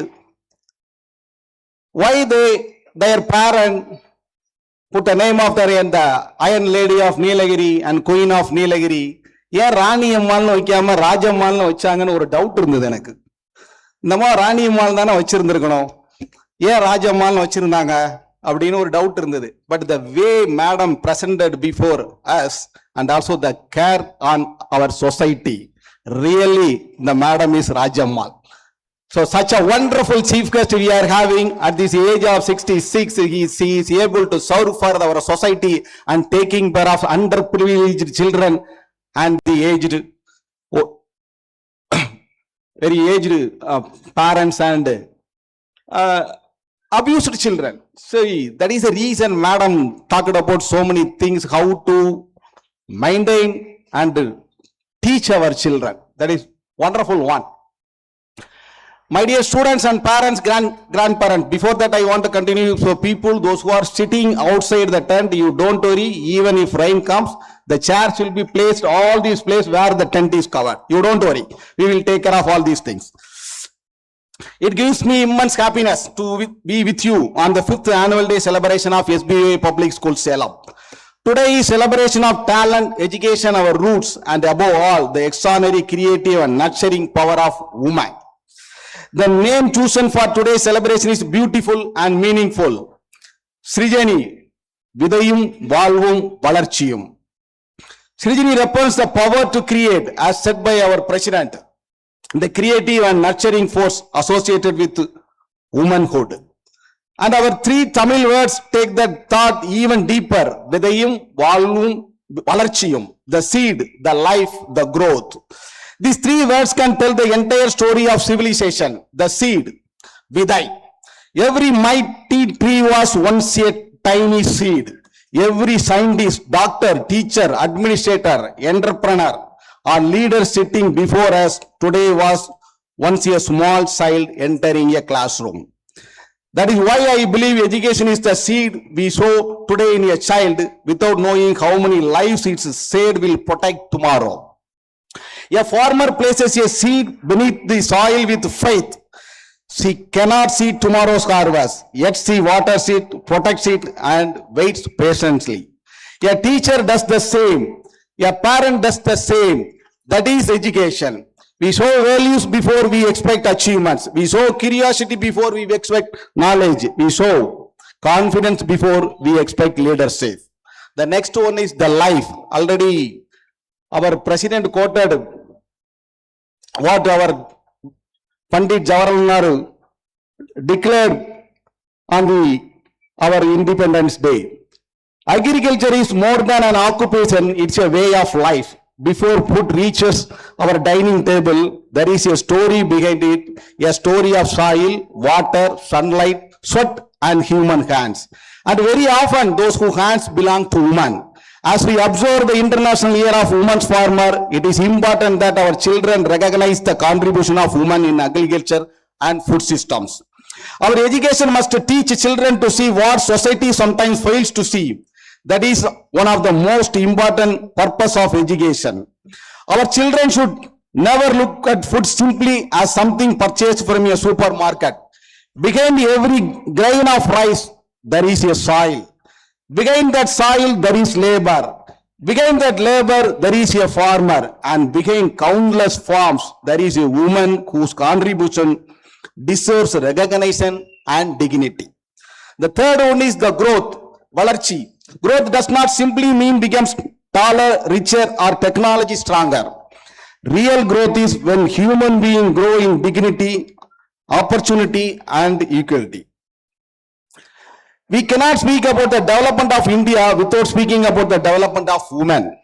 M: Why their parent put a name of the Iron Lady of Nilagiri and Queen of Nilagiri? ஏன் ராணி அம்மாள்னு வைக்காம ராஜம்மாள்னு வச்சாங்கன்னு ஒரு doubt இருந்தது எனக்கு. இந்தமா ராணி அம்மாள் தானே வச்சிருந்திருக்கணும், ஏன் ராஜம்மாள்னு வச்சிருந்தாங்க அப்படின்னு ஒரு டவுட் இருந்தது. But the way madam presented before us and also the care on our society, really the madam is Rajammal. So such a wonderful chief guest we are having at this age of 66. He is able to serve for our society and taking care of underprivileged children and the aged, very aged parents and abused children. So that is the reason madam talked about so many things, how to maintain and teach our children. That is wonderful one. My dear students and parents, grandparents, before that I want to continue. So people, those who are sitting outside the tent, you don't worry, even if rain comes, the chairs will be placed, all these places where the tent is covered. You don't worry, we will take care of all these things. It gives me immense happiness to be with you on the 5th annual day celebration of S.B.I.O.A Public School Salem. Today is celebration of talent, education, our roots, and above all, the extraordinary creative and nurturing power of women. The name chosen for today's celebration is beautiful and meaningful. Srijani, Vidayum, Valvum, Valarchiyum. Srijani represents the power to create, as said by our president, the creative and nurturing force associated with womanhood. And our 3 Tamil words take that thought even deeper. Vidayum, Valvum, Valarchiyum. The seed, the life, the growth. These 3 words can tell the entire story of civilization. The seed, Vidai. Every mighty tree was once a tiny seed. Every scientist, doctor, teacher, administrator, entrepreneur, or leader sitting before us today was once a small child entering a classroom. That is why I believe education is the seed we sow today in a child without knowing how many lives its seed will protect tomorrow. A farmer places a seed beneath the soil with faith. She cannot see tomorrow's harvest, yet she waters it, protects it, and waits patiently. A teacher does the same. A parent does the same. That is education. We show values before we expect achievements. We show curiosity before we expect knowledge. We show confidence before we expect leadership. The next one is the life. Already our president quoted what our Pandit Jawaharlal Nehru declared on our Independence Day. Agriculture is more than an occupation, it's a way of life. Before food reaches our dining table, there is a story behind it, a story of soil, water, sunlight, sweat, and human hands. And very often those whose hands belong to women. As we observe the International Year of Women's Farmer, it is important that our children recognize the contribution of women in agriculture and food systems. Our education must teach children to see what society sometimes fails to see. That is one of the most important purpose of education. Our children should never look at food simply as something purchased from a supermarket. Behind every grain of rice, there is a soil. Behind that soil, there is labor. Behind that labor, there is a farmer. And behind countless farms, there is a woman whose contribution deserves recognition and dignity. The third one is the growth, Valarchi. Growth does not simply mean becomes taller, richer, or technology stronger. Real growth is when human beings grow in dignity, opportunity, and equality. We cannot speak about the development of India without speaking about the development of women.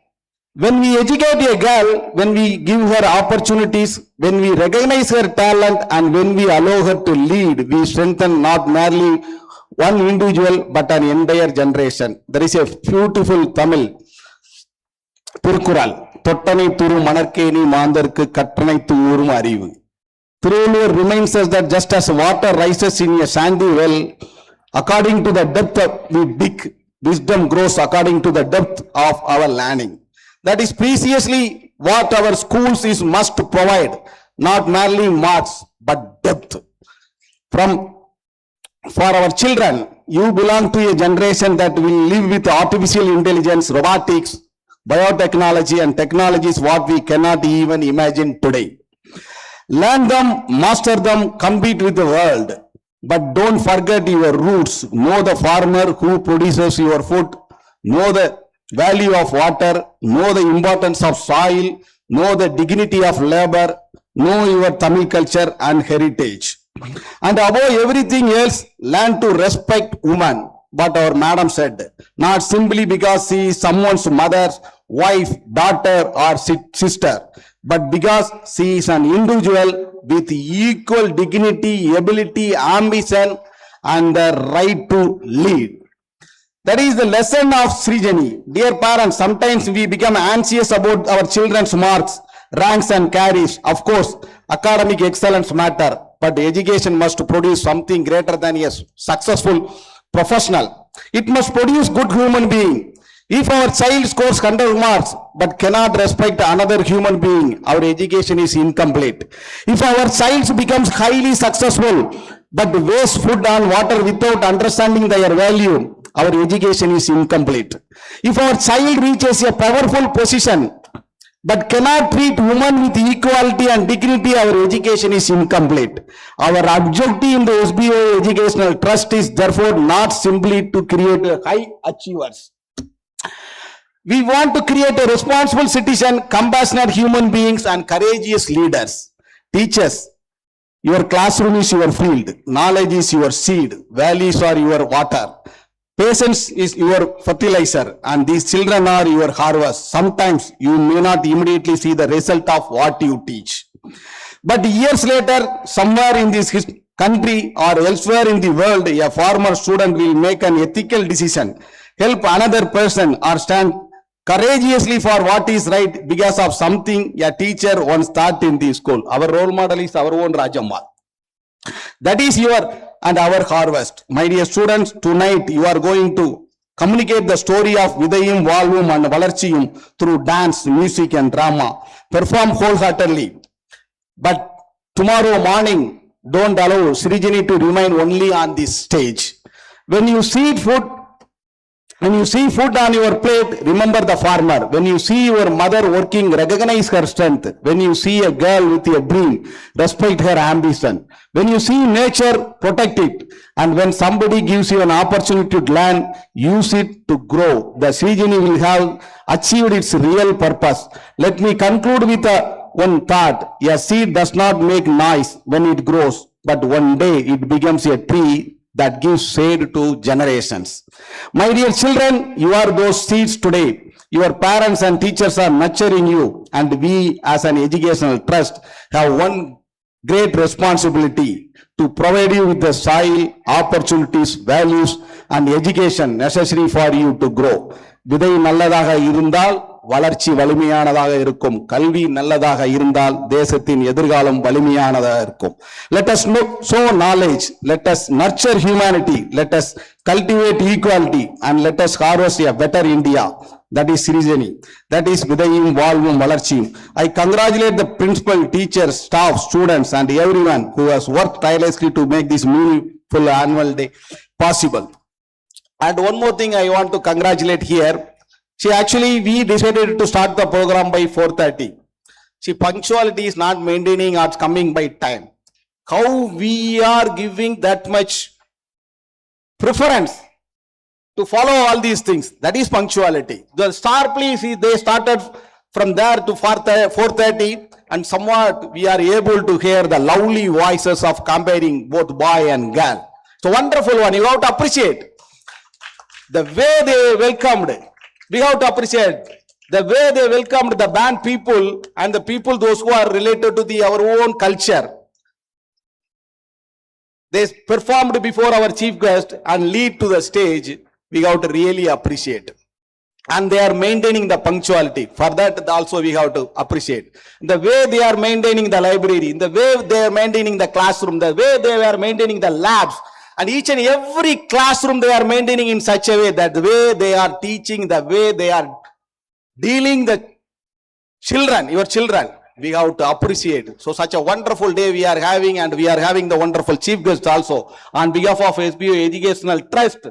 M: When we educate a girl, when we give her opportunities, when we recognize her talent, and when we allow her to lead, we strengthen not merely one individual but an entire generation. There is a beautiful Tamil Tirukkural. தொட்டனை துரு மணற்கேணி மாந்தர்க்கு கற்றனை தூரும் அறிவு. Through reminds us that just as water rises in a sandy well, according to the depth we dig, wisdom grows according to the depth of our learning. That is preciously what our schools must provide, not merely marks but depth. For our children, you belong to a generation that will live with artificial intelligence, robotics, biotechnology and technologies what we cannot even imagine today. Learn them, master them, compete with the world. But don't forget your roots. Know the farmer who produces your food. Know the value of water. Know the importance of soil. Know the dignity of labor. Know your Tamil culture and heritage. And above everything else, learn to respect woman. But our madam said, not simply because she is someone's mother, wife, daughter or sister, but because she is an individual with equal dignity, ability, ambition and the right to lead. That is the lesson of Srijani. Dear parents, sometimes we become anxious about our children's marks, ranks and carries. Of course, academic excellence matter, but education must produce something greater than a successful professional. It must produce good human being. If our child scores 100 marks but cannot respect another human being, our education is incomplete. If our child becomes highly successful but wastes food and water without understanding their value, our education is incomplete. If our child reaches a powerful position but cannot treat women with equality and dignity, our education is incomplete. Our objective in the S.B.I.O.A Educational Trust is therefore not simply to create high achievers. We want to create a responsible citizen, compassionate human beings and courageous leaders. Teachers, your classroom is your field, knowledge is your seed, values are your water, patience is your fertilizer and these children are your harvest. Sometimes you may not immediately see the result of what you teach. But years later, somewhere in this country or elsewhere in the world, a former student will make an ethical decision, help another person or stand courageously for what is right because of something a teacher once taught in the school. Our role model is our own Rajammal. That is your and our harvest. My dear students, tonight you are going to communicate the story of Vidayum, Valvum and Valarchiyum through dance, music and drama. Perform wholeheartedly. But tomorrow morning, don't allow Srijani to remain only on this stage. When you see food on your plate, remember the farmer. When you see your mother working, recognize her strength. When you see a girl with a dream, respect her ambition. When you see nature, protect it. And when somebody gives you an opportunity to learn, use it to grow. The Srijani will have achieved its real purpose. Let me conclude with one thought. A seed does not make noise when it grows, but one day it becomes a tree that gives shade to generations. My dear children, you are those seeds today. Your parents and teachers are nurturing you, and we as an educational trust have one great responsibility to provide you with the soil, opportunities, values and education necessary for you to grow. விதை நல்லதாக இருந்தால் வளர்ச்சி வலிமையானதாக இருக்கும். கல்வி நல்லதாக இருந்தால் தேசத்தின் எதிர்காலம் வலிமையானதாக இருக்கும். Let us sow knowledge, let us nurture humanity, let us cultivate equality and let us harvest a better India. That is Srijani. That is Vidayum, Valvum, Valarchiyum. I congratulate the principal, teachers, staff, students and everyone who has worked tirelessly to make this meaningful annual day possible. And one more thing I want to congratulate here. We decided to start the program by 4:30. Punctuality is not maintaining or coming by time. How we are giving that much preference to follow all these things. That is punctuality. The sharply, they started from there to 4:30 and somewhat we are able to hear the lovely voices of comparing both boy and girl. So wonderful one. You have to appreciate the way they welcomed. We have to appreciate the way they welcomed the band people and the people those who are related to our own culture. They performed before our chief guest and lead to the stage. We have to really appreciate. and they are maintaining the punctuality. For that also we have to appreciate. The way they are maintaining the library, the way they are maintaining the classroom, the way they are maintaining the labs, and each and every classroom they are maintaining in such a way that the way they are teaching, the way they are dealing the children, your children, we have to appreciate. So such a wonderful day we are having, and we are having the wonderful chief guest also. On behalf of S.B.I.O.A Educational Trust,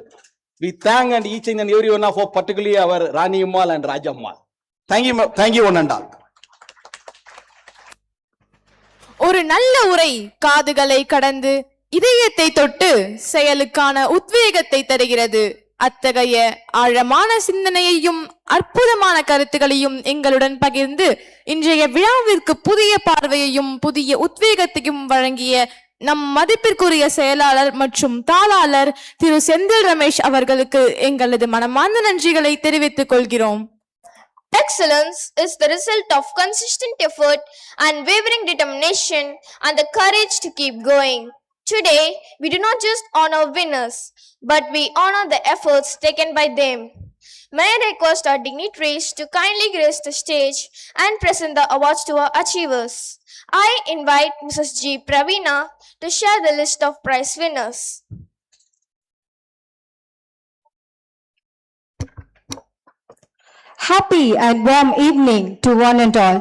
M: we thank and each and every one of, particularly our Rani Ammal and Rajammal. Thank you one and all.
G: ஒரு நல்ல உரை காதுகளை கடந்து இதயத்தை தொட்டு செயலுக்கான உத்வேகத்தை தருகிறது. அத்தகைய ஆழமான சிந்தனையையும் அற்புதமான கருத்துகளையும் எங்களுடன் பகிர்ந்து இன்றைய விழாவிற்கு புதிய பார்வையையும் புதிய உத்வேகத்தையும் வழங்கிய நம் மதிப்பிற்குரிய செயலாளர் மற்றும் தாளாளர் திரு செந்தில் ரமேஷ் அவர்களுக்கு எங்களது மனமார்ந்த நன்றிகளை தெரிவித்துக் கொள்கிறோம்.
D: Excellence is the result of consistent effort, unwavering determination, and the courage to keep going. Today, we do not just honor winners, but we honor the efforts taken by them. May I request our dignitaries to kindly grace the stage and present the awards to our achievers. I invite Mrs. G. Praveena to share the list of prize winners.
A: Happy and warm evening to one and all.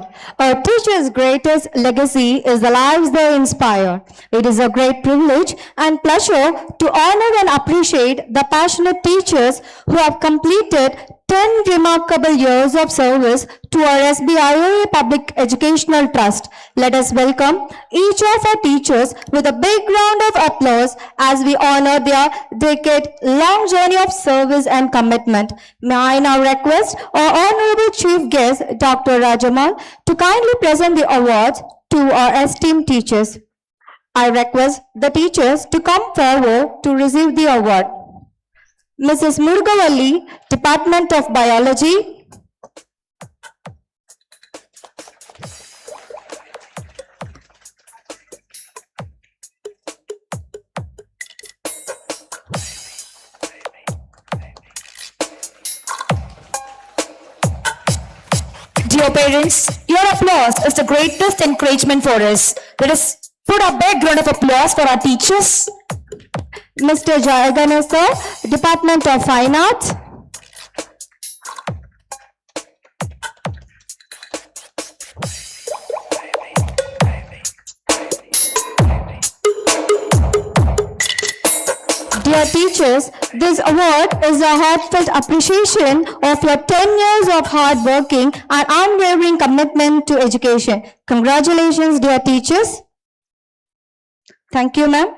A: A teacher's greatest legacy is the lives they inspire. It is a great privilege and pleasure to honor and appreciate the passionate teachers who have completed 10 remarkable years of service to our S.B.I.O.A Public Educational Trust. Let us welcome each of our teachers with a big round of applause as we honor their decade-long journey of service and commitment. May I now request our Honorable Chief Guest, Dr. Rajamal, to kindly present the awards to our esteemed teachers. I request the teachers to come forward to receive the award. Mrs. Murugavalli, Department of Biology. Dear parents, your applause is the greatest encouragement for us. Let us put a big round of applause for our teachers. Mr. Jayaganesha, Department of Fine Arts. Dear teachers, this award is a heartfelt appreciation of your 10 years of hard working and unwavering commitment to education. Congratulations, dear teachers. Thank you, ma'am.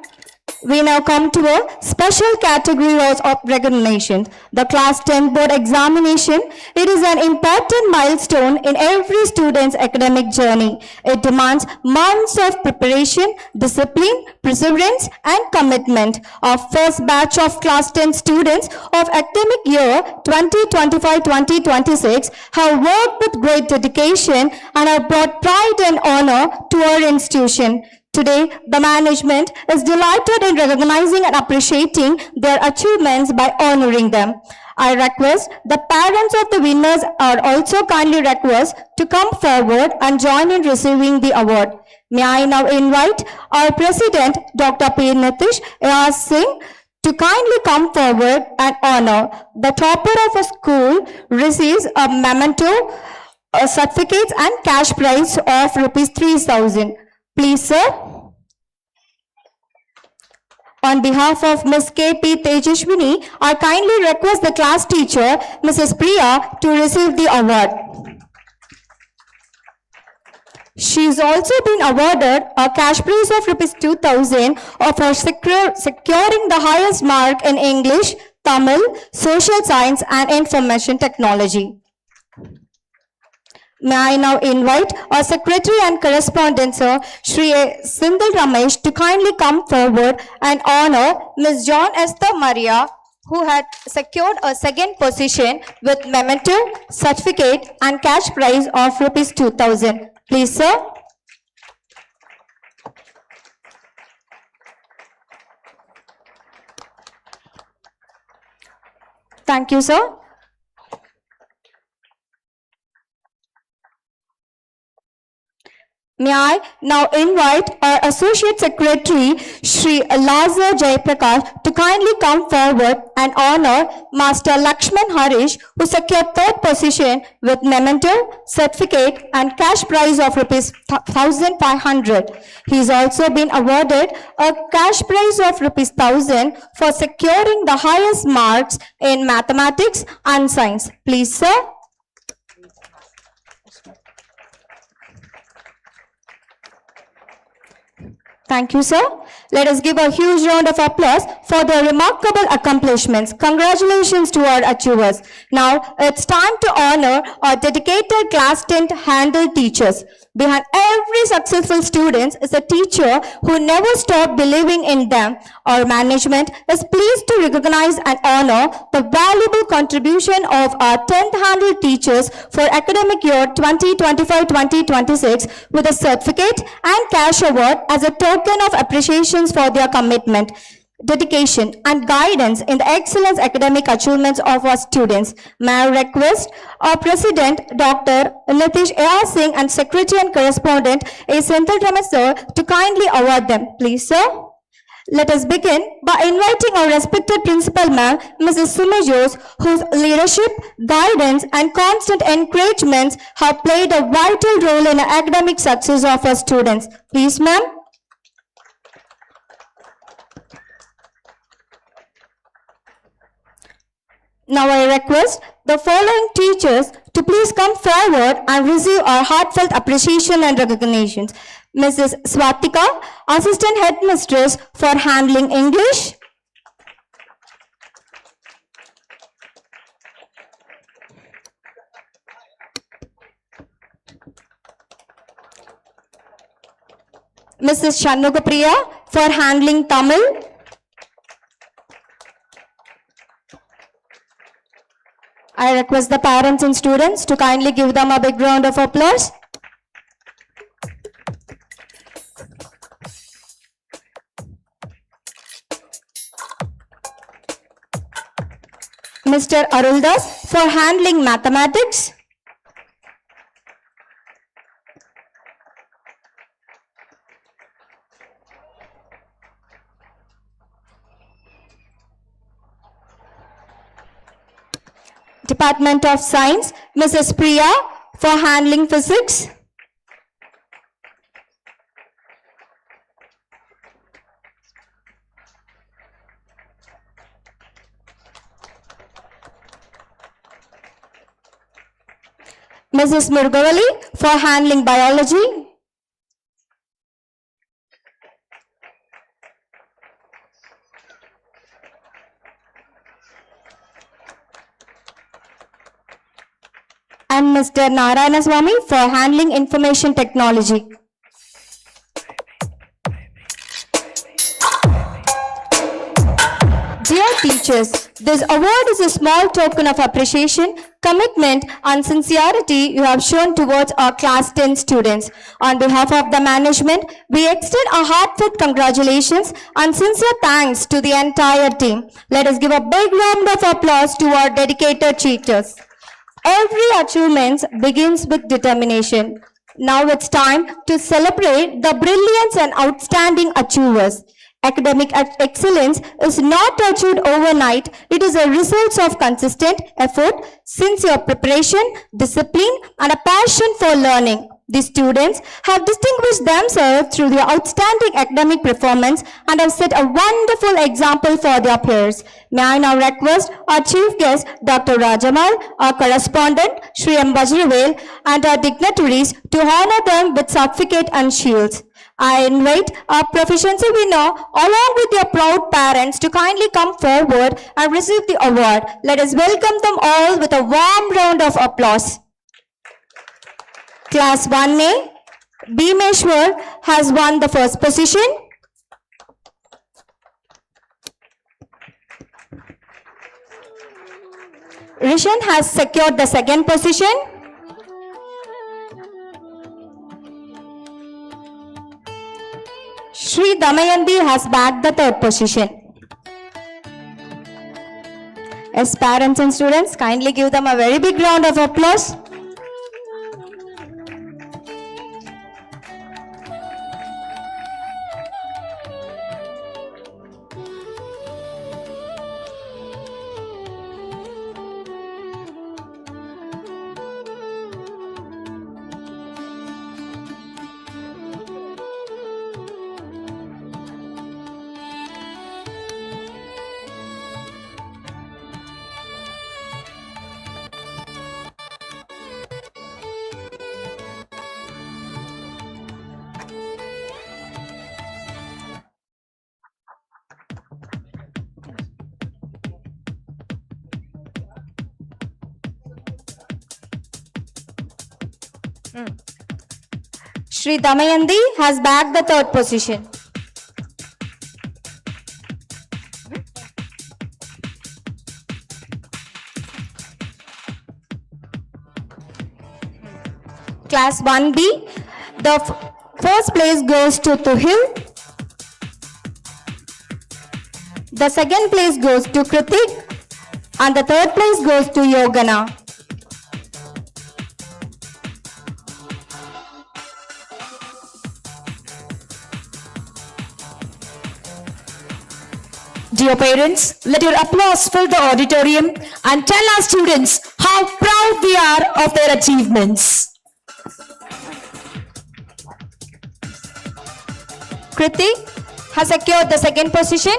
A: We now come to a special category of recognition, the Class 10 Board Examination. It is an important milestone in every student's academic journey. It demands months of preparation, discipline, perseverance, and commitment. Our first batch of Class 10 students of academic year 2025-2026 have worked with great dedication and have brought pride and honor to our institution. Today, the management is delighted in recognizing and appreciating their achievements by honoring them. I request the parents of the winners are also kindly request to come forward and join in receiving the award. May I now invite our President, Dr. P. Nitish Singh, to kindly come forward and honor. The topper of a school receives a memento, certificates and cash prize of rupees 3,000. Please, sir. On behalf of Ms. K.P. Tejashwini, I kindly request the class teacher, Mrs. Priya, to receive the award. She is also been awarded a cash prize of rupees 2,000 for securing the highest mark in English, Tamil, Social Science and Information Technology. May I now invite our Secretary and Correspondent, Sir, Shri Sindhil Ramesh, to kindly come forward and honor Ms. John Esther Maria, who had secured a second position with memento, certificate and cash prize of rupees 2,000. Please, sir. Thank you, sir.
E: May I now invite our Associate Secretary, Shri Lazar Jayaprakash, to kindly come forward and honor Master Lakshman Harish, who secured third position with memento, certificate and cash prize of rupees 1,500. He has also been awarded a cash prize of rupees 1,000 for securing the highest marks in mathematics and science. Please, sir. Thank you, sir. Let us give a huge round of applause for their remarkable accomplishments. Congratulations to our achievers. Now, it's time to honor our dedicated class 10 handle teachers. Behind every successful student is a teacher who never stopped believing in them. Our management is pleased to recognize and honor the valuable contribution of our 10th handle teachers for academic year 2025-2026 with a certificate and cash award as a token of appreciation for their commitment, dedication and guidance in the excellent academic achievements of our students. May I request our President, Dr. Nitish A.R. Singh, and Secretary and Correspondent, A. Senthil Ramesh sir, to kindly award them. Please, sir. Let us begin by inviting our respected Principal Ma'am, Mrs. Sumi Jose, whose leadership, guidance and constant encouragements have played a vital role in the academic success of our students. Please, ma'am. Now I request the following teachers to please come forward and receive our heartfelt appreciation and recognitions. Mrs. Swatika, Assistant Headmistress for handling English. Mrs. Shanmugapriya for handling Tamil. I request the parents and students to kindly give them a big round of applause. Mr. Aruldas for handling mathematics. Department of Science, Mrs. Priya for handling physics. Mrs. Murgavali for handling biology. And Mr. Narayanaswamy for handling information technology. Dear teachers, this award is a small token of appreciation, commitment and sincerity you have shown towards our class 10 students. On behalf of the management, we extend our heartfelt congratulations and sincere thanks to the entire team. Let us give a big round of applause to our dedicated teachers. Every achievement begins with determination. Now it's time to celebrate the brilliance and outstanding achievers. Academic excellence is not achieved overnight. It is a result of consistent effort, sincere preparation, discipline, and a passion for learning. The students have distinguished themselves through their outstanding academic performance and have set a wonderful example for their peers. May I now request our chief guest, Dr. Rajamal, our correspondent, Shri M. Bajravel, and our dignitaries to honor them with certificate and shields. I invite our proficiency winner along with their proud parents to kindly come forward and receive the award. Let us welcome them all with a warm round of applause. Class 1A, Bhimeshwar has won the first position. Rishan has secured the second position. Shri Damayanti has bagged the third position. As parents and students, kindly give them a very big round of applause. Shri Damayanti has bagged the third position. Class 1B, the first place goes to Tuhil. The second place goes to Kritik and the third place goes to Yogana.
A: Dear parents, let your applause fill the auditorium and tell our students how proud we are of their achievements.
E: Kritik has secured the second position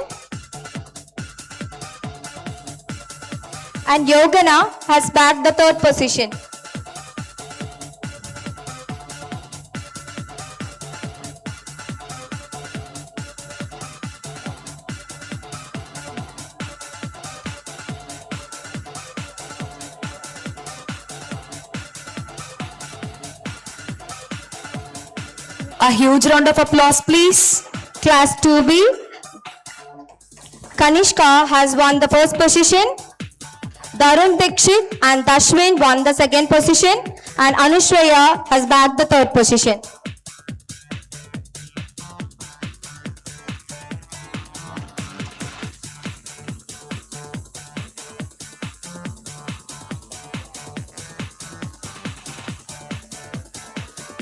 E: and Yogana has bagged the third position.
A: A huge round of applause, please.
E: Class 2B, Kanishka has won the first position. Darun Dikshit and Dashwin won the second position and Anushreya has bagged the third position.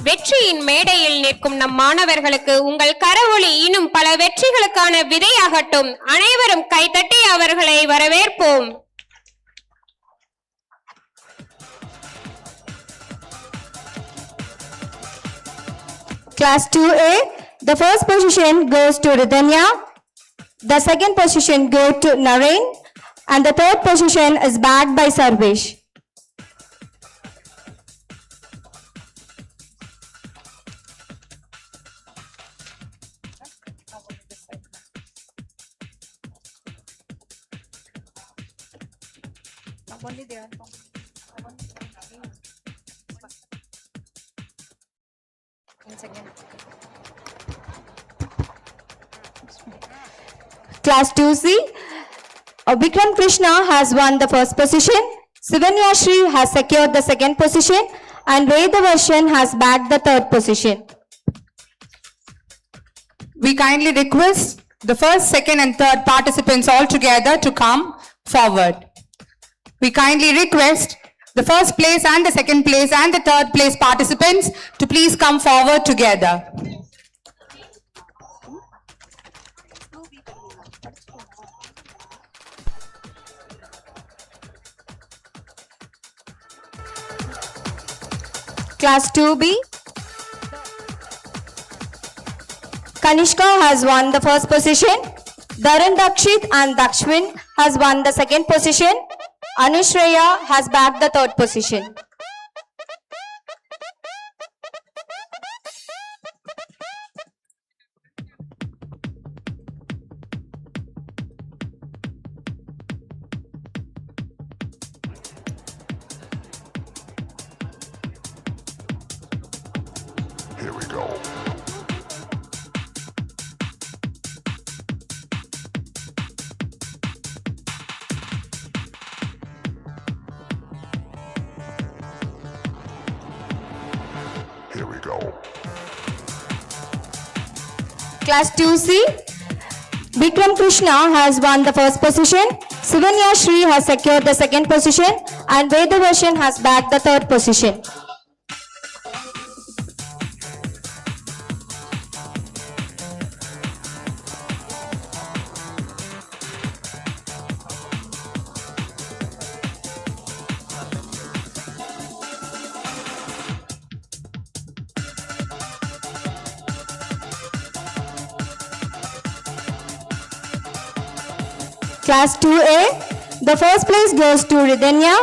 B: வெற்றியின் மேடையில் நிற்கும் நம் மாணவர்களுக்கு உங்கள் கரவொலி இன்னும் பல வெற்றிகளுக்கான விதையாகட்டும். அனைவரும் கைதட்டி அவர்களை வரவேற்போம்.
E: Class 2A, the first position goes to Ridhanya, the second position goes to Naren and the third position is bagged by Sarvesh. Class 2C, Vikram Krishna has won the first position, Sivanya Shri has secured the second position and Vedavarshan has bagged the third position.
H: We kindly request the first, second and third participants all together to come forward. We kindly request the first place and the second place and the third place participants to please come forward together.
E: Class 2B, Kanishka has won the first position, Darun Dakshit and Dakshwin has won the second position, Anushreya has bagged the third position.
K: Here we go. Here we go.
E: Class 2C, Vikram Krishna has won the first position, Sivanya Shri has secured the second position and Vedavarshan has bagged the third position. Class 2A, the first place goes to Ridhanya,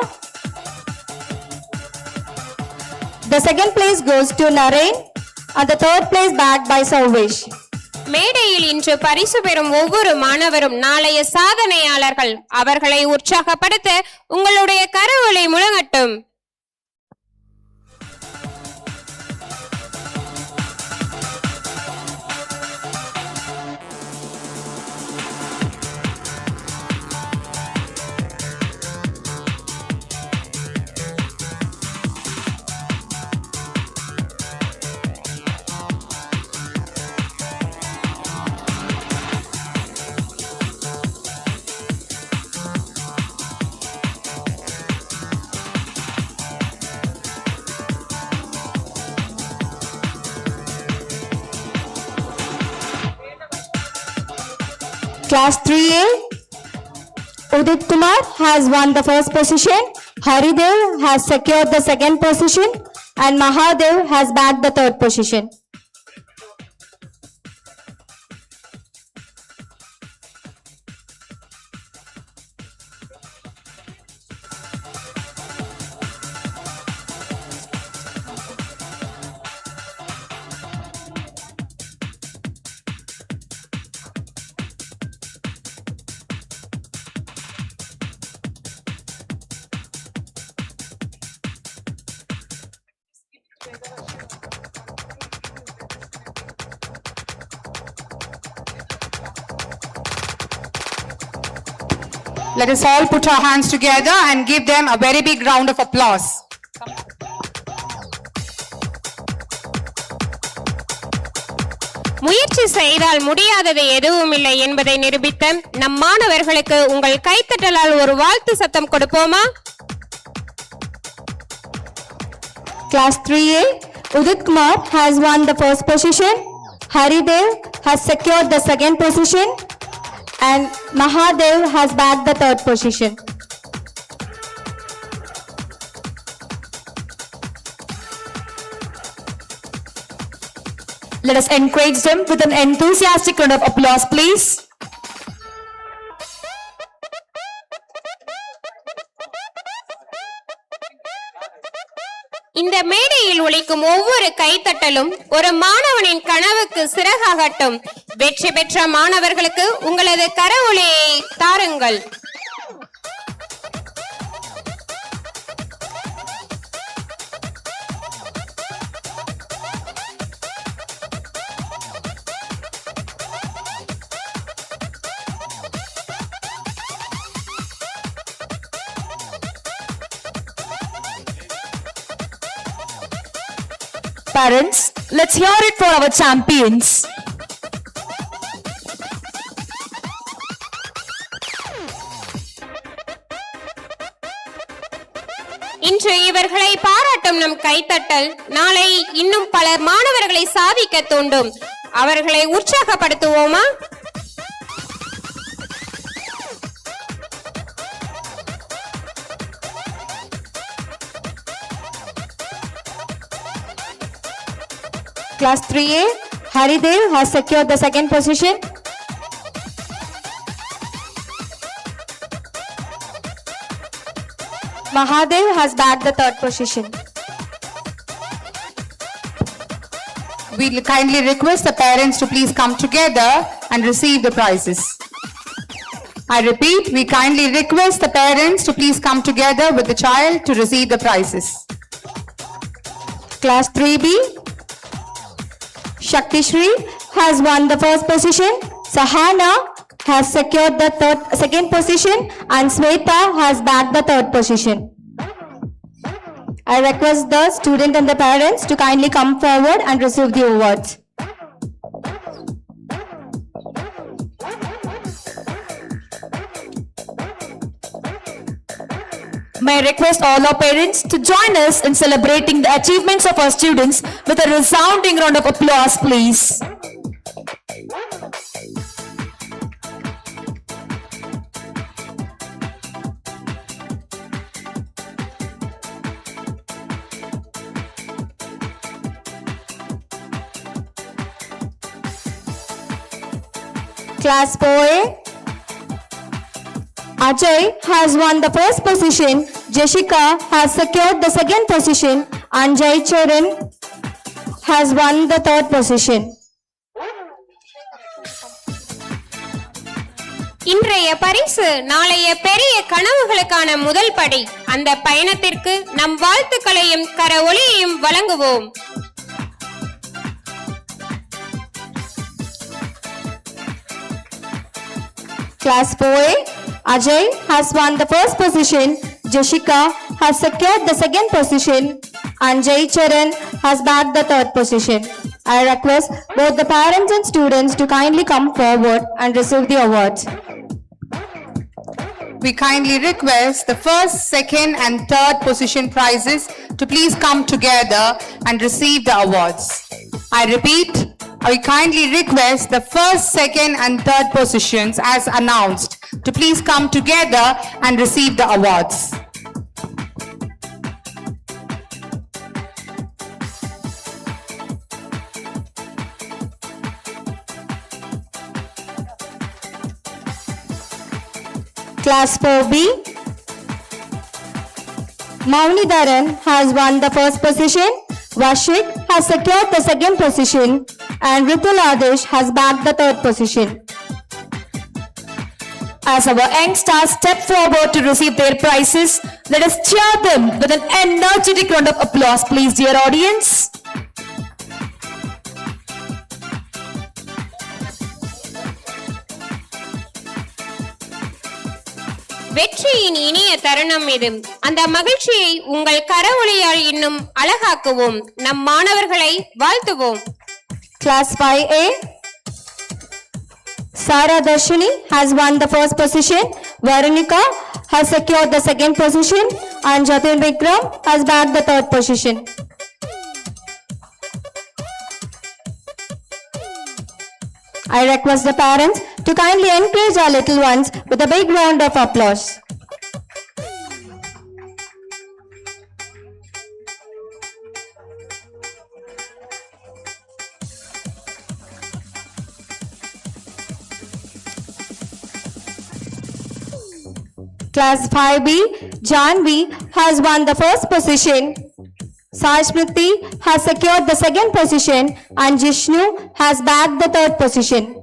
E: the second place goes to Naren and the third place bagged by Sarvesh.
B: மேடையில் இன்று பரிசு பெறும் ஒவ்வொரு மாணவரும் நாளைய சாதனையாளர்கள். அவர்களை உற்சாகப்படுத்த உங்களுடைய கரவொலி முழங்கட்டும்.
E: Class 3A, Udit Kumar has won the first position, Haridev has secured the second position, and Mahadev has bagged the third position.
H: Let us all put our hands together and give them a very big round of applause.
B: முயற்சி செய்தால் முடியாதது எதுவும் இல்லை என்பதை நிரூபித்த நம் மாணவர்களுக்கு உங்கள் கைத்தட்டலால் ஒரு வாழ்த்து சத்தம் கொடுப்போமா?
E: Class 3A, Udit Kumar has won the first position, Haridev has secured the second position, and Mahadev has bagged the third position.
A: Let us encourage them with an enthusiastic round of applause, please.
B: இந்த மேடையில் ஒலிக்கும் ஒவ்வொரு கைத்தட்டலும் ஒரு மாணவனின் கனவுக்கு சிறகாகட்டும். வெற்றி பெற்ற மாணவர்களுக்கு உங்களது கரவொலியை தாருங்கள்.
A: Parents, let's hear it for our champions.
B: இன்று இவர்களை பாராட்டும் நம் கைத்தட்டல் நாளை இன்னும் பல மாணவர்களை சாதிக்க தூண்டும். அவர்களை உற்சாகப்படுத்துவோமா?
E: Class 3A, Haridev has secured the second position. Mahadev has bagged the third position.
H: We kindly request the parents to please come together and receive the prizes. I repeat, we kindly request the parents to please come together with the child to receive the prizes.
E: Class 3B, Shakti Shri has won the first position, Sahana has secured the second position, and Sweta has bagged the third position. I request the student and the parents to kindly come forward and receive the awards.
A: May I request all our parents to join us in celebrating the achievements of our students with a resounding round of applause, please.
E: Class 4A, Ajay has won the first position, Jessica has secured the second position, and Jai Charan has won the third position.
B: இன்றைய பரிசு நாளைய பெரிய கனவுகளுக்கான முதல் படி. அந்த பயணத்திற்கு நம் வாழ்த்துக்களையும் கரவொலியையும் வழங்குவோம்.
E: Class 4A, Ajay has won the first position, Jessica has secured the second position, and Jai Charan has bagged the third position. I request both the parents and students to kindly come forward and receive the awards.
H: We kindly request the first, second and third position prizes to please come together and receive the awards. I repeat, I kindly request the first, second and third positions as announced to please come together and receive the awards.
E: Class 4B. Maunidharan has won the first position, Vashik has secured the second position, and Ritul Adesh has bagged the third position.
A: As our young stars step forward to receive their prizes, let us cheer them with an energetic round of applause, please, dear audience.
B: வெற்றியின் இனிய தருணம் இது. அந்த மகிழ்ச்சியை உங்கள் கரவொலியால் இன்னும் அழகாக்குவோம். நம் மாணவர்களை வாழ்த்துவோம்.
E: Class 5A. Sara Darshini has won the first position, Veronica has secured the second position, and Jatin Vikram has bagged the third position. I request the parents to kindly encourage our little ones with a big round of applause. Class 5B, Janvi has won the first position. Sai Smriti has secured the second position and Jishnu has bagged the third position.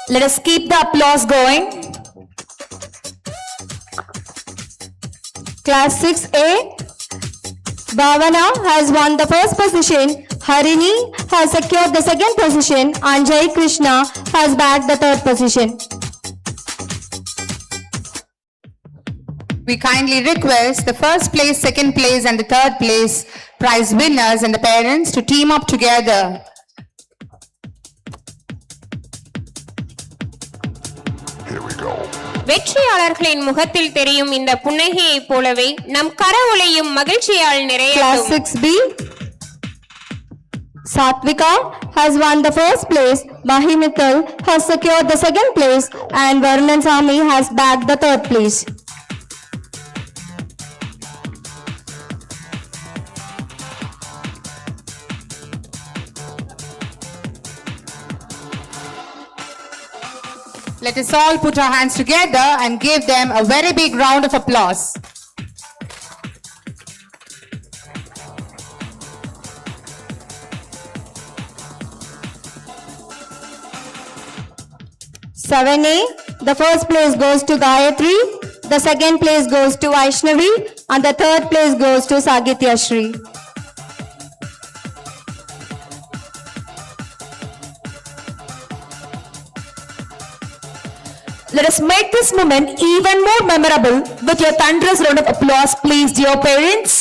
A: Let us keep the applause going.
E: Class 6A, Bhavana has won the first position, Harini has secured the second position, and Jai Krishna has bagged the third position.
H: We kindly request the first place, second place and the third place prize winners and the parents to team up together.
B: வெற்றியாளர்களின் முகத்தில் தெரியும் இந்த புன்னகையைப் போலவே நம் கரவொலியும் மகிழ்ச்சியால்
E: Class
B: நிறையட்டும்.
E: 6B, Satvika has won the first place, Mahimital has secured the second place, and Varunan Sami has bagged the third place.
H: Let us all put our hands together and give them a very big round of applause.
E: A, the first place goes to Gayatri, the second place goes to Vaishnavi, and the third place goes to Sagitya Shri.
A: Let us make this moment even more memorable with your thunderous round of applause, please, dear parents.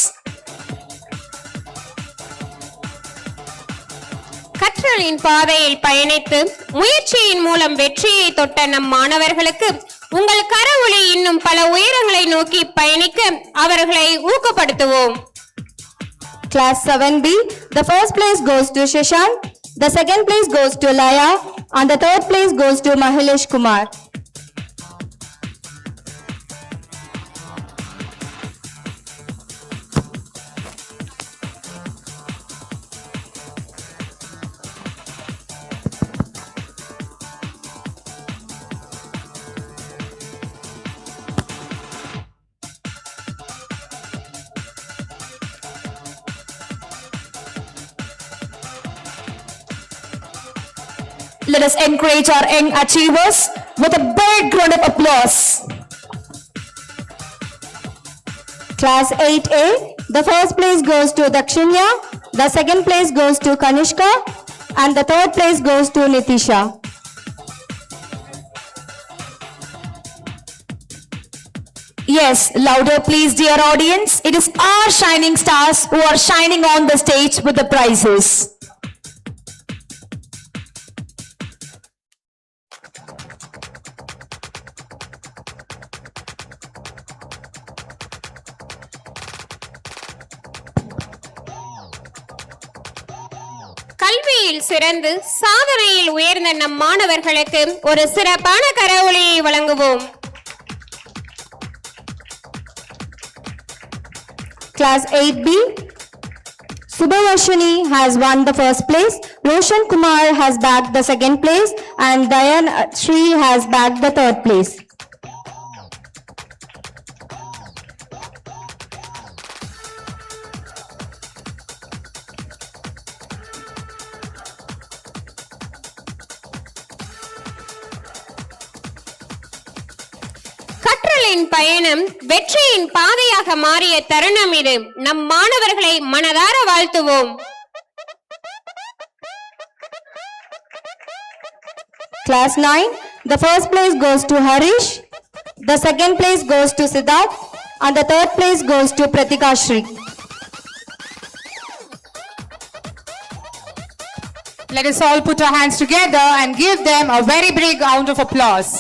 B: கற்றலின் பாதையில் பயணித்து முயற்சியின் மூலம் வெற்றியை தொட்ட நம் மாணவர்களுக்கு உங்கள் கரவொலி இன்னும் பல உயரங்களை நோக்கி பயணிக்க அவர்களை ஊக்கப்படுத்துவோம்.
E: Class 7B, the first place goes to Shashank, the second place goes to Laya, and the third place goes to Mahilesh Kumar.
A: Let us encourage our young achievers with a big round of applause.
E: Class 8A, the first place goes to Dakshinya, the second place goes to Kanishka, and the third place goes to Nitisha.
A: Yes, louder please, dear audience. It is our shining stars who are shining on the stage with the prizes.
B: கல்வியில் சிறந்து சாதனையில் உயர்ந்த நம் மாணவர்களுக்கு ஒரு சிறப்பான கரவொலியை வழங்குவோம்.
A: Class 8B, Subhavashini has won the first place, Roshan Kumar has bagged the second place, and Dayan Shri has bagged the third place.
B: கற்றலின் பயணம் வெற்றியின் பாதையாக மாறிய தருணம் இது. நம் மாணவர்களை மனதார வாழ்த்துவோம்.
A: Class 9, the first place goes to Harish, the second place goes to Siddharth, and the third place goes to Pratika Shri.
H: Let us all put our hands together and give them a very big round of applause.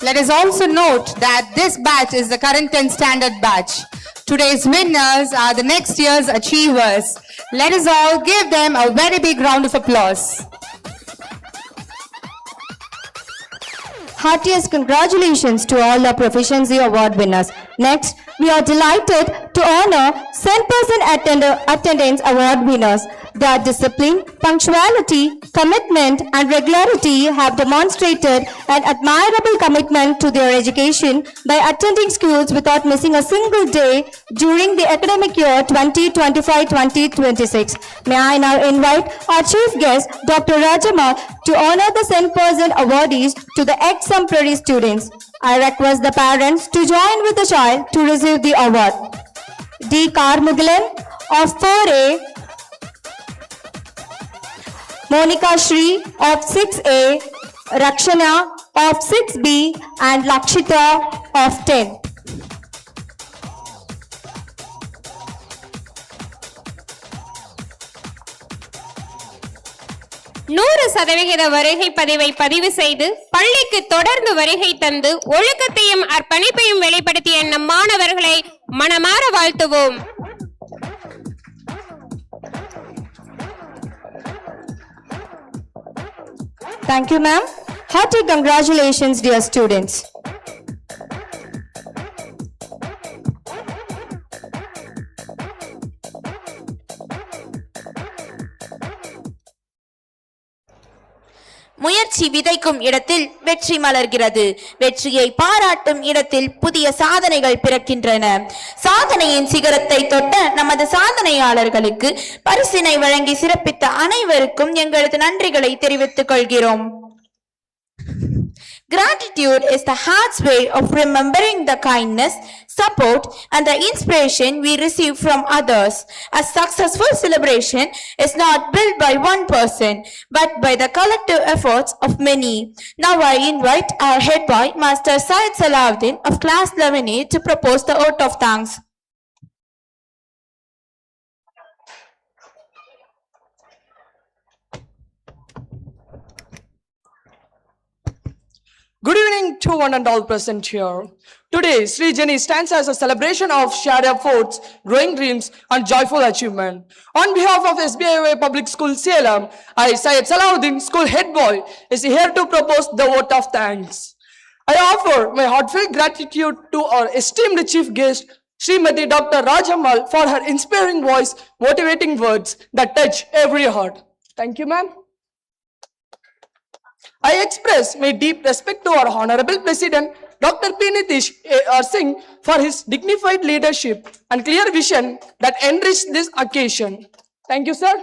H: Let us also note that this batch is the current 10th standard batch. Today's winners are the next year's achievers. Let us all give them a very big round of applause.
A: Heartiest congratulations to all the Proficiency Award winners. Next, we are delighted to honor 100% attendance award winners. Their discipline, punctuality, commitment and regularity have demonstrated an admirable commitment to their education by attending schools without missing a single day during the academic year 2025-2026. May I now invite our chief guest, Dr. Rajama, to honor the 100% awardees to the exemplary students. I request the parents to join with the child to receive the award. D. Karmugalan of 4A, Monica Shri of 6A, Rakshana of 6B, and Lakshita of 10.
B: நூறு சதவிகித வருகை பதிவை பதிவு செய்து பள்ளிக்கு தொடர்ந்து வருகை தந்து ஒழுக்கத்தையும் அர்ப்பணிப்பையும் வெளிப்படுத்திய நம் மாணவர்களை மனமார வாழ்த்துவோம்.
A: Thank you, ma'am. Hearty congratulations, dear students.
C: முயற்சி விதைக்கும் இடத்தில் வெற்றி மலர்கிறது. வெற்றியை பாராட்டும் இடத்தில் புதிய சாதனைகள் பிறக்கின்றன. சாதனையின் சிகரத்தை தொட்ட நமது சாதனையாளர்களுக்கு பரிசினை வழங்கி சிறப்பித்த அனைவருக்கும் எங்களது நன்றிகளை தெரிவித்துக் கொள்கிறோம். Gratitude is the heart's way of remembering the kindness, support and the inspiration we receive from others. A successful celebration is not built by one person but by the collective efforts of many. Now I invite our head boy, Master Salem of class 11A to propose the vote of thanks.
N: Good evening to one and all present here. Today, Sri Jani stands as a celebration of shared efforts, growing dreams and joyful achievement. On behalf of S.B.I.O.A Public School Salem, I, Syed Salahuddin, school head boy, is here to propose the vote of thanks. I offer my heartfelt gratitude to our esteemed chief guest, Srimati Dr. Rajamal, for her inspiring voice, motivating words that touch every heart. Thank you, ma'am. I express my deep respect to our Honorable President, Dr. P. Nitish A.R. Singh, for his dignified leadership and clear vision that enriched this occasion. Thank you, sir.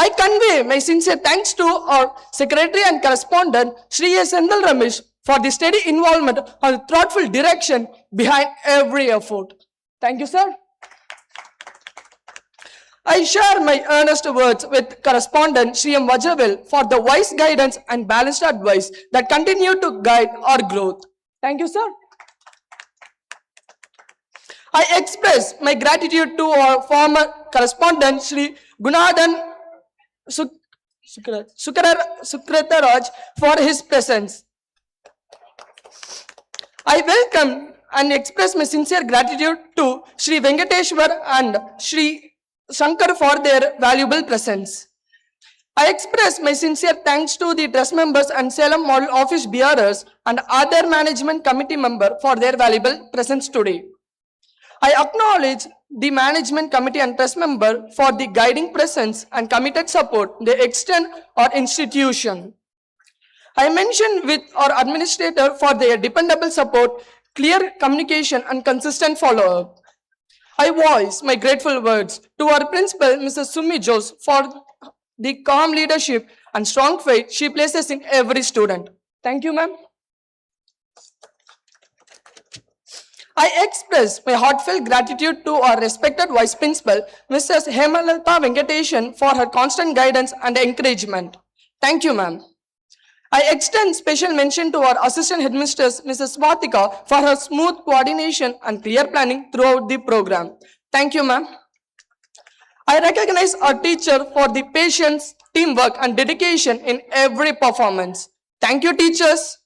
N: I convey my sincere thanks to our Secretary and Correspondent, Sri S. Sendal Ramesh, for the steady involvement and thoughtful direction behind every effort. Thank you, sir. I share my earnest words with correspondent Sri M. Vajravel for the wise guidance and balanced advice that continue to guide our growth. Thank you, sir. I express my gratitude to our former correspondent Sri Gunadhan Sukretaraj for his presence. I welcome and express my sincere gratitude to Sri Venkateshwar and Sri Shankar for their valuable presence. I express my sincere thanks to the trust members and Salem Model Office bearers and other management committee members for their valuable presence today. I acknowledge the management committee and trust member for the guiding presence and committed support they extend our institution. I mention with our administrator for their dependable support, clear communication and consistent follow-up. I voice my grateful words to our principal, Mrs. Sumi Jose, for the calm leadership and strong faith she places in every student. Thank you, ma'am. I express my heartfelt gratitude to our respected Vice Principal, Mrs. Hemalata Venkateshan, for her constant guidance and encouragement. Thank you, ma'am. I extend special mention to our Assistant Headmistress, Mrs. Swatika, for her smooth coordination and clear planning throughout the program. Thank you, ma'am. I recognize our teacher for the patience, teamwork, and dedication in every performance. Thank you, teachers.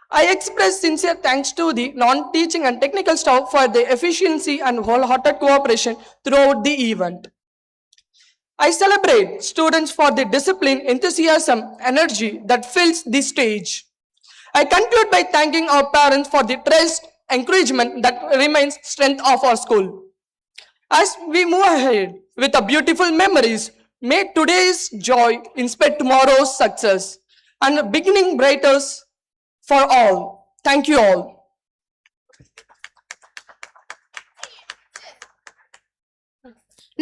N: I express sincere thanks to the non-teaching and technical staff for their efficiency and wholehearted cooperation throughout the event. I celebrate students for the discipline, enthusiasm, energy that fills the stage. I conclude by thanking our parents for the trust, encouragement that remains strength of our school. As we move ahead with our beautiful memories, may today's joy inspire tomorrow's success and beginning brighter for all. Thank you all.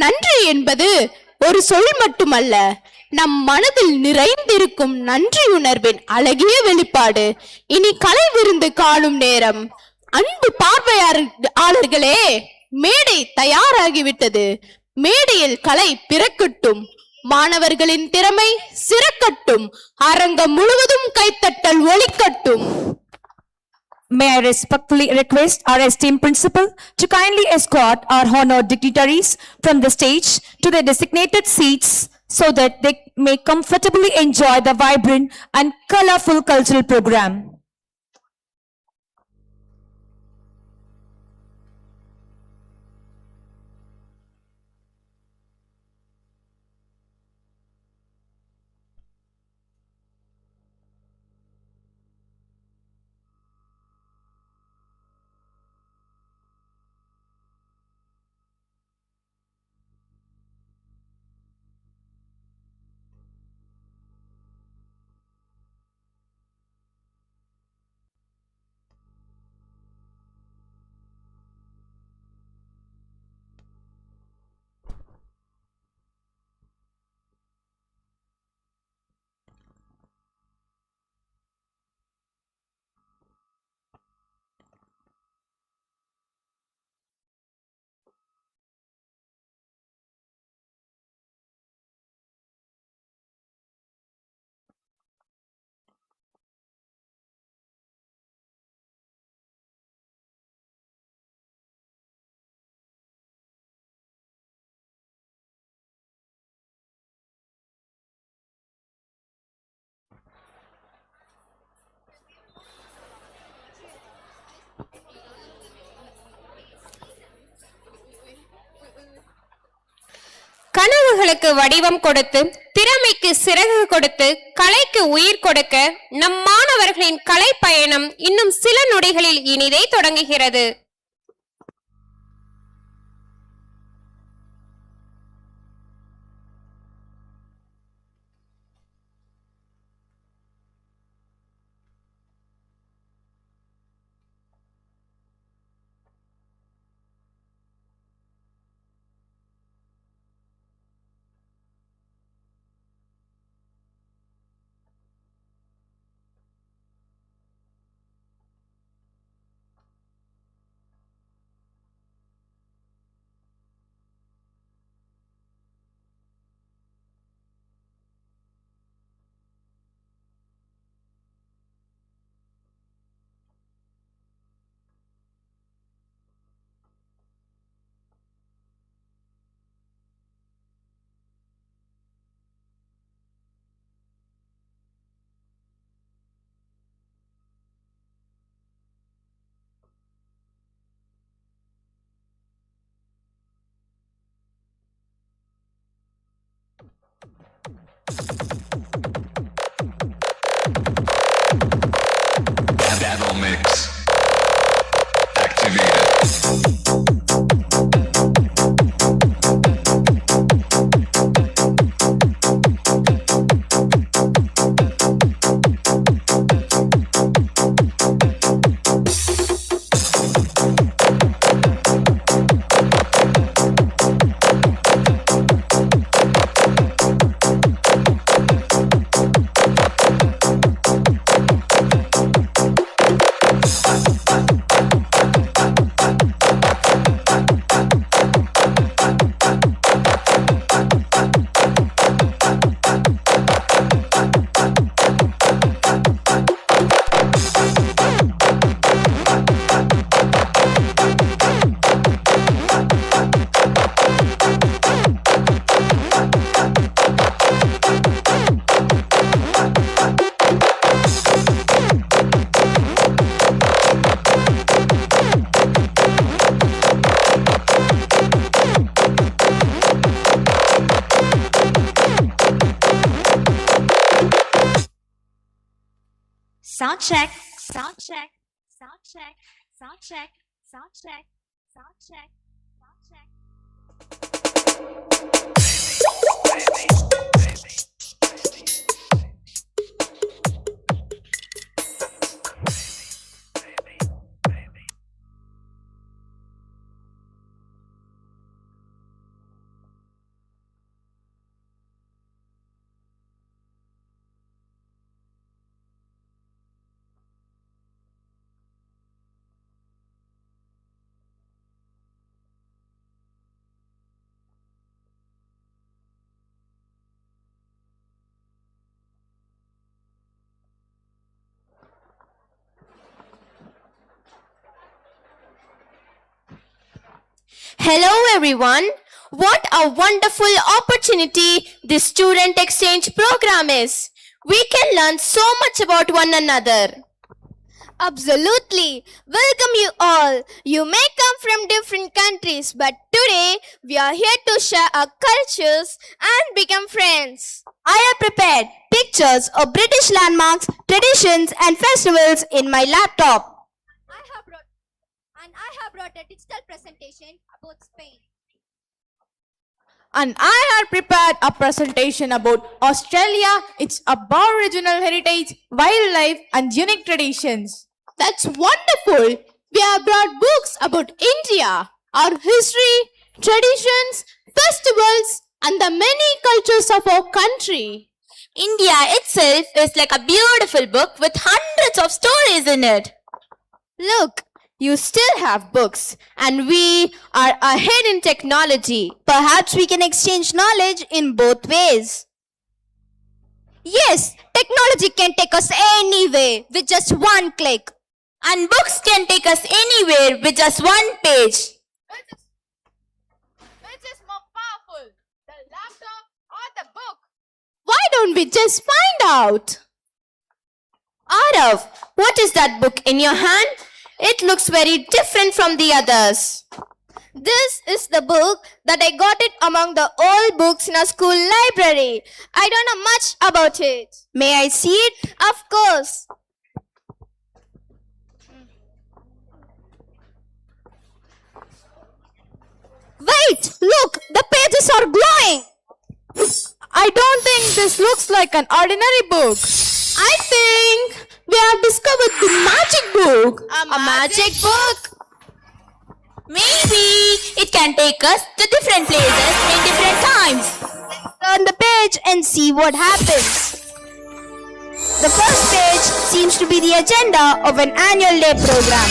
C: நன்றி என்பது ஒரு சொல் மட்டுமல்ல, நம் மனதில் நிறைந்திருக்கும் நன்றி உணர்வின் அழகிய வெளிப்பாடு. இனி கலை விருந்து காணும் நேரம். அன்பு பார்வையாளர்களே, மேடை தயாராகிவிட்டது. மேடையில் கலை பிறக்கட்டும், மாணவர்களின் திறமை சிறக்கட்டும், அரங்கம் முழுவதும் கைத்தட்டல் ஒலிக்கட்டும்.
A: May I respectfully request our esteemed principal to kindly escort our honored dignitaries from the stage to their designated seats so that they may comfortably enjoy the vibrant and colorful cultural program.
B: கனவுகளுக்கு வடிவம் கொடுத்து, திறமைக்கு சிறகு கொடுத்து, கலைக்கு உயிர் கொடுக்க நம் மாணவர்களின் கலை பயணம் இன்னும் சில நொடிகளில் இனிதே தொடங்குகிறது.
O: Graphics activated.
I: Sound check, sound check, sound check, sound check, sound check, sound check, sound check.
D: Hello everyone. What a wonderful opportunity this student exchange program is. We can learn so much about one another. Absolutely. Welcome you all. You may come from different countries, but today we are here to share our cultures and become friends.
E: I have prepared pictures of British landmarks, traditions and festivals in my laptop.
D: I have brought a digital presentation about Spain.
G: And I had prepared a presentation about Australia, its aboriginal heritage, wildlife, and unique traditions.
D: That's wonderful. We have brought books about India, our history, traditions, festivals, and the many cultures of our country.
C: India itself is like a beautiful book with hundreds of stories in it.
D: Look, you still have books, and we are ahead in technology.
E: Perhaps we can exchange knowledge in both ways. Yes, technology can take us anywhere with just one click.
C: And books can take us anywhere with just one page.
G: Which is more powerful, the laptop or the book?
D: Why don't we just find out? Arav, what is that book in your hand? It looks very different from the others. This is the book that I got it among the old books in our school library. I don't know much about it.
E: May I see it?
D: Of course.
E: Wait, look, the pages are glowing.
G: I don't think this looks like an ordinary book.
D: I think we have discovered the magic book.
C: A magic book? Maybe it can take us to different places in different times.
E: Turn the page and see what happens. The first page seems to be the agenda of an annual day program.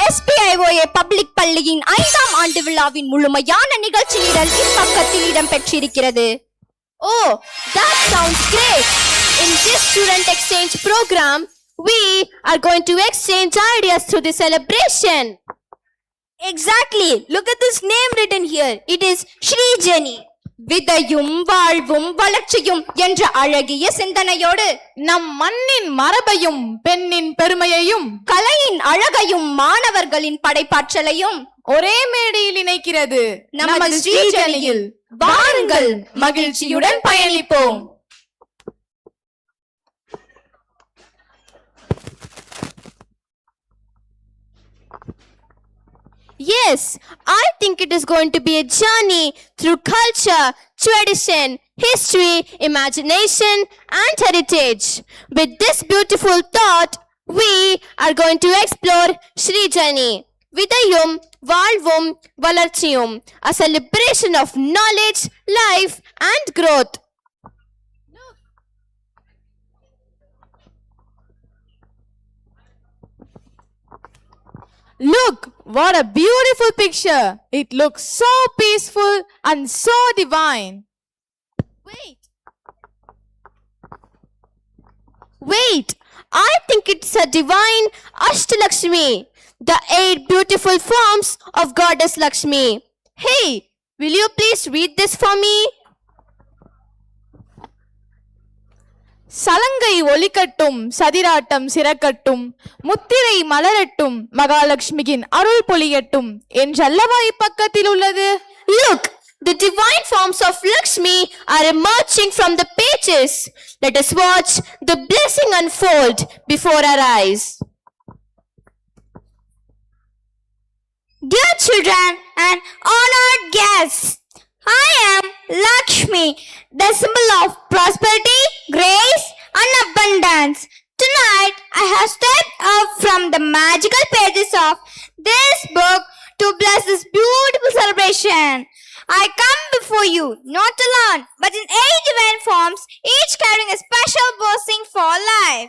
E: S.B.I.O.A. Public பள்ளியின் 5ஆம் ஆண்டு விழாவின் முழுமையான நிகழ்ச்சி நிரல் இப்பக்கத்தில் இடம்பெற்றிருக்கிறது.
D: Oh, that sounds great. In this student exchange program, we are going to exchange ideas through the celebration.
E: Exactly. Look at this name written here. It is Shri Jenny. விதையும் வாழ்வும் வளர்ச்சியும் என்ற அழகிய சிந்தனையோடு
G: நம் மண்ணின் மரபையும் பெண்ணின் பெருமையையும்
E: கலையின் அழகையும் மாணவர்களின் படைப்பாற்றலையும்
G: ஒரே மேடையில் இணைக்கிறது
E: நமது ஸ்ரீஜனியில். வாருங்கள், மகிழ்ச்சியுடன் பயணிப்போம்.
D: Yes, I think it is going to be a journey through culture, tradition, history, imagination, and heritage. With this beautiful thought, we are going to explore Sri Jani, Vidayum, Valvum, Valarchiyum, a celebration of knowledge, life, and growth.
G: Look, what a beautiful picture. It looks so peaceful and so divine.
D: Wait, I think it's a divine Ashtalakshmi, the 8 beautiful forms of Goddess Lakshmi. Hey, will you please read this for me?
G: சலங்கை ஒலிக்கட்டும், சதிராட்டம் சிறக்கட்டும், முத்திரை மலரட்டும், மகாலட்சுமியின் அருள் பொழியட்டும் என்றல்லவா இப்பக்கத்தில் உள்ளது?
D: Look, the divine forms of Lakshmi are emerging from the pages. Let us watch the blessing unfold before our eyes.
E: Dear children and honored guests, I am Lakshmi, the symbol of prosperity, grace, and abundance. Tonight, I have stepped up from the magical pages of this book to bless this beautiful celebration. I come before you, not alone, but in 8 divine forms, each carrying a special blessing for life.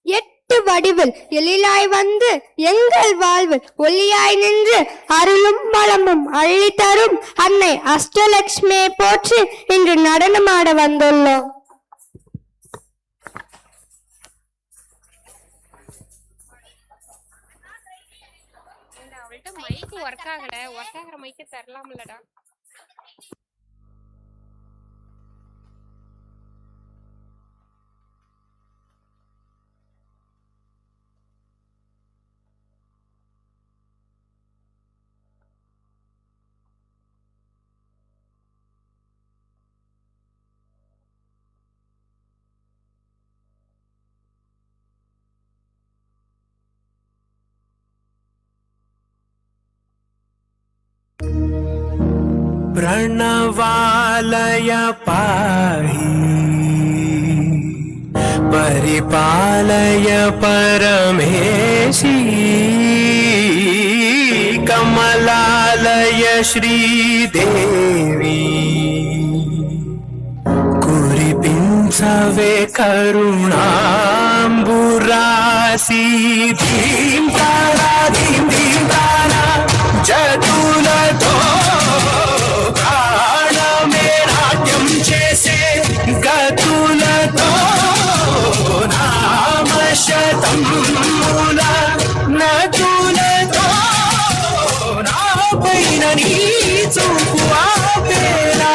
E: 8 வடிவில் எழிலாய் வந்து எங்கள் வாழ்வில் ஒளியாய் நின்று அருளும் வளமும் அள்ளி தரும் அன்னை அஷ்டலட்சுமியை போற்றி இன்று நடனமாட வந்துள்ளோம்.
B: அவள்கிட்ட மைக்கு ஒர்க் ஆகிற மைக்கு தரலாம்லடா.
O: प्रणवालय पाहि परिपालय परमेशी कमलालय श्रीदेवी कुरिपिंचवे करुणाम्बुरासी धीं तारा धीं धीं तारा जतुलतो చేసే గతులతో నామశతముల నతులతో నా పైన నీ చూపు ఆపేలా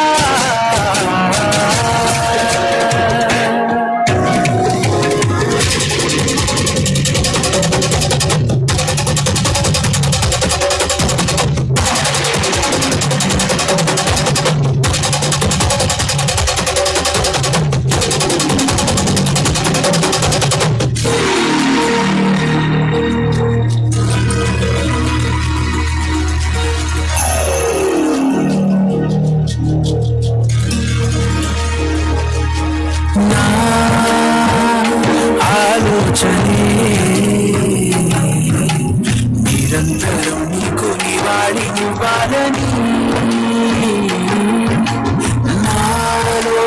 O: నిరంతరం నీకు నివాళి ఇవ్వాలని నాలో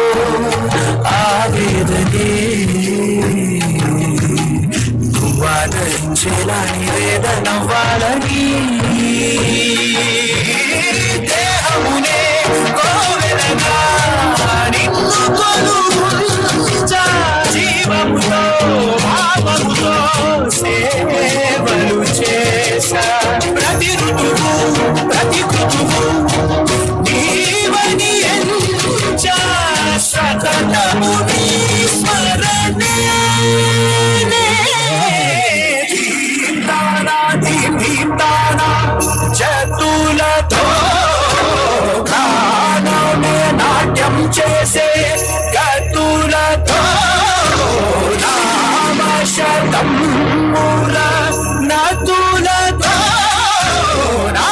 O: ఆవేదనే నువ్వు ఆదరించేలా నివేదనవ్వాలని దేహమునే కోవెలగా నిన్ను కొలువుంచా జీవముతో భావముతో సేవలు చేసా ప్రతి ఋతువు ప్రతి కృతువు నీవని ఎంచా సతతము నీ స్మరణే దీప్తానా దీప్తానా జతులతో గానమే నాట్యం చేసే గతులతో నామశతం మూల నతులతో నా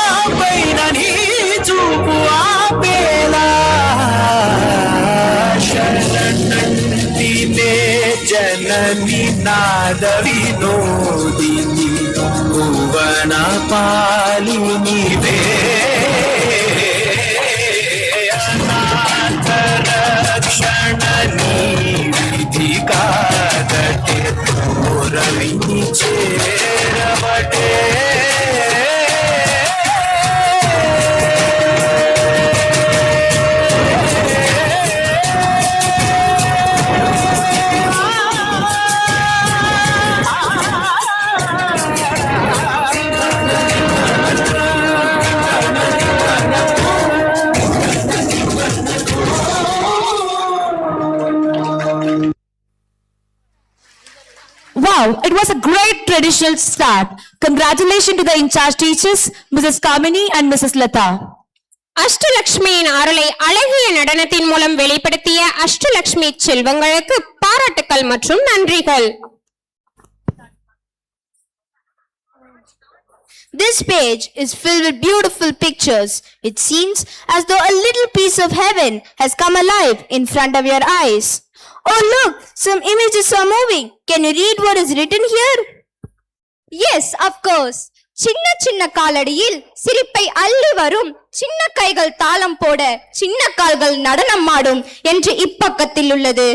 O: नाद विनोदिनी भुवन पालिनी वे अनाथ रक्षण विधि कादटे मोरविनी चेरवटे
A: Wow, it was a great traditional start. Congratulations to the in-charge teachers, Mrs. Kamini and Mrs. Lata.
B: அஷ்டலட்சுமியின் அருளை அழகிய நடனத்தின் மூலம் வெளிப்படுத்திய அஷ்டலட்சுமி செல்வங்களுக்கு பாராட்டுக்கள் மற்றும் நன்றிகள்.
D: This page is filled with beautiful pictures. It seems as though a little piece of heaven has come alive in front of your eyes. Oh look, some images are moving. Can you read what is written here?
E: Yes, of course. சின்ன சின்ன காலடியில் சிரிப்பை அள்ளி வரும், சின்ன கைகள் தாளம் போட சின்ன கால்கள் நடனம் ஆடும் என்று இப்பக்கத்தில் உள்ளது.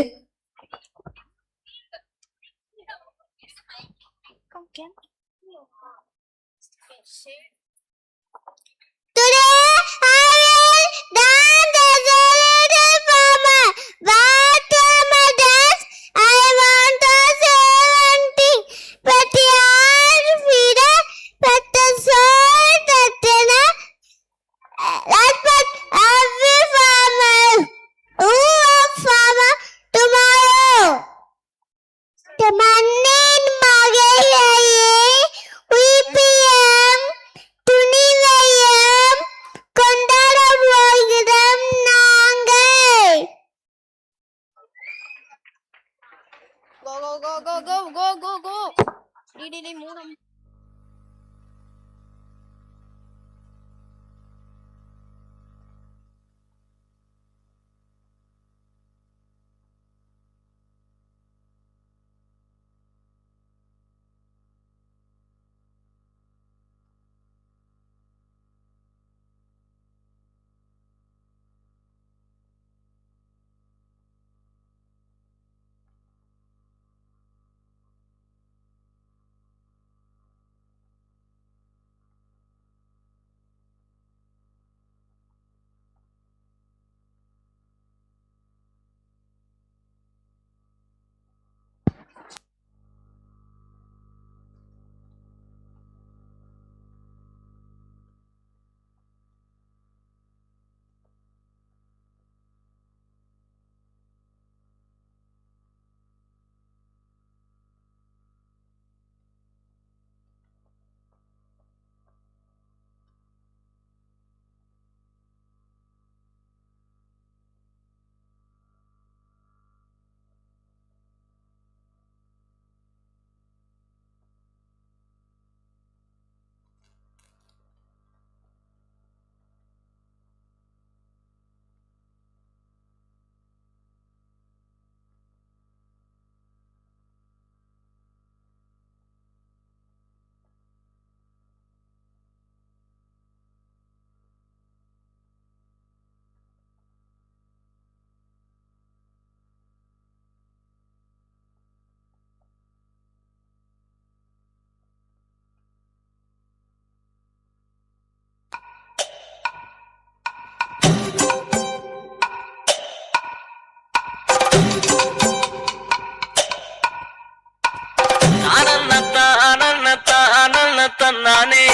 O: தன்னானே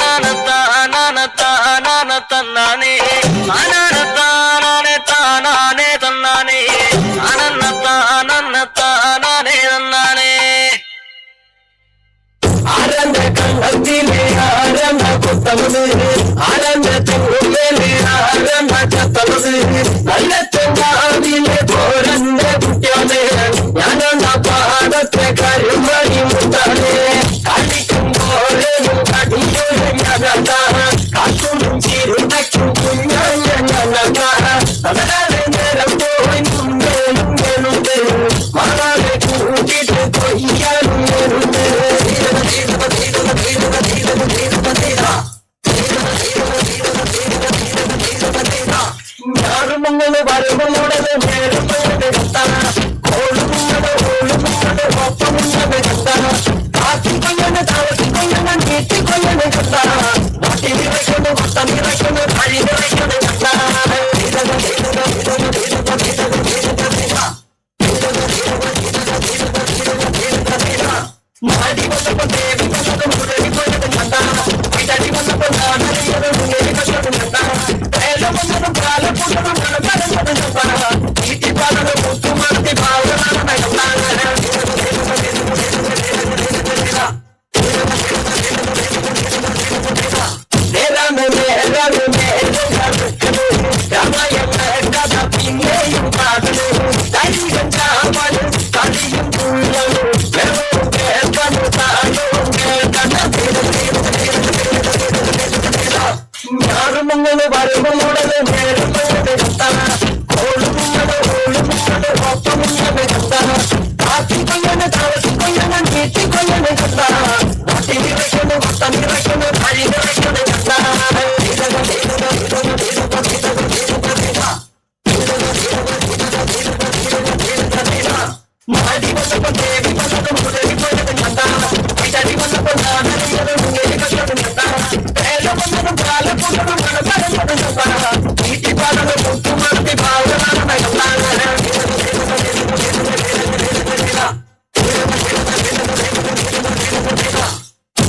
O: தானே தன்னானே தானே தானே தன்னானே தானே தன்னானே ஆரம்ப கண்ணத்திலே ஆரம்ப கொத்தமது ஆரம்ப தூவிலே ஆரம்ப சத்தமது நல்ல தங்காவிலே போரந்த குட்டியானே ஞான பாடத்தை கருமணி முத்தானே காட்டிக்கும் போரேயும் காட்டியும் ஞானதா காட்டும் சீருடைக்கும் குஞ்ஞான மாடி வந்தப்ப தேவி வந்தது முரளி போயது மண்டா பின்னாடி வந்தப்ப நான் அறியது முன்னேறி கட்டது மண்டா வேலை வந்ததும் கால போட்டதும் மனப்படது மண்டா ஈட்டி பாடது முத்து மாத்தி பாவனான நேராமே நேராமே ராமாயண கதா பின்னையும் பாடலு தனி கஞ்சாமல் தனியும் புள்ளலு யாருமங்கன்னு வருவனுடனே நேருமங்கன்னு கத்தானா ஓடுமங்கன்னு ஓடுமங்கன்னு ஒப்பமங்கன்னு கத்தானா காத்தி கொள்ளன்னு தவசி கொள்ளன்னு நீட்டி கொள்ளன்னு கத்தானா வாட்டி நிறைக்கணும் வட்டம் நிறைக்கணும் வழி நிறைக்கணும் கத்தானா மாடி வந்தப்ப தேவி வந்தது முரளி போயது மண்டா பின்னாடி வந்தப்ப நான் அறியது முன்னேறி கட்டது மண்டா வேலை வந்ததும் கால போட்டதும் மனப்படது மண்டா ஈட்டி பாடது முத்து மாத்தி பாவனான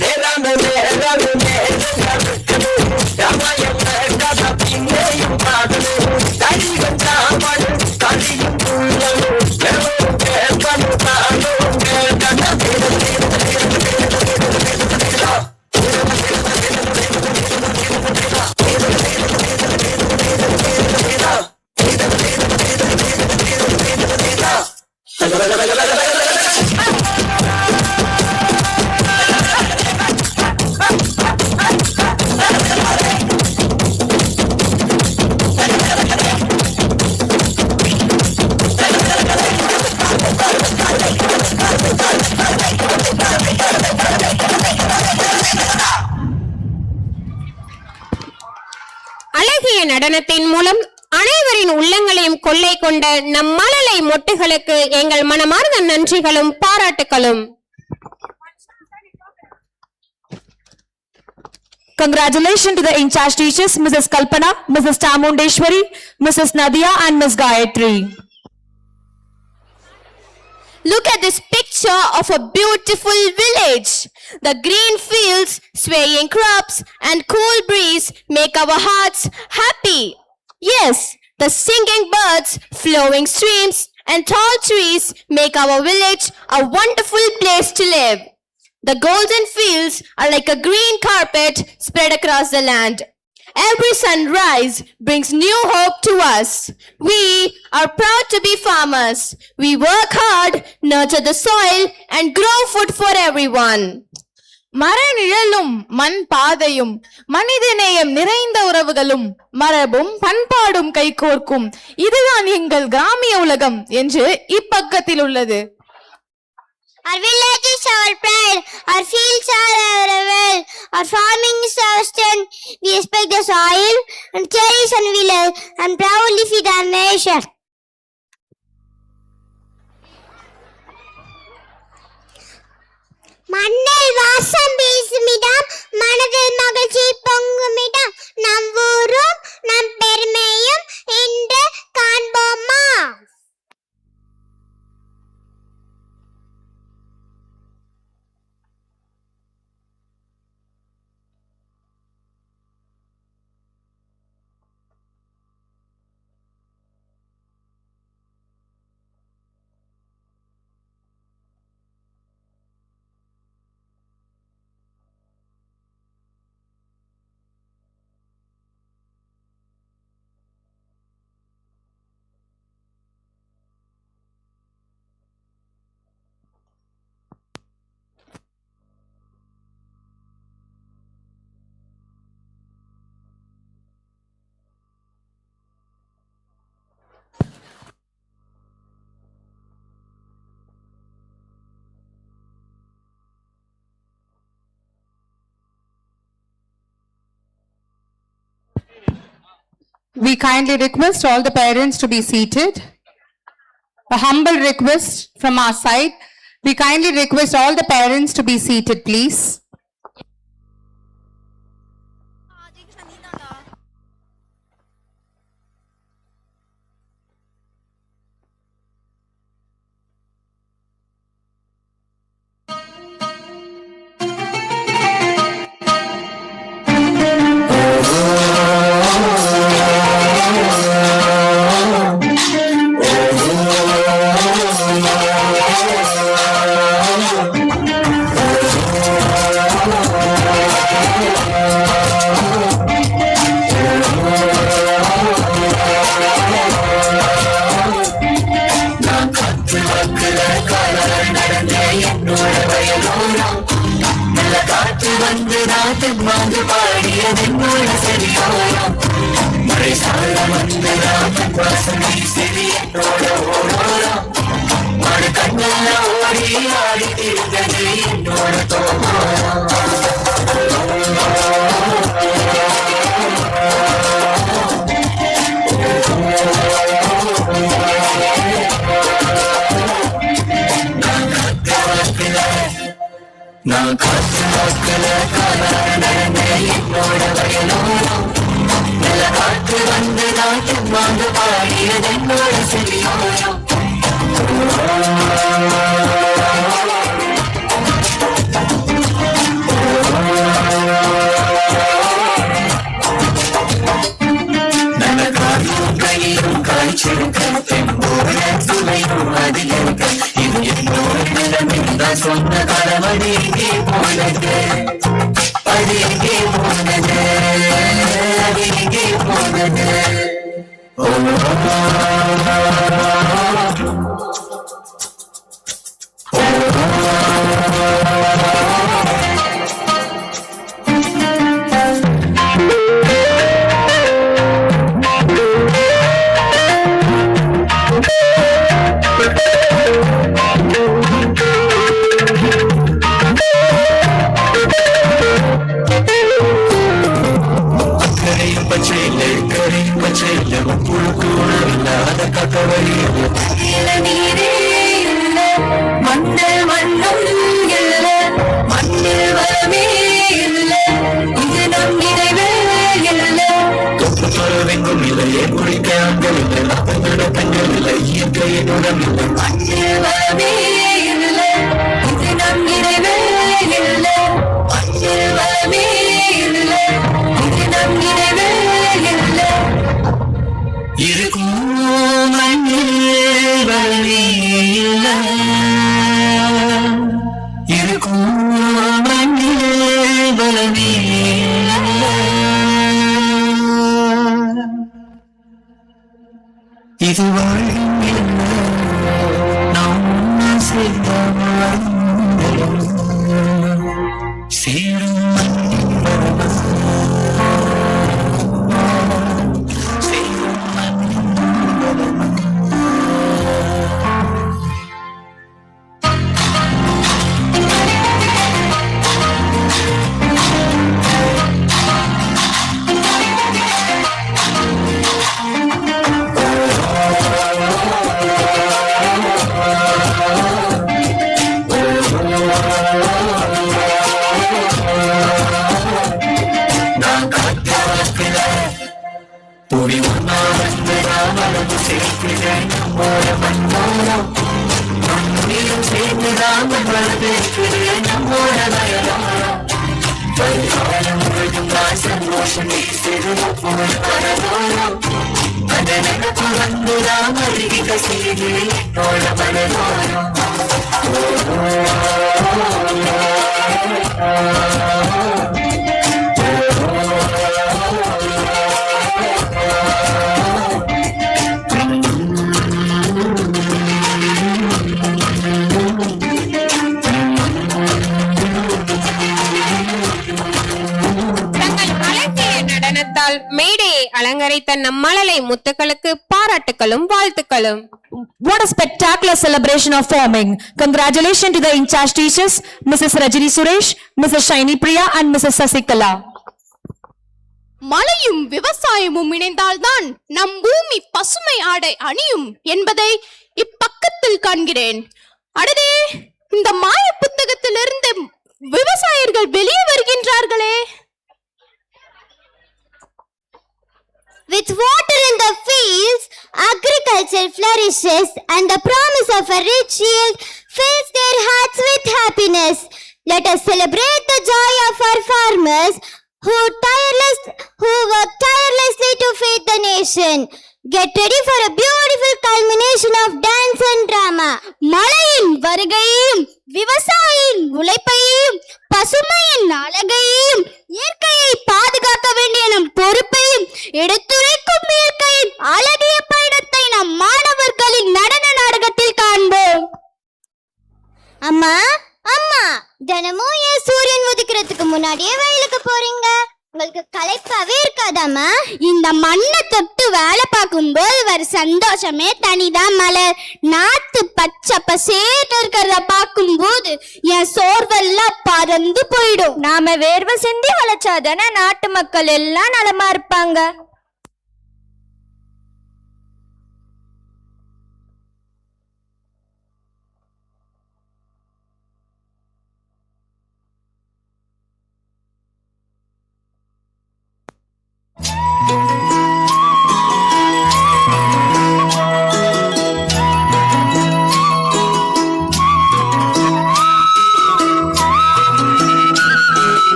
O: நேராமே நேராமே ராமாயண கதா பின்னையும் பாடலு தனி கஞ்சாமல் தனியும் புள்ளலு
B: அழகிய நடனத்தின் மூலம் அனைவரின் உள்ளங்களையும் கொள்ளை கொண்ட நம் மழலை மொட்டுகளுக்கு எங்கள் மனமார்ந்த நன்றிகளும் பாராட்டுகளும்.
A: Congratulations to the in-charge teachers, Mrs. Kalpana, Mrs. Chamundeshwari, Mrs. Nadia and Ms. Gayatri.
D: Look at this picture of a beautiful village. The green fields, swaying crops, and cool breeze make our hearts happy. Yes, the singing birds, flowing streams, and tall trees make our village a wonderful place to live. The golden fields are like a green carpet spread across the land. Every sunrise brings new hope to us. We are proud to be farmers. We work hard, nurture the soil, and grow food for everyone.
G: மர நிழலும் மண் பாதையும் மனிதநேயம் நிறைந்த உறவுகளும் மரபும் பண்பாடும் கைகோர்க்கும் இதுதான் எங்கள் கிராமிய உலகம் என்று இப்பக்கத்தில் உள்ளது.
P: Our village is our pride, our fields are our well, our farming is our strength. We respect the soil and cherish and we love and proudly feed our nation. மண்ணில் வாசம் வீசுமிடம், மனதில் மகிழ்ச்சி பொங்குமிடம், நம் ஊரும் நம் பெருமையும் இன்று காண்போமா?
H: We kindly request all the parents to be seated. A humble request from our side. We kindly request all the parents to be seated, please.
O: என்னோட வயலோரம் நல்ல காற்று வந்து நாட்டு மாந்து பாடியது என்னோட செவியோரம் மழை சார வந்து ராமன் வாசனை செவி என்னோட ஓரோரம் மாடு கண்ணெல்லாம் ஓடி ஆடி திரிந்தது என்னோட தோமோரம் நான் காற்று வாக்குல காலார நடந்த என்னோட வயலோரம் நல்ல காற்று வந்து நாட்டு மாந்து பாடியது என்னோட செவியோரம் நல்ல காற்றும் கையிலும் காய்ச்சிருக்க தெம்போட சுவையும் அதிகரிக்க இது என்னோட நிலமில்தான் சொன்ன காலமடி எங்கே போனது அது எங்கே போனது அது எங்கே போனது மண்ணில் மண்ணும் இல்ல மண்ணில் வளமே இல்ல இது நம் நினைவே இல்ல தொப்பு தொலைவெங்கும் இல்லையே குளிக்க ஆண்கள் இல்லை அப்பங்களோட பெண்கள் இல்லை இயற்கையின் உரம் இல்லை மண்ணில் வளமே இல்ல இது நம் நினைவே இல்ல மண்ணில் வளமே இல்ல இது நம் நினைவே இல்ல இருக்கும் மண்ணில் வளமே இல்ல இருக்கும் மண்ணில் வளமே இல்ல இது வாழும் என்ன நாம் சேர்ந்த சேரும் மண்ணில் வளமே புவி ஒன்னா வந்து ராமனது சேர்க்கிறேன் நம்மோட மண்ணோரம் மண்ணிலும் சேர்ந்து ராமன் வளர்த்திருக்கிறேன் நம்மோட வயலோரம் வருகாலம் முழுதும் நான் சந்தோஷம் சிறுவம் போல வரதோரம் அந்த நினைப்பு வந்து ராமரிகி கசியது என்னோட மனதோரம்
B: மேடையை அலங்கரித்த நம்மளலை முத்துக்களுக்கு பாராட்டுகளும் வாழ்த்துக்களும்.
A: What a spectacular celebration of forming. Congratulations to the in-charge teachers, Mrs. Rajini Suresh, Mrs. Shaini Priya and Mrs. Sasikala.
E: மழையும் விவசாயமும் இணைந்தால்தான் நம் பூமி பசுமை ஆடை அணியும் என்பதை இப்பக்கத்தில் காண்கிறேன். அடடே, இந்த மாய புத்தகத்திலிருந்து விவசாயிகள் வெளியே வருகின்றார்களே.
P: With water in the fields, agriculture flourishes and the promise of a rich yield fills their hearts with happiness. Let us celebrate the joy of our farmers who work tirelessly to feed the nation. Get ready for a beautiful culmination of dance and drama. மழையின் வருகையும் விவசாயியின் உழைப்பையும் பசுமையின் அழகையும் இயற்கையை பாதுகாக்க வேண்டிய நம் பொறுப்பையும் எடுத்துரைக்கும் இயற்கையின் அழகிய பயணத்தை நம் மாணவர்களின் நடன நாடகத்தில் காண்போம். அம்மா தினமும் ஏன் சூரியன் உதிக்கிறதுக்கு முன்னாடியே வயலுக்கு போறீங்க? உங்களுக்கு களைப்பாவே இருக்காதாமா? இந்த மண்ணை தொட்டு வேலை பார்க்கும்போது வர சந்தோஷமே தனிதான் மலர். நாத்து பச்சை பசேட்டு இருக்கிறத பார்க்கும்போது என் சோர்வெல்லாம் பறந்து போயிடும்.
F: நாம வேர்வை சிந்தி வளைச்சாதானே நாட்டு மக்கள் எல்லாம் நலமா இருப்பாங்க.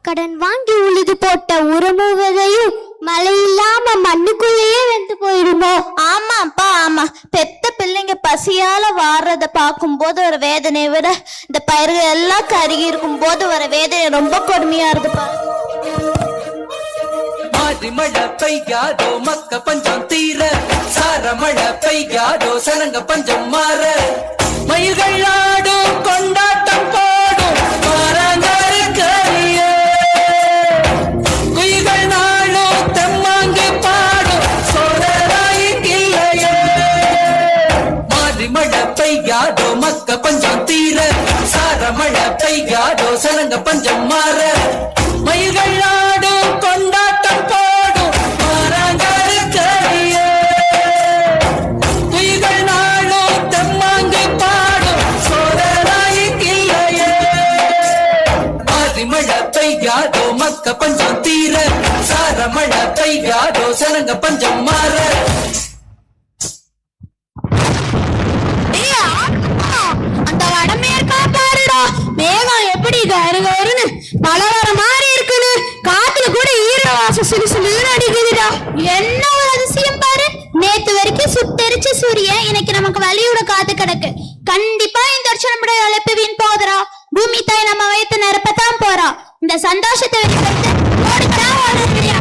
P: கடன் வாங்கி உழுது போட்ட உரமுவதையும் மழை இல்லாம மண்ணுக்குள்ளேயே வெந்து போயிடுமோ?
C: ஆமாப்பா ஆமா. பெத்த பிள்ளைங்க பசியால வாடுறத பார்க்கும் போது வர வேதனையை விட இந்த பயிர்கள் எல்லாம் கருகி இருக்கும் போது வர வேதனை ரொம்ப கொடுமையா இருக்குப்பா.
O: மாறி மழை பெய்யாதோ மக்க பஞ்சம் தீர, சார மழை பெய்யாதோ சனங்க பஞ்சம் மாற, மயில்கள் ஆடும் கொண்டாட்டம் போடும் மாறாங்கரியே, குயில்கள் நாளும் தெம்மாங்கு பாடும் சோழராயில்லையே. மாறி மழை பெய்யாதோ மக்க பஞ்சம் தீர, சார மழை பெய்யாதோ சனங்க பஞ்சம் மாற, மயில்கள் ஆடும் கொண்டாட்டம் போடும் மாறாங்கரியே, குயில்கள் நாளும் தெம்மாங்கு பாடும் சோழராயில்லையே. மாறி மழை பெய்யாதோ மக்க பஞ்சம் தீர, சார மழை பெய்யாதோ சனங்க பஞ்சம் மாற.
C: அந்த வடமேற்கா பாருடா, மேகம் எப்படி கருகருன்னு மழை வர மாதிரி இருக்குன்னு, காத்துல கூட ஈரவாசம் சிலு சிலுன்னு அடிக்குதுடா.
P: என்ன ஒரு அதிசயம் பாரு! நேத்து வரைக்கும் சுட்டெரிச்ச சூரியன் இன்னைக்கு நமக்கு வழியோட காத்து கிடக்கு. கண்டிப்பா இந்த வருஷம் நம்முடைய உழைப்பு வீண் போகுதுடா. பூமி தாய் நம்ம வயிற்று நிரப்பத்தான் போறா. இந்த சந்தோஷத்தை வெளிப்படுத்த ஓடுக்கடா ஓடுறியா?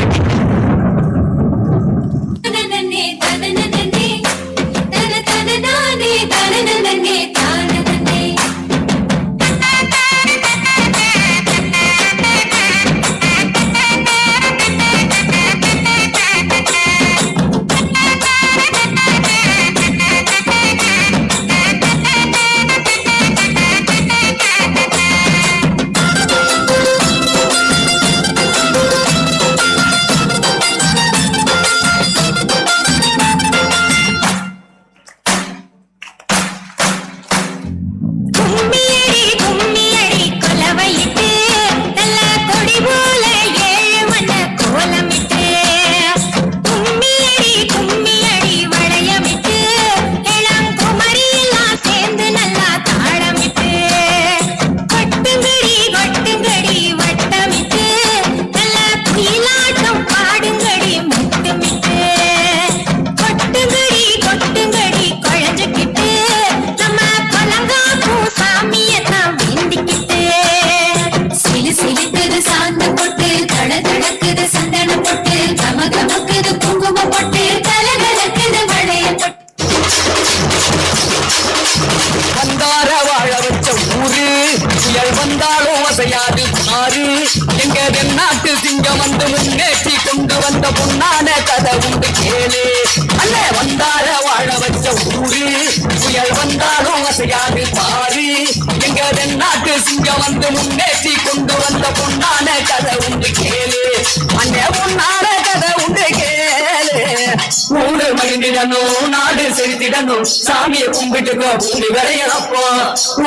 O: நாட்டு சிங்கம் வந்து முன்னேற்றி கொண்டு வந்த பொன்னான கதை உண்டு கேளு. அல்ல வந்தார வாழ வச்ச ஊரு, புயல் வந்தாலும் அசையாது பாரு. எங்க நாட்டு சிங்கம் வந்து முன்னேற்றி கொண்டு வந்த பொன்னான கதை உண்டு கேளு. அண்ணே பொன்னான கதை உண்டு கேளு. ஊரு மகிழ்ந்திடணும், நாடு செலுத்திடணும், சாமியை கும்பிட்டுக்கோ பூமி விளையப்போ.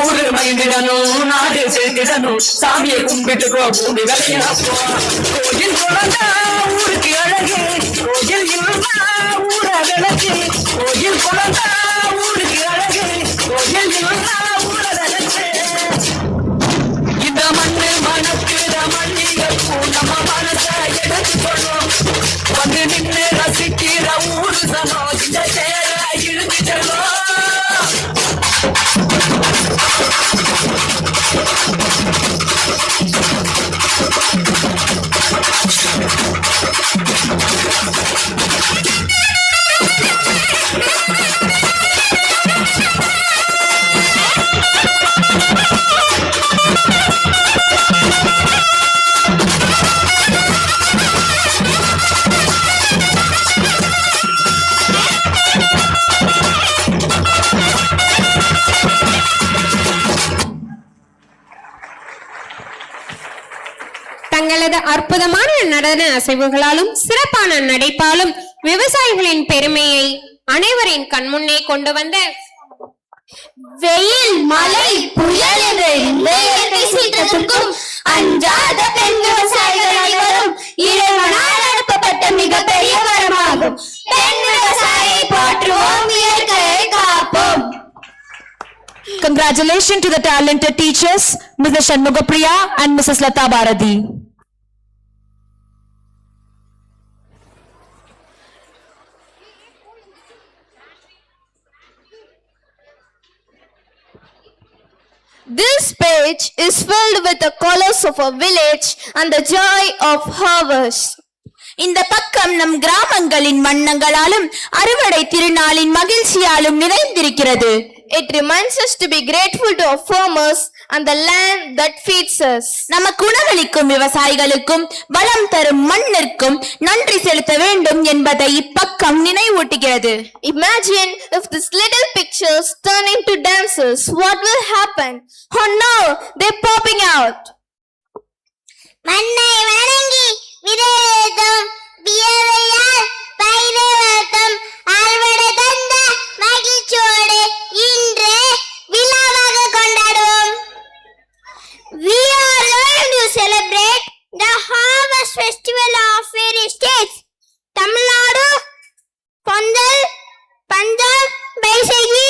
O: ஊரு மகிழ்ந்திடணும், நாடு செலுத்திடணும், சாமியை கும்பிட்டுக்கோ பூமி விளையப்போ. கோயில் குழந்தா ஊருக்கு அழகு, கோயில் இல்லா ஊர விளக்கு, கோயில் குழந்தா
B: அற்புதமான நடன அசைவுகளாலும் சிறப்பான நடைப்பாலும் விவசாயிகளின் பெருமையை அனைவரின் கண்முன்னே கொண்டு வந்த
P: வெயில் மழை புயல் என்ற எந்த இயற்கை சீற்றத்திற்கும் அஞ்சாத பெண் விவசாயிகள் அனைவரும் இறைவனால் அனுப்பப்பட்ட மிகப்பெரிய வரமாகும். பெண் விவசாயியை போற்றுவோம், இயற்கையை காப்போம்.
A: Congratulations to the talented teachers, Mrs. Shanmugapriya and Mrs. Lata Bharati.
D: This page is filled with the colors of a village and the joy of harvest.
C: இந்த பக்கம் நம் கிராமங்களின் வண்ணங்களாலும் அறுவடை திருநாளின் மகிழ்ச்சியாலும் நிறைந்திருக்கிறது.
D: It reminds us to be grateful to our farmers and the land that feeds us.
C: நமக்கு உணவளிக்கும் விவசாயிகளுக்கும் வளம் தரும் மண்ணிற்கும் நன்றி செலுத்த வேண்டும் என்பதை இப்பக்கம் நினைவூட்டுகிறது.
D: Imagine if these little pictures turn into dances, what will happen? Oh no, they're popping out.
P: மண்ணை வணங்கி விதைத்தோம், வியர்வையால் பயிரை வளர்த்தோம், அறுவடை தந்த மகிழ்ச்சியோடு இன்று விழாவாக கொண்டாடுவோம். We are going to celebrate the harvest festival of various states. Tamil Nadu, Pongal, Punjab, Baisakhi,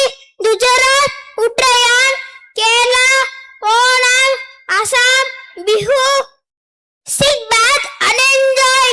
P: Gujarat, Uttarayan, Kerala, Onam, Assam, Bihu. Sit back and enjoy.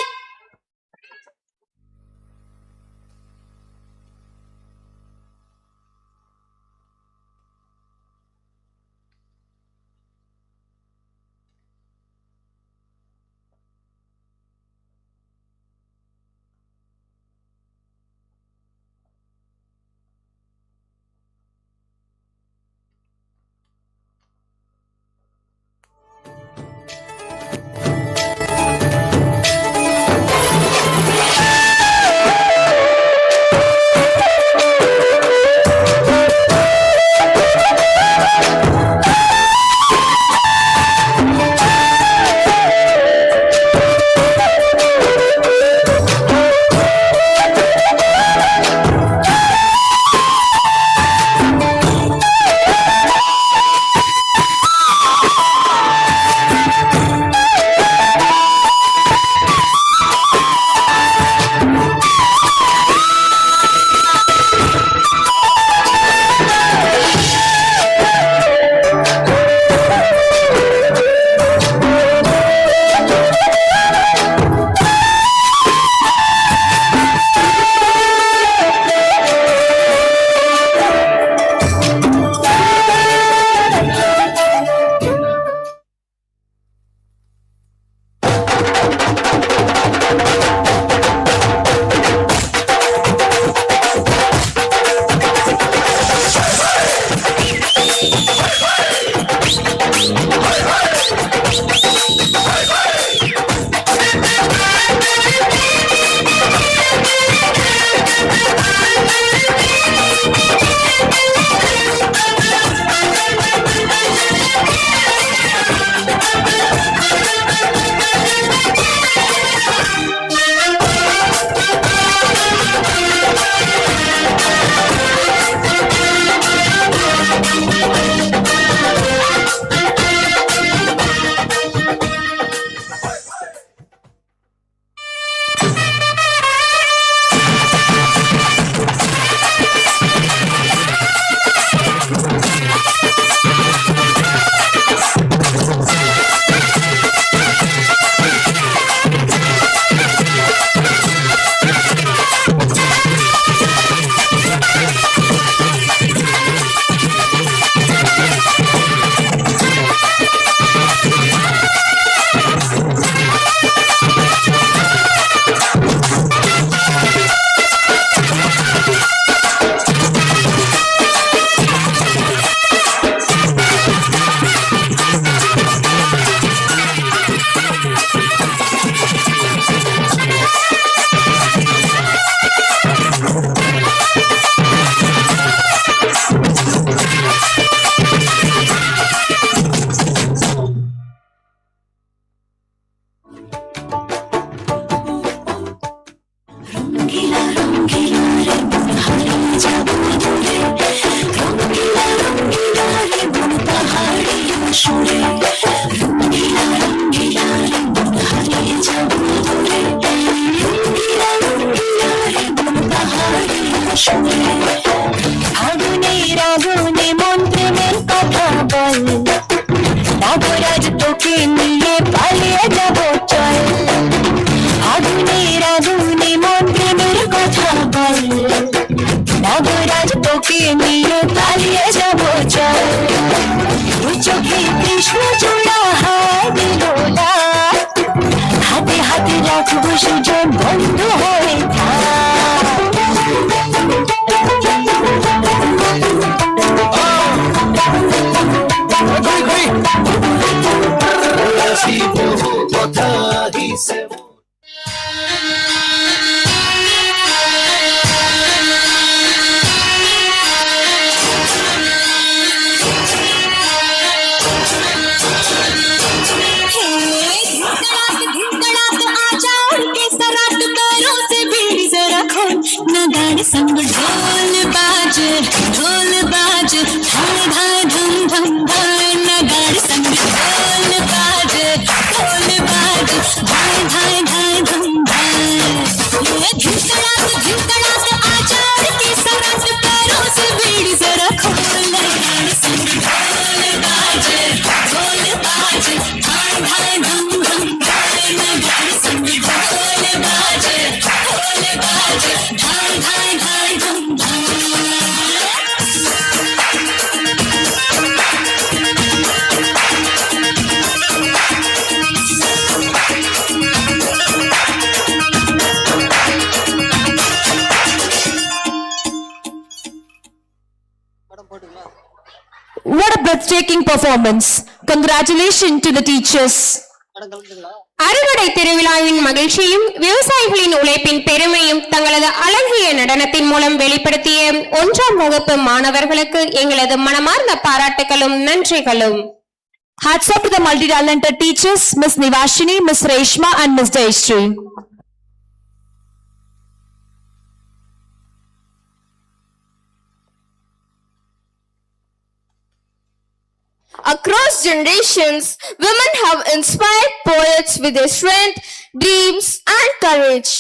O: के नीले तालिए जबो चल चोखे कृष्ण जोड़ा हाथ डोला हाथे हाथे राखबो सुজন বন্ধু হয়ে কথা হিসেবে संग ढोल बाजे धाय धाय धम धम धाय नगाड़ संग ढोल बाजे धाय धाय धाय धम धाय ये धिकड़ात आचार के सरट पैरों से बीड़ी जरा खोल नगाड़ संग ढोल बाजे धाय धाय धम धम धाय नगाड़ संग ढोल बाजे धाय धाय धाय धम धाय
A: What a breathtaking performance. Congratulations to the teachers.
B: அறுவடை திருவிழாவின் மகிழ்ச்சியும் விவசாயிகளின் உழைப்பின் பெருமையும் தங்களது அழகிய நடனத்தின் மூலம் வெளிப்படுத்திய 1ஆம் வகுப்பு மாணவர்களுக்கு எங்களது மனமார்ந்த பாராட்டுகளும் நன்றிகளும்.
A: Hats off to the multi-talented teachers, Miss Nivashini, Miss Reshma and Miss Jayashree.
D: Across generations, women have inspired poets with their strength, dreams, and courage.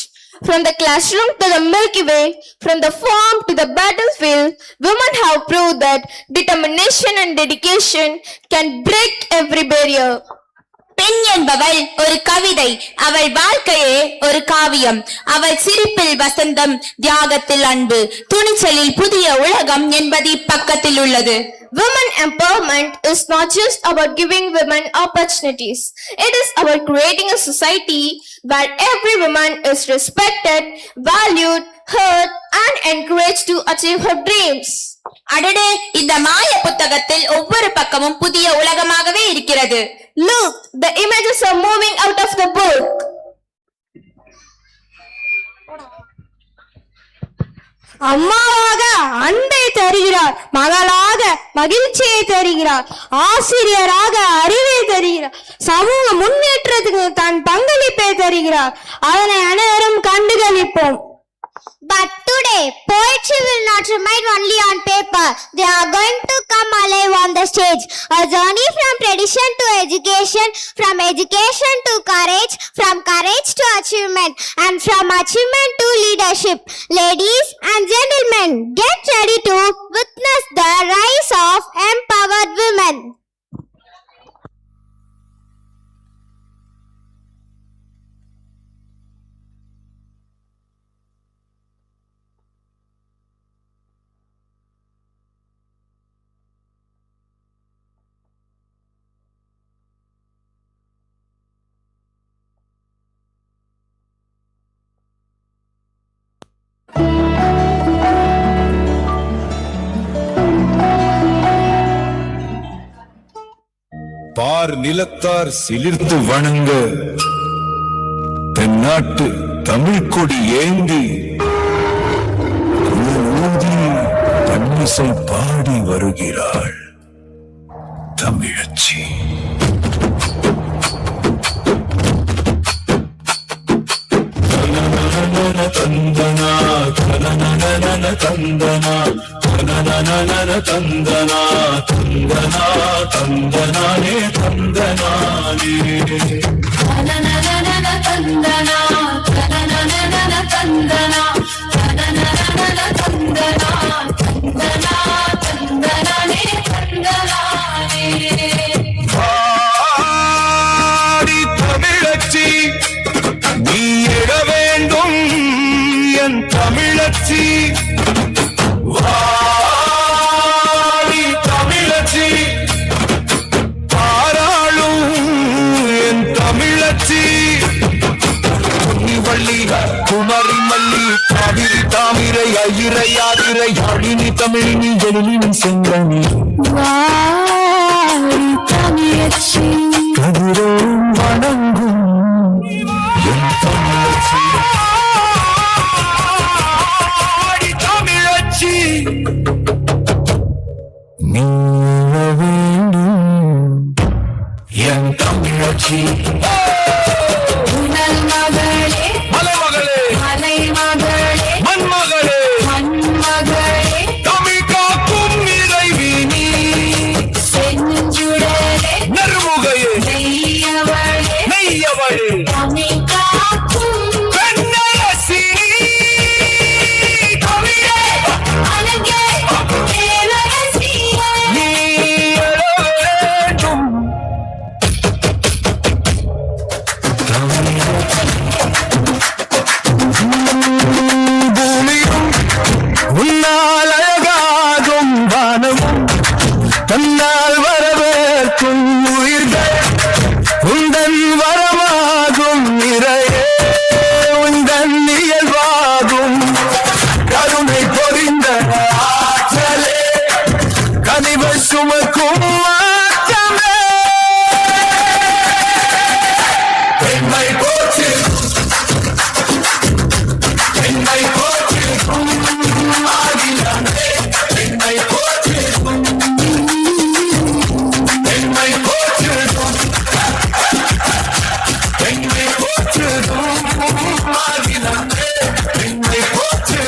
D: From the classroom to the Milky Way, from the farm to the battlefield, women have proved that determination and dedication can break every barrier.
C: பெண் என்பவள் ஒரு கவிதை, அவள் வாழ்க்கையே ஒரு காவியம். அவள் சிரிப்பில் வசந்தம், தியாகத்தில் அன்பு, துணிச்சலில் புதிய உலகம் என்பது இப்பக்கத்தில் உள்ளது.
D: Women empowerment is not just about giving women opportunities. It is about creating a society where every woman is respected, valued, heard, and encouraged to achieve her dreams.
C: அடடே, இந்த மாய புத்தகத்தில் ஒவ்வொரு பக்கமும் புதிய உலகமாகவே இருக்கிறது.
D: Look, the images are moving out of the book.
E: அம்மாவாக அன்பை தருகிறார், மகளாக மகிழ்ச்சியை தருகிறார், ஆசிரியராக அறிவை தருகிறார், சமூக முன்னேற்றத்துக்கு தன் பங்களிப்பை தருகிறார். அதனை அனைவரும் கண்டுகளிப்போம்.
P: But today, poetry will not remain only on paper. They are going to come alive on the stage. A journey from tradition to education, from education to courage, from courage to achievement, and from achievement to leadership. Ladies and gentlemen, get ready to witness the rise of empowered women.
Q: பார் நிலத்தார் சிலிர்த்து வணங்க தென்னாட்டு தமிழ் கொடி ஏந்தி ஊதி பன்னிசை பாடி வருகிறாள் தமிழச்சி. தந்தனா தந்தனா தந்தனா தந்தனா தந்தனா தந்தனானே தந்தனானே தந்தனா தந்தனா தந்தனா தந்தனா தந்தனானே தந்தனானே. பாடி தமிழச்சி நீ எழ வேண்டும் என் தமிழச்சி. வா நீ தமிழ் நீ எழிலின் செங்கனி
O: தமிழச்சி
Q: கதிரோம் வணங்கும் என் தமிழச்சி தமிழச்சி நீ வேண்டும் என் தமிழச்சி மலைமகளே மண்மகளே தமிழ் காக்கும் இறைவி நீ நறுமுகையே நெய்யவளே பெண்ணரசி நீ எழ வேண்டும் பூமியும் உன்னால் அழகாகும் வானமும் தன்னால் வரவேற்கும் உயிர்கள் உந்தன் வரமாகும் நிறையே உந்தன் இயல்பாகும் கருணை பொறிந்த ஆற்றலே கனிவை சுமக்கும் ஆற்றமே பெண்மை போச்சு பெண்மை போச்சு ஆகினானே பெண்மை போச்சு பெண்மை போச்சு பெண்மை போச்சு ஆகினானே பெண்மை போச்சு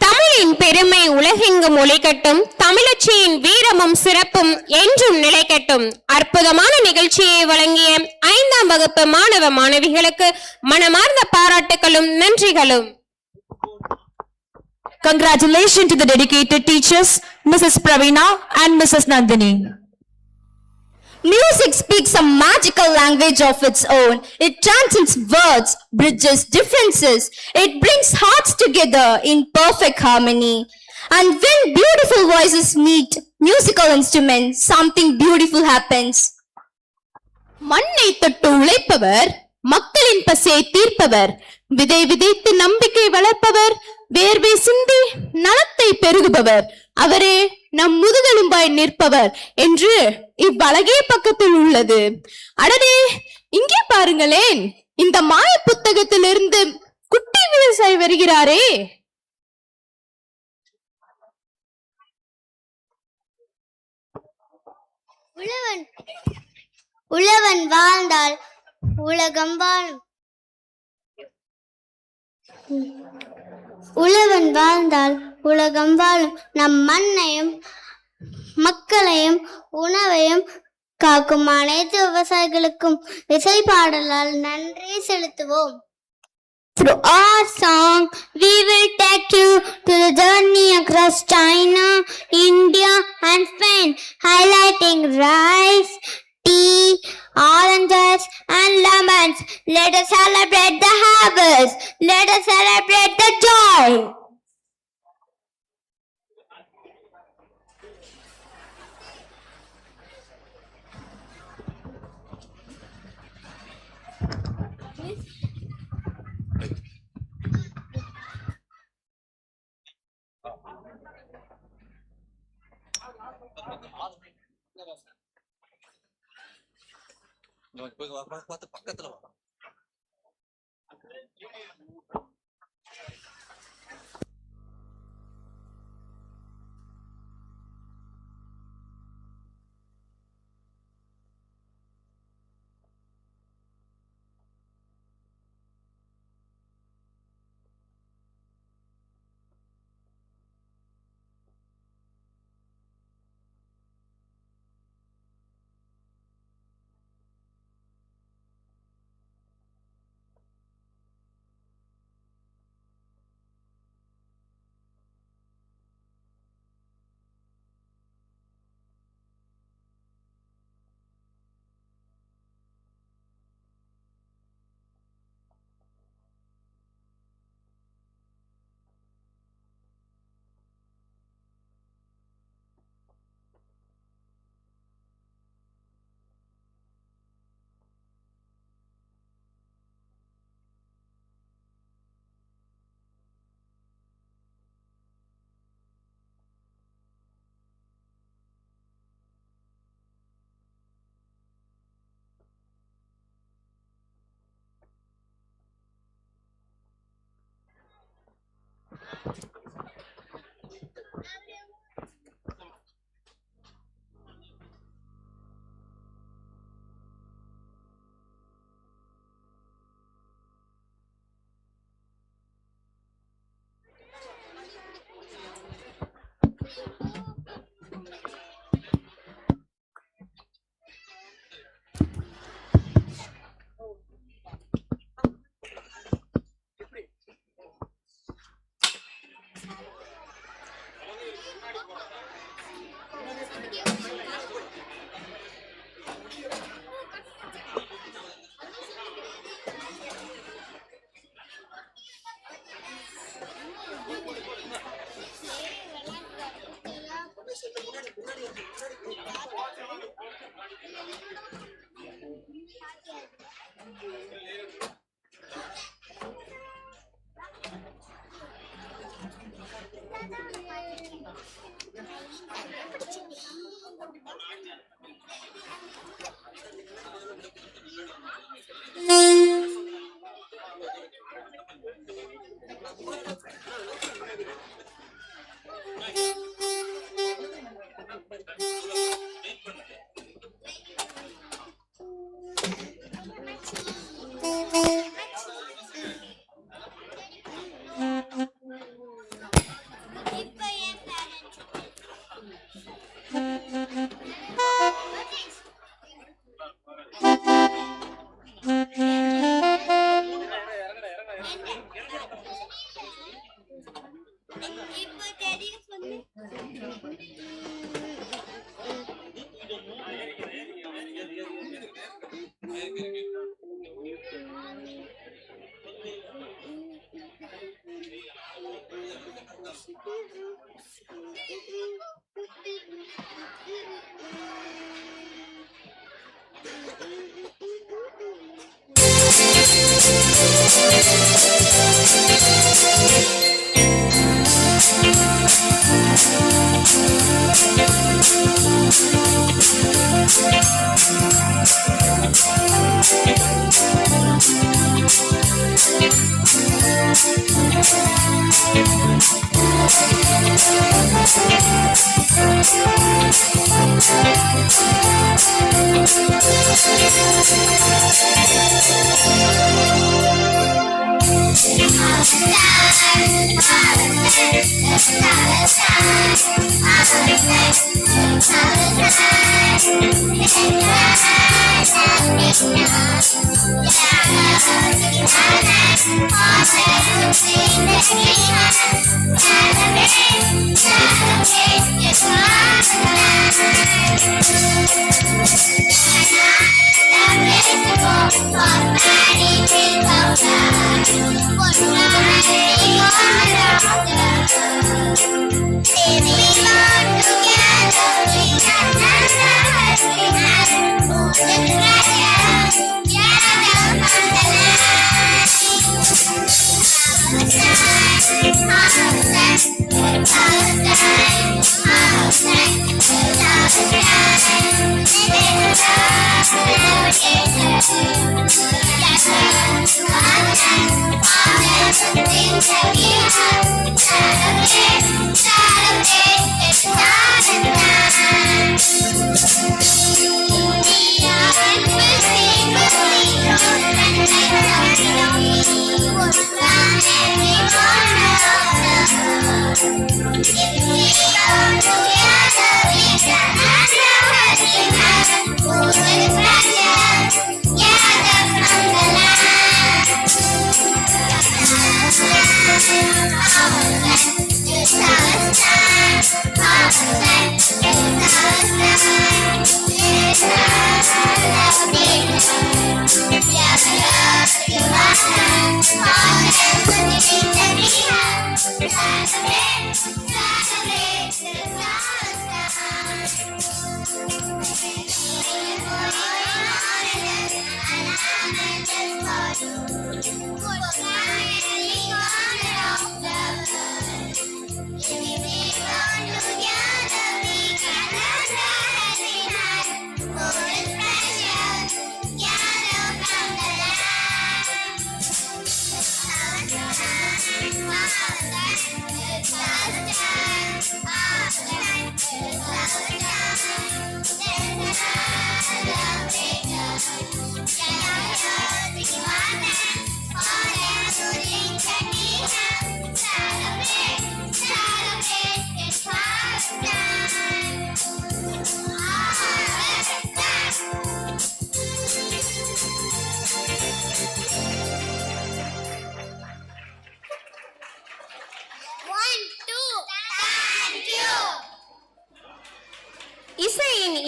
B: தமிழின் பெருமை உலகெங்கும் ஒலிக்கட்டும், தமிழச்சியின் வீரமும் சிறப்பும் என்றும் நிலைக்கட்டும். அற்புதமான நிகழ்ச்சியை வழங்கிய 5ஆம் வகுப்பு மாணவ மாணவிகளுக்கு மனமார்ந்த பாராட்டுகளும் நன்றிகளும்.
A: Congratulations to the dedicated teachers, Mrs. Pravina and Mrs. Nandini.
E: Music speaks a magical language of its own. It transcends words, bridges differences. It brings hearts together in perfect harmony. And when beautiful voices meet musical instruments, something beautiful happens. மண்ணை தொட்டு உழைப்பவர், மக்களின் பசியை தீர்ப்பவர், விதை விதைத்து நம்பிக்கை வளர்ப்பவர், வேர்வை சிந்தி நலத்தை பெருகுபவர், அவரே நம் முதுகெலும்பாய் நிற்பவர் என்று இவ்வழகிய பக்கத்தில் உள்ளது. அடடே, இங்கே பாருங்களேன், இந்த மாய புத்தகத்திலிருந்து குட்டி விவசாயி வருகிறாரே.
P: உழவன் வாழ்ந்தால் உலகம் வாழும். உழவன் வாழ்ந்தால் உலகம் வாழும். நம் மண்ணையும் மக்களையும் உணவையும் காக்கும் அனைத்து விவசாயிகளுக்கும் இசை பாடலால் நன்றி செலுத்துவோம். Through our song, we will take you to the journey across China, India and Spain, highlighting rice, tea, oranges and lemons. Let us celebrate the harvest. Let us celebrate the joy.
Q: பக்கத்துல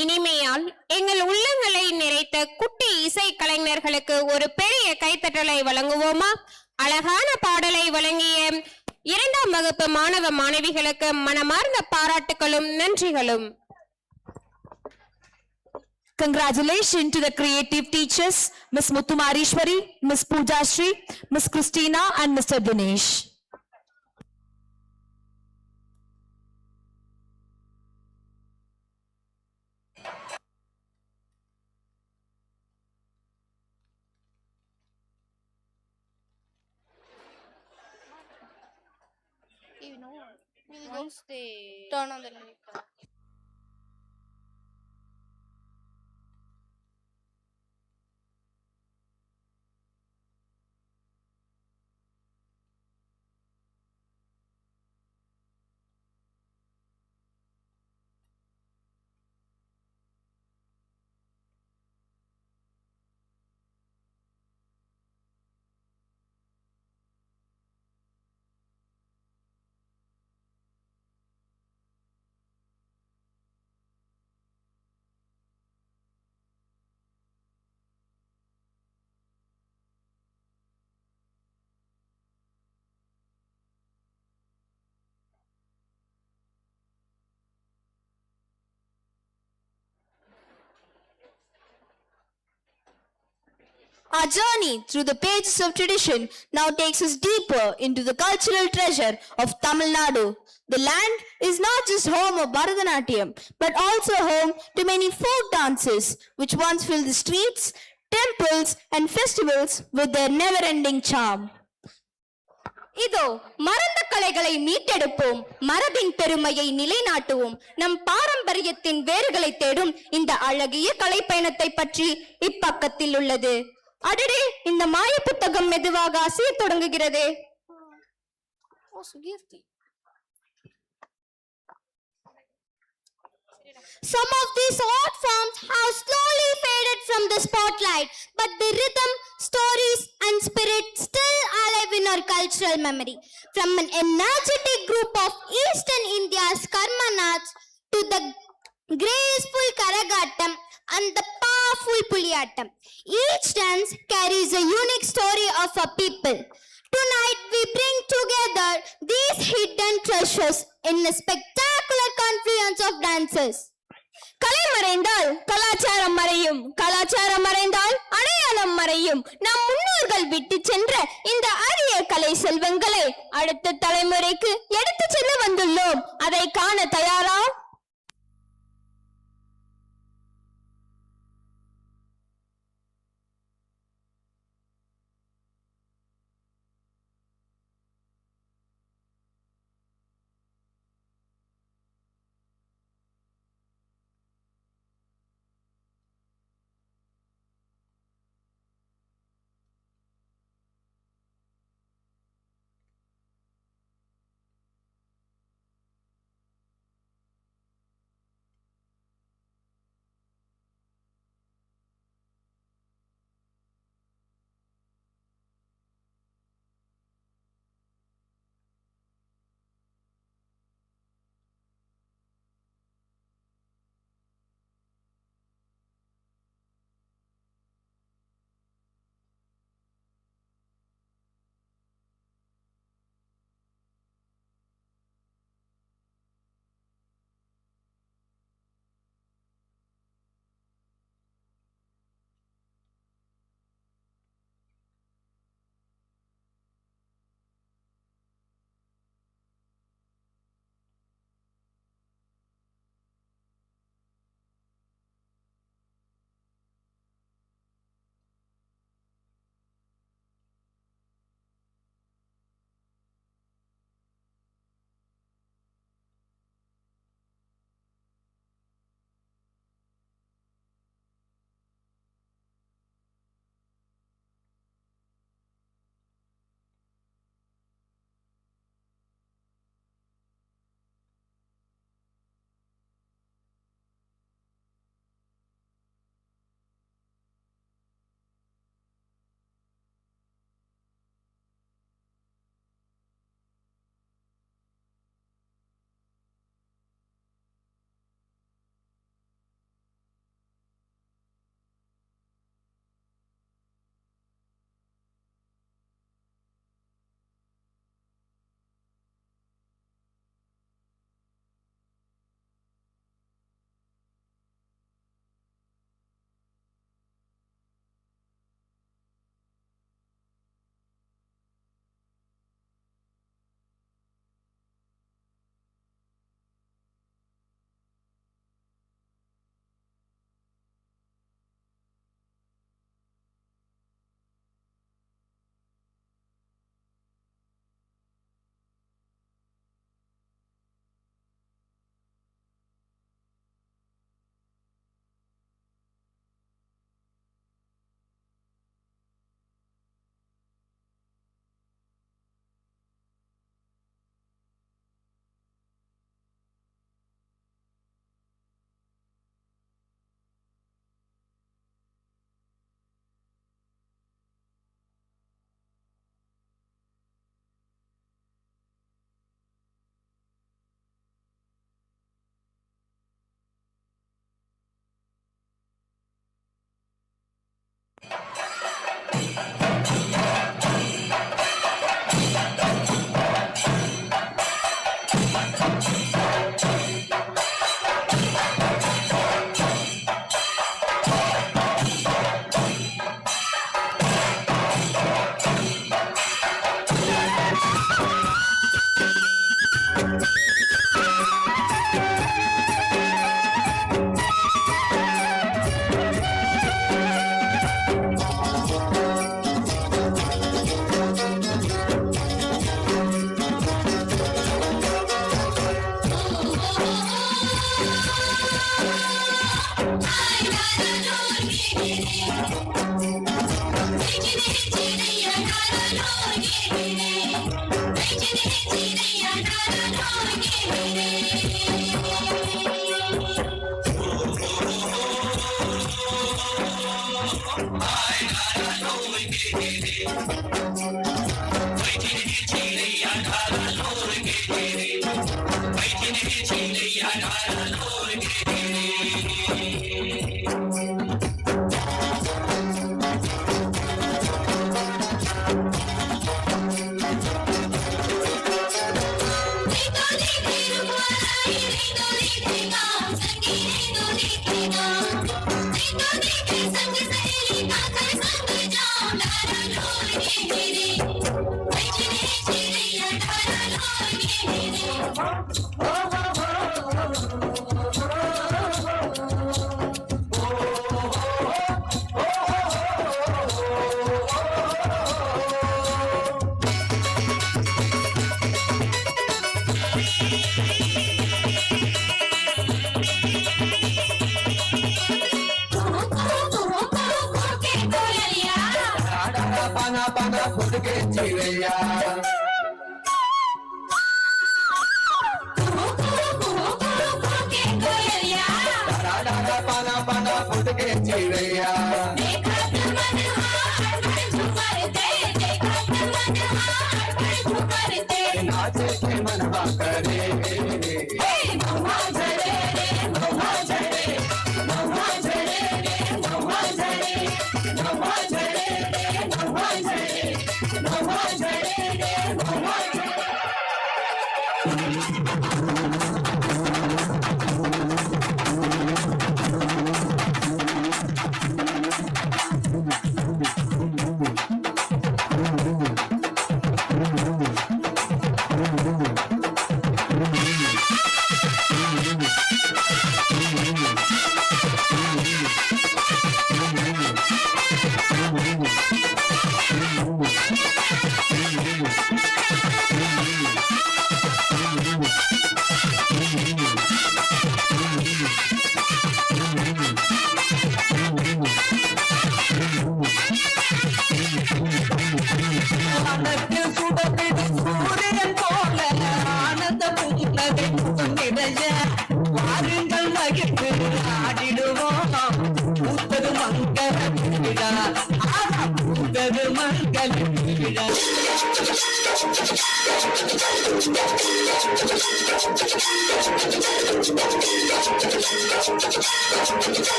B: இனிமையால் எங்கள் உள்ளங்களை நிறைத்த குட்டி இசை கலைஞர்களுக்கு ஒரு பெரிய கைத்தட்டலை வழங்குவோமா? அழகான பாடலை வழங்கிய 2ஆம் வகுப்பு மாணவ மாணவிகளுக்கு மனமார்ந்த பாராட்டுகளும் நன்றிகளும்.
A: Congratulations to the creative teachers, Miss Muthumarishwari, Miss Pooja Shri, Miss Christina and Mr. Dinesh.
D: Once they turn on the light. Our journey through the pages of tradition now takes us deeper into the cultural treasure of Tamil Nadu. The land is not just home of Bharatanatyam, but also home to many folk dances, which once filled the streets, temples, and festivals with their never-ending charm.
E: இதோ மறந்த கலைகளை மீட்டெடுப்போம், மரபின் பெருமையை நிலைநாட்டுவோம், நம் பாரம்பரியத்தின் வேர்களை தேடும் இந்த அழகிய கலை பயணத்தை பற்றி இப்பக்கத்தில் உள்ளது. அடடே, இந்த மாய புத்தகம் மெதுவாக அசைய தொடங்குகிறதே.
P: Some of these art forms have slowly faded from the spotlight, but the rhythm, stories, and spirit still alive in our cultural memory. From an energetic group of Eastern India's Karmanats to the graceful Karagattam and the powerful Puliyattam, each dance carries a unique story of a people. Tonight we bring together these hidden treasures in a spectacular confluence of dances.
A: கலை மறைந்தால் கலாச்சாரம் மறையும், கலாச்சாரம் மறைந்தால் அடையாளம் மறையும். நம் முன்னோர்கள் விட்டு சென்ற இந்த அரிய கலை செல்வங்களை அடுத்த தலைமுறைக்கு எடுத்து செல்ல வந்துள்ளோம். அதை காண தயாரா?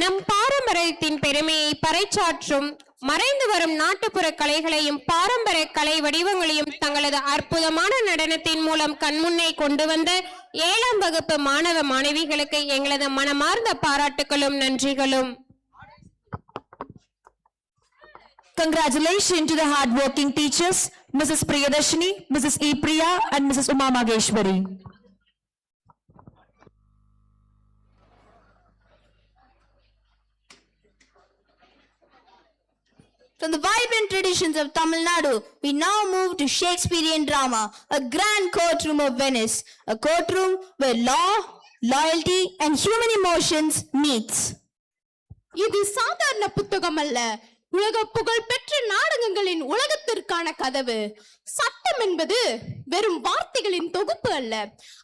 B: நம் பாரம்பரியத்தின் பெருமையை பறைசாற்றும் மறைந்து வரும் நாட்டுப்புற கலைகளையும் பாரம்பரிய கலை வடிவங்களையும் தங்களது அற்புதமான நடனத்தின் மூலம் கண்முன்னே கொண்டு வந்த 7ஆம் வகுப்பு மாணவ மாணவிகளுக்கு எங்களது மனமார்ந்த பாராட்டுகளும் நன்றிகளும்.
A: Congratulations to the hard-working teachers, Mrs. Priyadarshini, Mrs. E. Priya, and Mrs. Uma Mageshwari.
D: From the vibrant traditions of Tamil Nadu, we now move to Shakespearean drama, a grand courtroom of Venice, a courtroom where law, loyalty, and human emotions meets.
E: இது சாதாரண புத்தகம் அல்ல, உலக புகழ் பெற்ற நாடகங்களின் உலகத்திற்கான கதவு. சட்டம் என்பது வெறும் வார்த்தைகளின் தொகுப்பு அல்ல,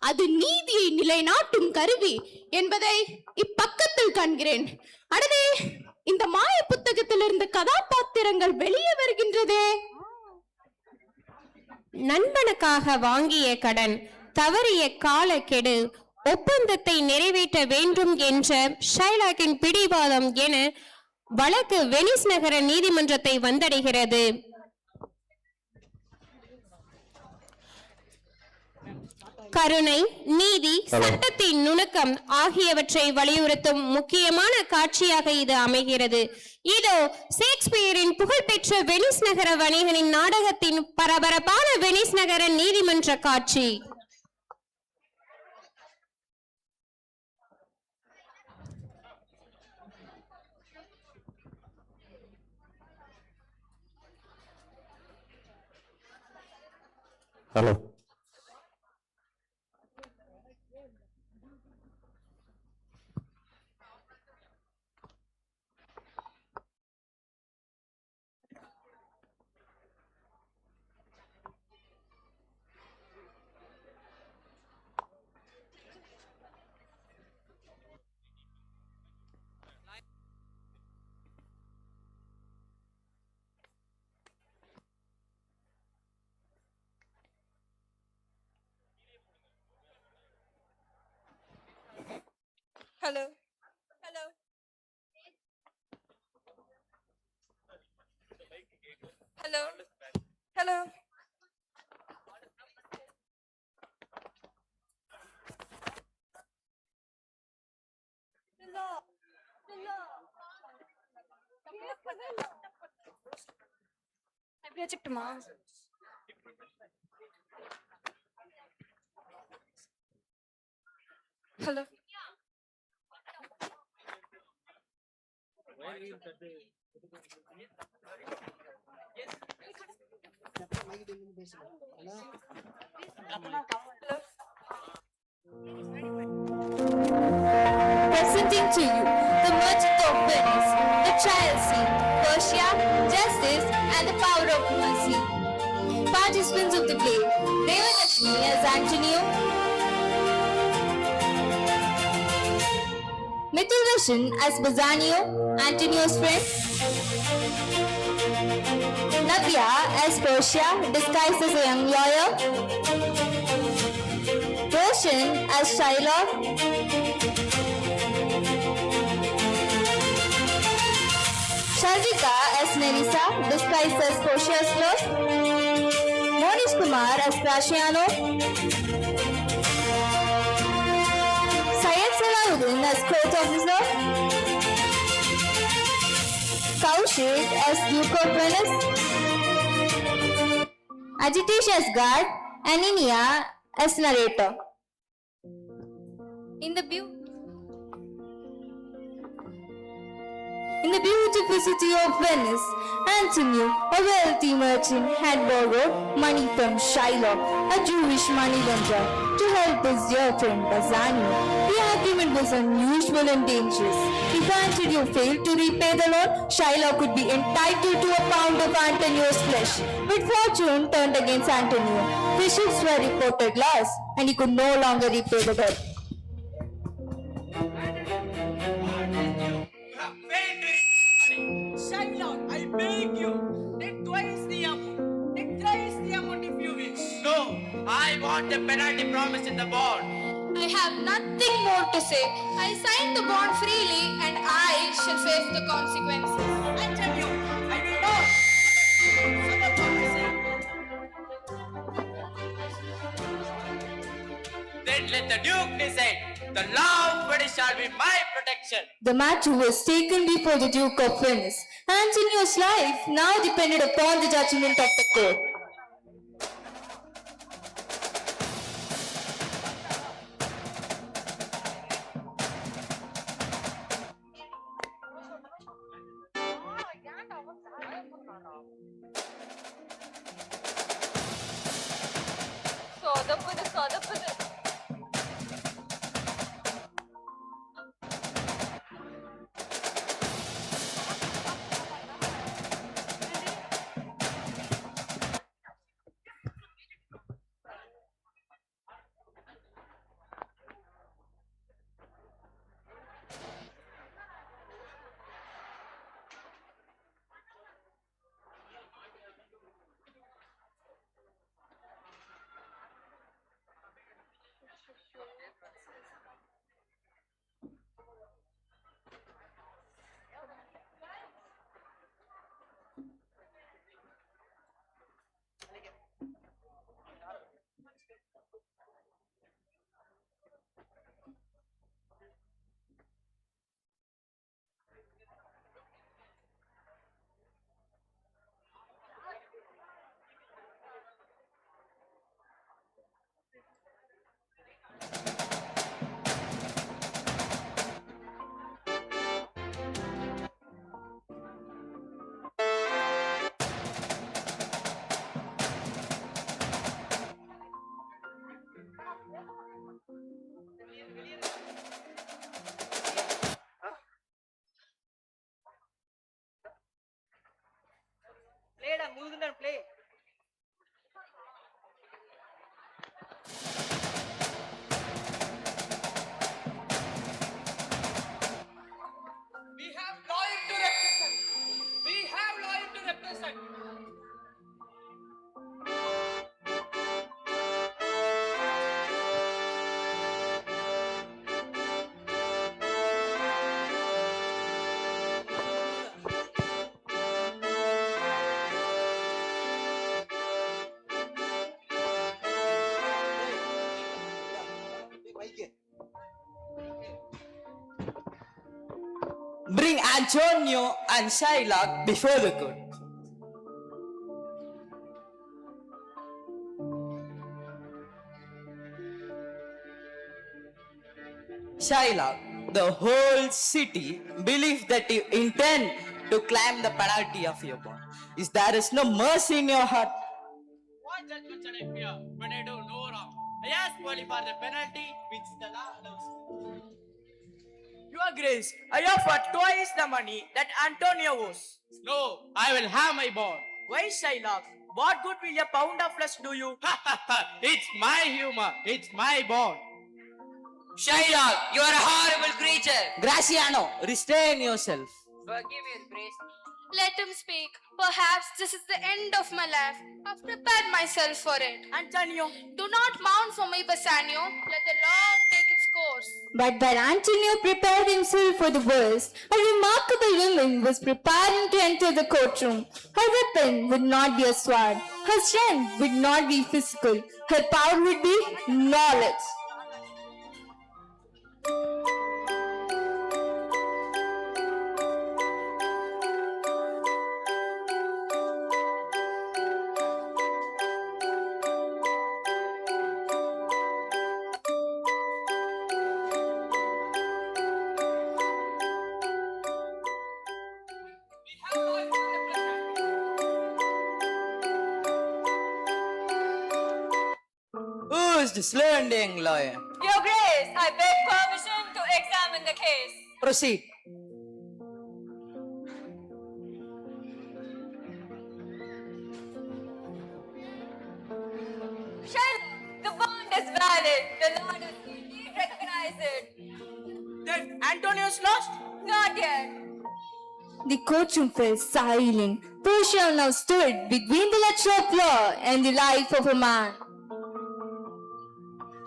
E: அது நீதியை நிலைநாட்டும் கருவி என்பதை இப்பக்கத்தில் காண்கிறேன். அடடே, இந்த மாய புத்தகத்தில் இருந்த கதாபாத்திரங்கள் வெளியே வருகின்றதே.
B: நண்பனுக்காக வாங்கிய கடன், தவறிய காலக்கெடு, ஒப்பந்தத்தை நிறைவேற்ற வேண்டும் என்ற ஷைலாக்கின் பிடிவாதம் என வழக்கு வெனிஸ் நகர நீதிமன்றத்தை வந்தடைகிறது. கருணை, நீதி, சட்டத்தின் நுணுக்கம் ஆகியவற்றை வலியுறுத்தும் முக்கியமான காட்சியாக இது அமைகிறது. இதோ ஷேக்ஸ்பியரின் புகழ்பெற்ற வெனிஸ் நகர வணிகனின் நாடகத்தின் பரபரப்பான வெனிஸ் நகர நீதிமன்ற காட்சி.
K: Hello.
N: Hello. Hello. Hello. Hello.
F: எப்படியாச்சுட்டுமா
N: Hello.
A: Presenting to you the merchant of Venice, the trial scene, Persia, justice, and the power of mercy. Participants of the play, Devanashmi as Antonio, Mithilvashan as Bassanio, Antonio's friend, Navya as Persia, disguised as a young lawyer, Roshan as Shylock, Sharvika as Nerissa, disguised as Portia's clerk, Monish Kumar as Prashiano, Syed Salahuddin as court officer, Kaushik as Duke of Venice, Ajitesh as guard, and Inia as narrator. In the beautiful city of Venice, Antonio, a wealthy merchant, had borrowed money from Shylock, a Jewish moneylender, to help his dear friend Bassanio. The agreement was unusual and dangerous. If Antonio failed to repay the loan, Shylock would be entitled to a pound of Antonio's flesh. But fortune turned against Antonio. The ships were reported lost, and he could no longer repay the debt.
O: Shylock, I beg you, take twice the amount. Take thrice the amount if you wish. No, I want the penalty promised in the bond.
D: I have nothing more to say. I signed the bond freely and I shall face the consequences.
O: I tell you, I will not. Then let the Duke decide. The law of Venice shall be my protection.
A: The matter was taken before the Duke of Venice. Antonio's life now depended upon the judgment of the court.
O: bring Antonio and Shylock before the court. Shylock, the whole city believes that you intend to claim the penalty of your bond. Is there is no mercy in your heart?
R: What judgment shall I fear when I do no wrong? I ask only for the penalty which the law allows. Your Grace, I offer twice the money that Antonio owes. No, I will have my bond. Why, Shylock? What good will a pound of flesh do you? It's my humor. It's my bond.
O: Shylock, you are a horrible creature. Graciano, restrain yourself.
R: Forgive me, Grace.
D: Let him speak. Perhaps this is the end of my life. I've prepared myself for it.
R: Antonio.
D: Do not mourn for me, Bassanio. Let the law take its course.
E: But while Antonio prepared himself for the worst, a remarkable woman was preparing to enter the courtroom. Her weapon would not be a sword. Her strength would not be physical. Her power would be knowledge.
O: Who is this learned young lawyer?
F: Your Grace, I beg permission to examine the case.
O: Proceed.
F: Shylock, the bond is valid. The law does indeed recognize it.
R: Then Antonio's lost?
F: Not yet.
E: The courtroom fell silent. Portia now stood between the letter of law and the life of a man.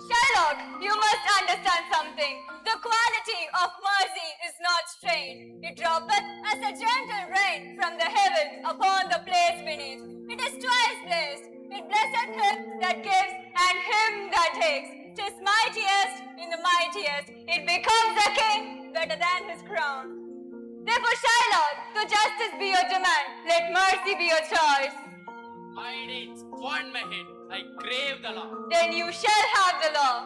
F: Shylock, you must understand something. The quality of mercy is not strained. It droppeth as a gentle rain from the heavens upon the place beneath. It is twice blessed. It blesseth him that gives and him that takes. 'Tis mightiest in the mightiest. It becomes a king better than his crown. Therefore, Shylock, though justice be your demand, let mercy be your choice.
R: My deeds warn my head. I crave the law.
F: Then you shall have the law.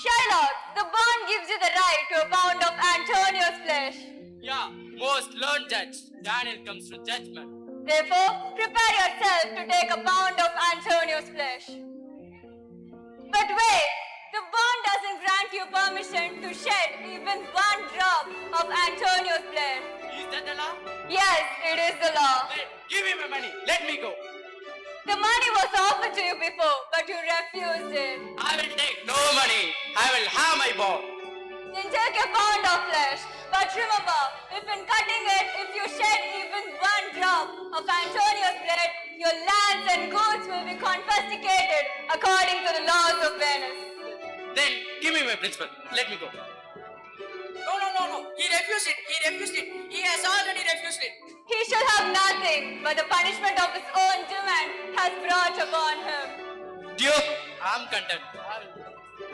F: Shylock, the bond gives you the right to a pound of Antonio's flesh.
R: Yeah, most learned judge. Daniel comes to judgment.
F: Therefore, prepare yourself to take a pound of Antonio's flesh. But wait, the bond doesn't grant you permission to shed even one drop of Antonio's blood.
R: Is that the law?
F: Yes, it is the law.
R: Then give me my money. Let me go.
F: The money was offered to you before, but you refused it.
R: I will take no money. I will have my bond.
F: Then take a pound of flesh. But remember, if in cutting it, if you shed even one drop of Antonio's blood, your lands and goods will be confiscated according to the laws of Venice.
R: Then give me my principal. Let me go. No. He refused it. He has already refused it.
F: He shall have nothing, but the punishment of his own demand has brought upon him.
R: Duke, I'm content.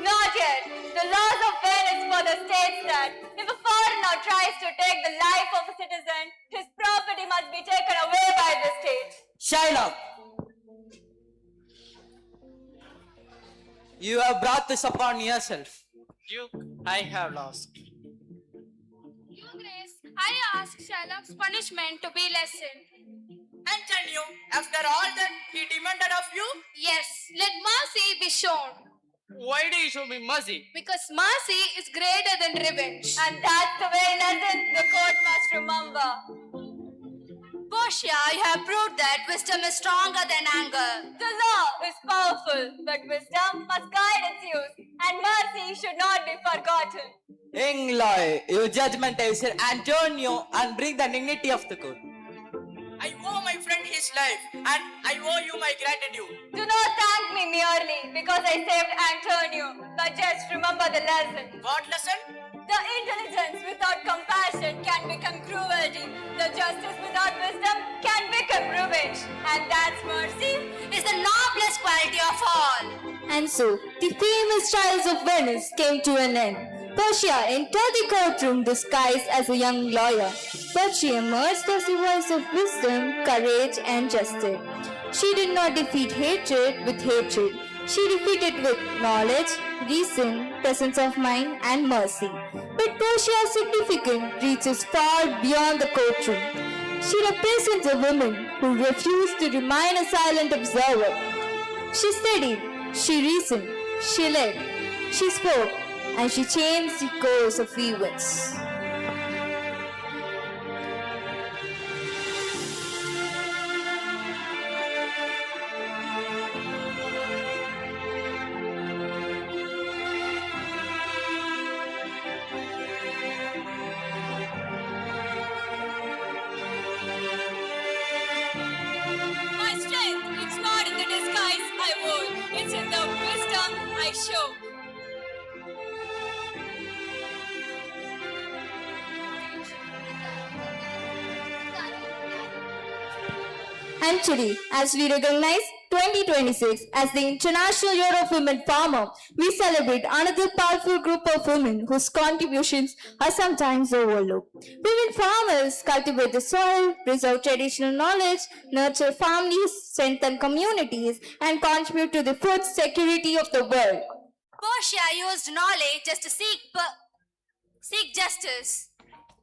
F: Not yet. The laws of Venice further states that if a foreigner tries to take the life of a citizen, his property must be taken away by the state.
O: Shylock, you have brought this upon yourself.
R: Duke, I have lost.
D: Your Grace, I ask Shylock's punishment to be lessened.
R: Antonio, after all that he demanded of you,
D: Yes, let mercy be shown.
R: why do you show me mercy?
D: Because mercy is greater than revenge.
F: And that's the very lesson the court must remember.
D: Portia, you have proved that wisdom is stronger than anger.
F: The law is powerful, but wisdom must guide its use, and mercy should not be forgotten.
O: Young lawyer, your judgment is Antonio and bring the dignity of the court.
R: I owe my friend his life, and I owe you my gratitude.
F: Do not thank me merely because I saved Antonio, but just remember the lesson.
R: What lesson?
F: The intelligence without compassion can become cruelty. The justice without wisdom can become revenge. And that's mercy
D: Is the noblest quality of all.
E: And so, the famous trials of Venice came to an end. Portia entered the courtroom disguised as a young lawyer, but she emerged as the voice of wisdom, courage, and justice. She did not defeat hatred with hatred. She defeated with knowledge, reason, presence of mind, and mercy. But Portia's significance reaches far beyond the courtroom. She represents a woman who refused to remain a silent observer. She studied, she reasoned, she led, she spoke, and she changed the course of events.
F: My strength, it's not in the disguise I wore, it's in the wisdom I show.
E: And today, as we recognize 2026 as the International Year of Women Farmer, we celebrate another powerful group of women whose contributions are sometimes overlooked. Women farmers cultivate the soil, preserve traditional knowledge, nurture families, strengthen communities, and contribute to the food security of the world.
F: Portia used knowledge just to seek justice.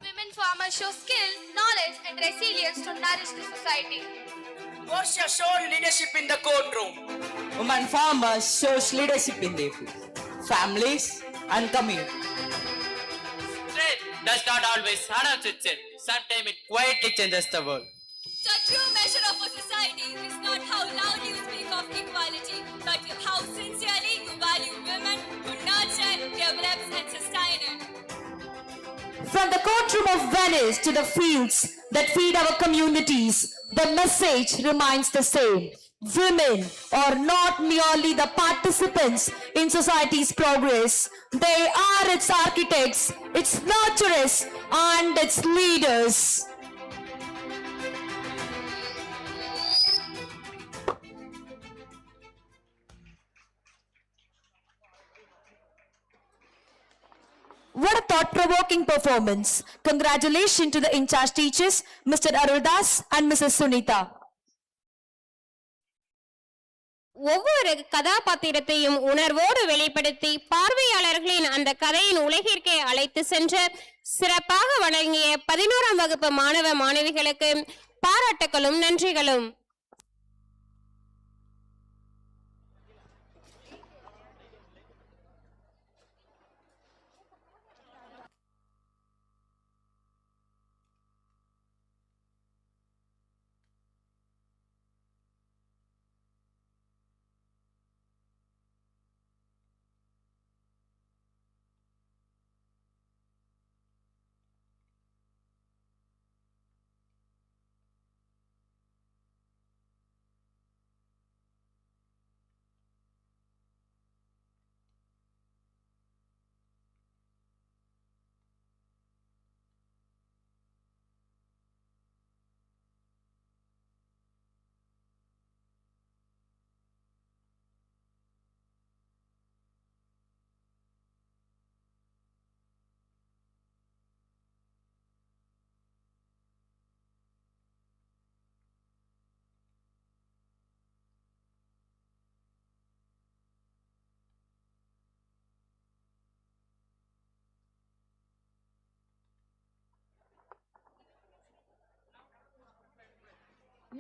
F: Women farmers show skill, knowledge, and resilience to nourish the society.
R: Portia showed leadership in the courtroom. Women farmers shows leadership in their families and community. Strength does not always announce itself. Sometimes it quietly changes the world.
F: The true measure of a society is not how loudly you speak of equality, but how sincerely you value women who nurture, develops, and sustain it.
A: From the courtroom of Venice to the fields that feed our communities, the message remains the same. Women are not merely the participants in society's progress. They are its architects, its nurturers, and its leaders. What a thought-provoking performance. Congratulations to the in-charge teachers, Mr. Aruldas and Mrs. Sunita.
B: ஒவ்வொரு கதாபாத்திரத்தையும் உணர்வோடு வெளிப்படுத்தி பார்வையாளர்களின் அந்த கதையின் உலகிற்கே அழைத்து சென்று சிறப்பாக வழங்கிய 11ஆம் வகுப்பு மாணவ மாணவிகளுக்கு பாராட்டுகளும் நன்றிகளும்.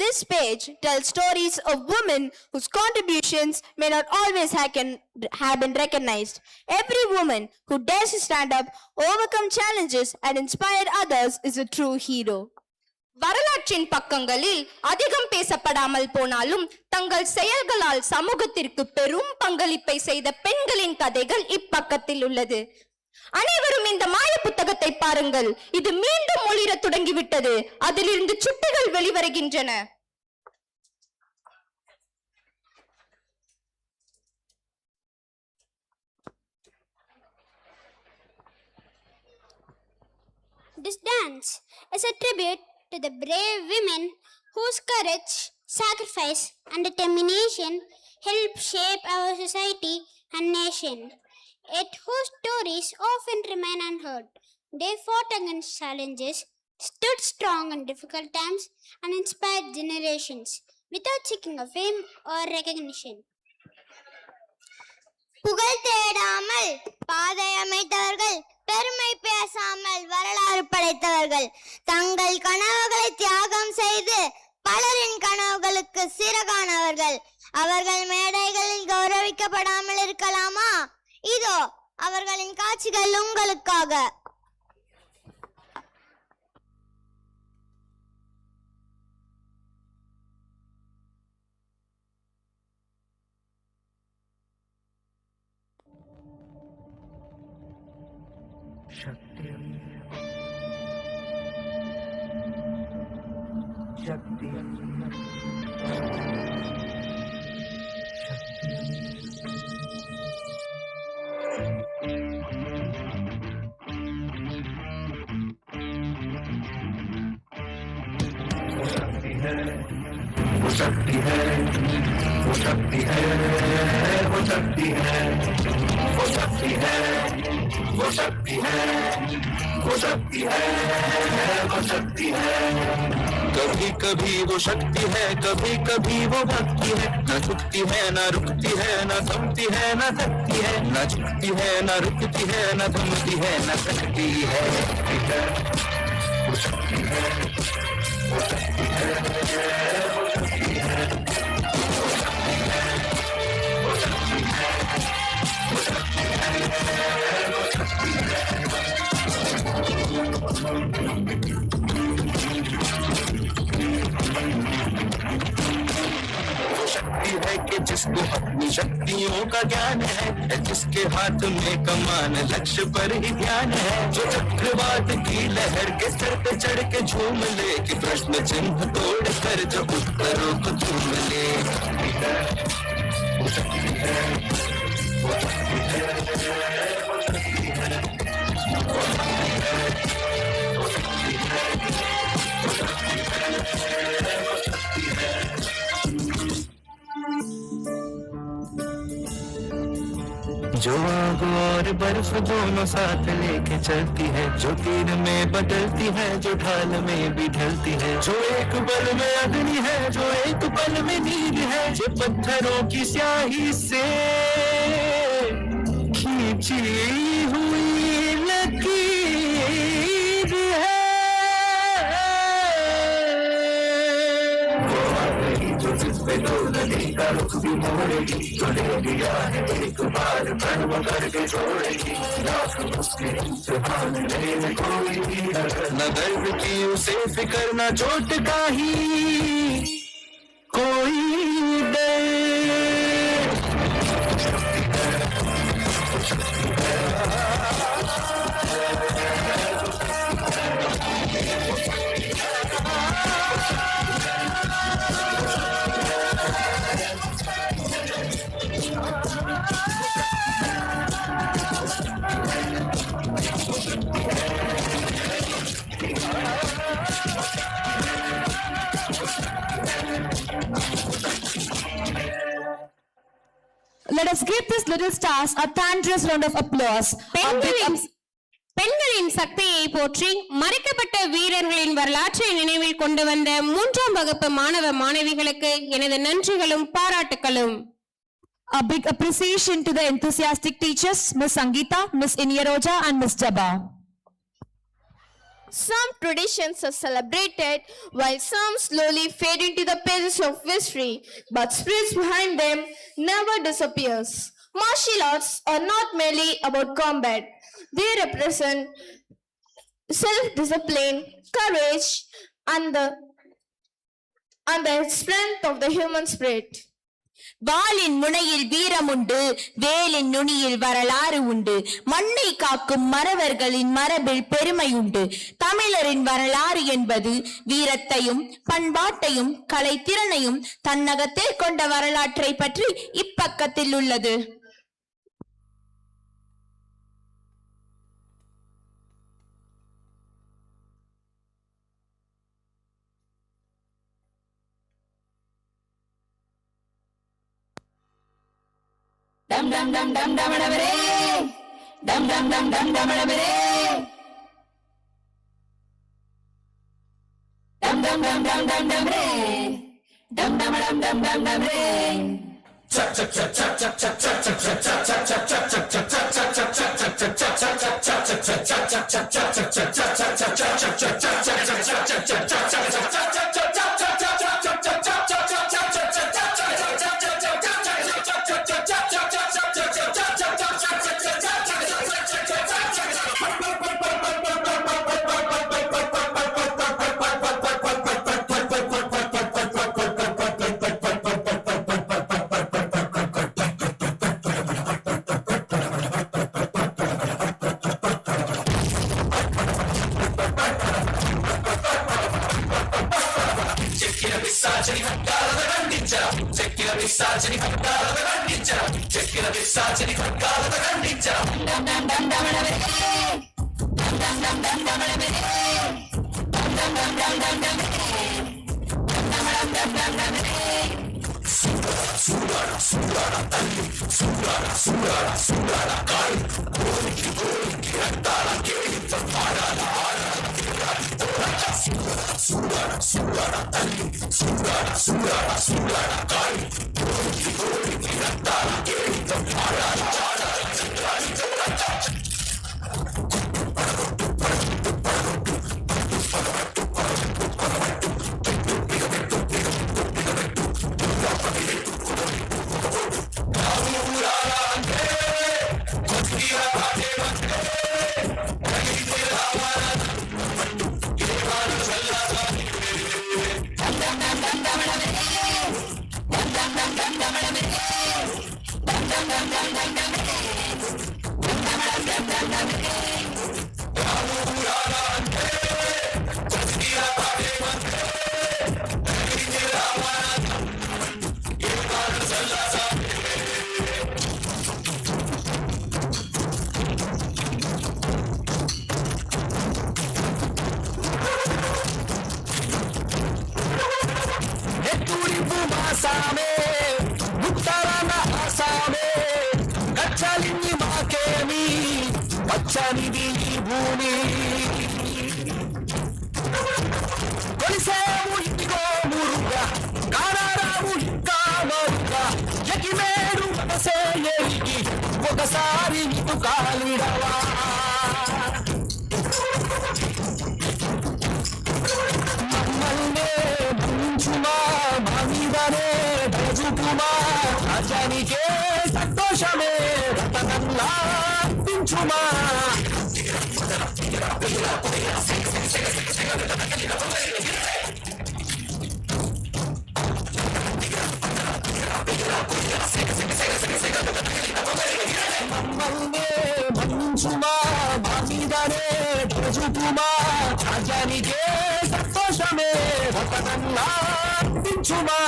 D: This page tells stories of women whose contributions may not always have been recognized. Every woman who dares to stand up, overcome challenges, and inspire others is a true hero.
E: வரலாற்றின் பக்கங்களில் அதிகம் பேசப்படாமல் போனாலும் தங்கள் செயல்களால் சமூகத்திற்கு பெரும் பங்களிப்பை செய்த பெண்களின் கதைகள் இப்பக்கத்தில் உள்ளது. அனைவரும் இந்த மாய புத்தகத்தை பாருங்கள். இது மீண்டும் ஒளிர தொடங்கிவிட்டது. அதிலிருந்து சுட்டிகள் வெளிவருகின்றன.
P: This dance is a tribute to the brave women whose courage, sacrifice, and determination help shape our society and nation. yet whose stories often remain unheard. They fought against challenges, stood strong in difficult times, and inspired generations without seeking a fame or recognition. புகழ் தேடாமல் பாதை அமைத்தவர்கள், பெருமை பேசாமல் வரலாறு படைத்தவர்கள், தங்கள் கனவுகளை தியாகம் செய்து பலரின் கனவுகளுக்கு சிறகானவர்கள். அவர்கள் மேடைகளில் கௌரவிக்கப்படாமல் இருக்கலாமா? இதோ அவர்களின் காட்சிகள் உங்களுக்காக.
O: वो शक्ति है, वो शक्ति है, वो शक्ति है, वो शक्ति है, वो शक्ति है, वो शक्ति है, वो शक्ति है। कभी कभी वो शक्ति है, कभी कभी वो भक्ति है, न झुकती है न रुकती है, न थमती है न थकती है, न झुकती है न रुकती है, न थमती है न थकती है। वो शक्ति है, वो शक्ति है, वो शक्ति है, वो शक्ति है, वो शक्ति है, वो शक्ति है, वो शक्ति है। वो शक्ति है कि जिसको अपनी शक्तियों का ज्ञान है, जिसके हाथ में कमान लक्ष्य पर ही ध्यान है, जो चक्रवात की लहर के सर पे चढ़ के झूम ले, कि प्रश्न चिन्ह तोड़ कर जो उत्तरों को चूम ले। वो शक्ति है, वो शक्ति है, वो शक्ति है, वो शक्ति है, वो शक्ति है, वो शक्ति है, वो शक्ति है। जो आग और बर्फ दोनों साथ लेके चलती है, जो तीर में बदलती है, जो ढाल में भी ढलती है, जो एक पल में अग्नि है, जो एक पल में नीर है, जो पत्थरों की स्याही से खींची हुई लकीर है। वो आ गई जो जिस पे दो नदी का रुख भी मोड़ेगी, जो ले दिया है एक बार कर्म करके छोड़ेगी, लाख उसके इम्तिहान लेने कोई भी न दर्द की उसे फिक्र न चोट का ही कोई डर।
A: Let us give these little stars a thunderous round of applause.
B: பெண்களின் சக்தியை போற்றி மறைக்கப்பட்ட வீரர்களின் வரலாற்றை நினைவில் கொண்டு வந்த 3ஆம் வகுப்பு மாணவ மாணவிகளுக்கு எனது நன்றிகளும் பாராட்டுகளும்.
A: A big appreciation to the enthusiastic teachers, Miss Sangeeta, Miss Iniyaroja and Miss Jabba.
D: Some traditions are celebrated while some slowly fade into the pages of history, but spirits behind them never disappears. Martial arts are not merely about combat. They represent self-discipline, courage, and the strength of the human spirit.
C: வாளின் முனையில் வீரம் உண்டு, வேலின் நுனியில் வரலாறு உண்டு, மண்ணை காக்கும் மறவர்களின் மரபில் பெருமை உண்டு. தமிழரின் வரலாறு என்பது வீரத்தையும் பண்பாட்டையும் கலைத்திறனையும் தன்னகத்தில் கொண்ட வரலாற்றை பற்றி இப்பக்கத்தில் உள்ளது.
O: Dum dum dum dum dum dum dum.
C: டம் டம் டம் டம் டமடமரே டம் டம் டம் டம் டம் டமரே டம் டமடம் டம் டம் டமரே ఒకసారి ఇటు కాలిడవా మమ్మల్నే భరించుమా మా మీదనే దయచూపుమా రాజ్యానికే సంతోషమే రతనంలా పించుమా మమ్మల్నే భరించుమా మా మీదనే దయచూపుమా రాజ్యానికే సంతోషమే రతనంలా పించుమా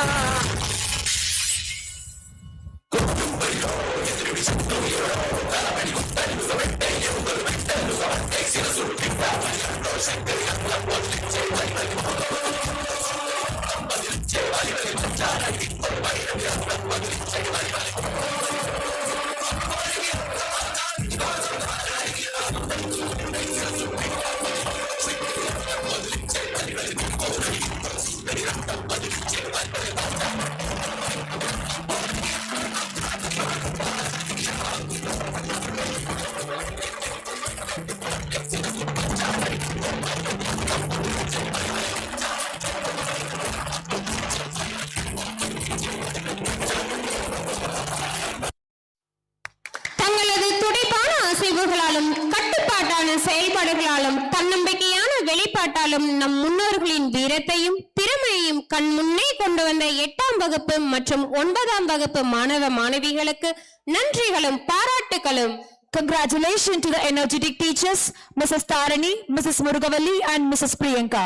B: செயல்பாடுகளாலும் தன்னம்பிக்கையான வெளிப்பாட்டாலும் நம் முன்னோர்களின் வீரத்தையும் திறமையையும் கண் முன்னே கொண்டு வந்த 8ஆம் வகுப்பு மற்றும் 9ஆம் வகுப்பு மாணவ மாணவிகளுக்கு நன்றிகளும் பாராட்டுகளும்.
A: Congratulations to the energetic teachers, Mrs. Tarani, Mrs. Murugavalli and Mrs. Priyanka.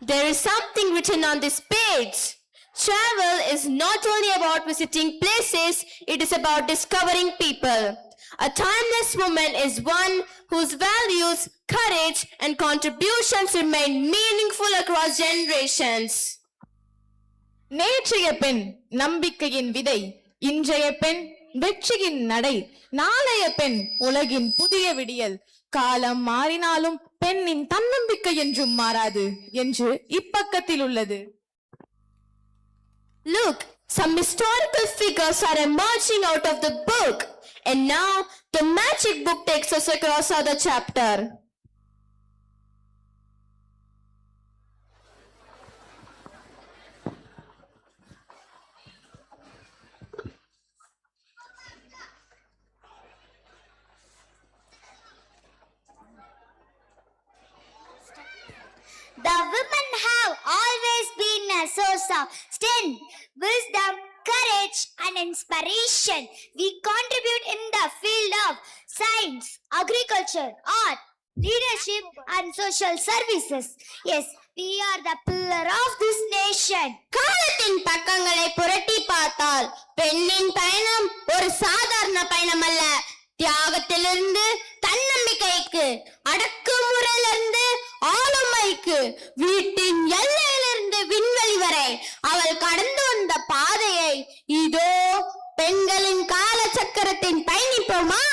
D: There is something written on this page. Travel is not only about visiting places, it is about discovering people. A timeless moment is one whose values, courage, and contributions remain meaningful across generations.
G: நேற்றைய பெண் நம்பிக்கையின் விதை இன்றைய பெண் வெற்றியின் நடை, நாளைய பெண் உலகின் புதிய விடியல். காலம் மாறினாலும் பெண்ணின் தன்னம்பிக்கை என்றும் மாறாது என்று இப்பக்கத்தில் உள்ளது.
D: Look, some historical figures are emerging out of the book. And now the magic book takes us across other chapter.
P: The women have always been a source of strength, wisdom, courage, and inspiration. We contribute in the field of science, agriculture, art, leadership, and social services. Yes, we are the pillar of this nation.
C: காலத்தின் பக்கங்களை புரட்டி பார்த்தால் பெண்ணின் பயணம் ஒரு சாதாரண பயணம் அல்ல. தியாகத்திலிருந்து தன்னம்பிக்கைக்கு, அடக்குமுறையிலிருந்து ஆளுமைக்கு, வீட்டின் எல்லையிலிருந்து விண்வெளி வரை அவள் கடந்து வந்த பாதையை இதோ பெண்களின் காலச்சக்கரத்தின் பயணிப்போமா?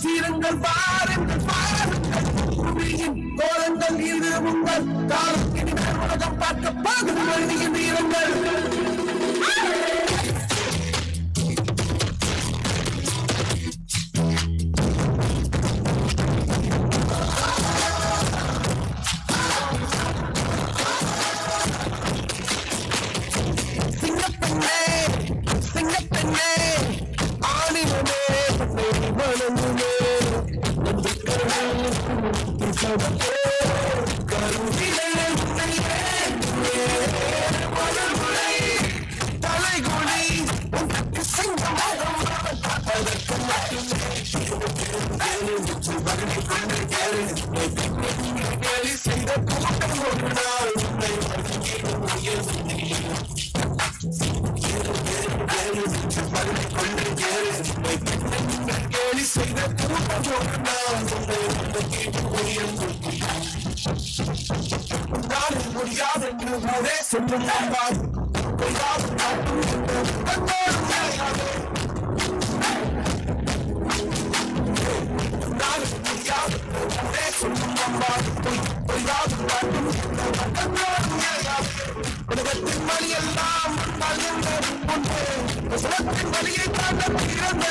O: சீரங்கள் பாருங்கள் கோலங்கள் இது உங்கள் காலத்தின் உலகம் பார்க்க பாகுது மனிதன் வீரங்கள். சிங்கப்பெண்ணே சிங்கப்பெண்ணே ஆணிவனே மனமுமே தலைகுனி செய்த கூட்டம் ஒரு நாள் கேலி செய்த கூட்டம் ஒரு நாள் முடியாது என்று ஊரே சொல்லும் உலகத்தின் வழியெல்லாம் உலகத்தின் வழியை தாண்ட பிறந்த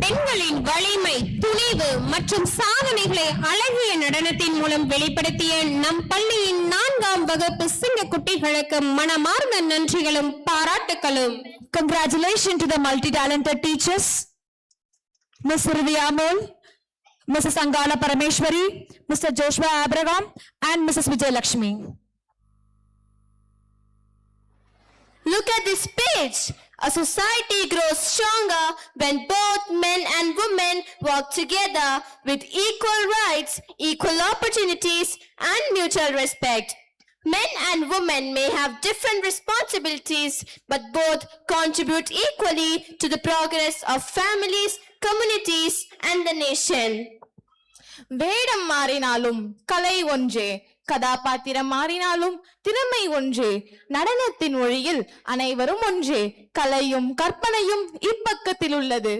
B: பெண்களின் வலிமை, துணிவு மற்றும் சாதனைகளை அழகிய நடனத்தின் மூலம் வெளிப்படுத்திய நம் பள்ளியின் 4ஆம் வகுப்பு சிங்க குட்டிகளுக்கு மனமார்ந்த நன்றிகளும் பாராட்டுகளும்.
A: Congratulations to the multi-talented teachers, Miss Urvi Amol, Mrs. Angala Parameshwari, Mr. Joshua Abraham, and Mrs. Vijay Lakshmi.
D: Look at this page. A society grows stronger when both men and women work together with equal rights, equal opportunities, and mutual respect. Men and women may have different responsibilities, but both contribute equally to the progress of families, communities, and the nation.
G: வேடம் மாறினாலும் கலை ஒன்றே, கதாபாத்திரம் மாறினாலும் திறமை ஒன்றே. நடனத்தின் ஒளியில் அனைவரும் ஒன்றே. கலையும் கற்பனையும் இப்பக்கத்தில் உள்ளது.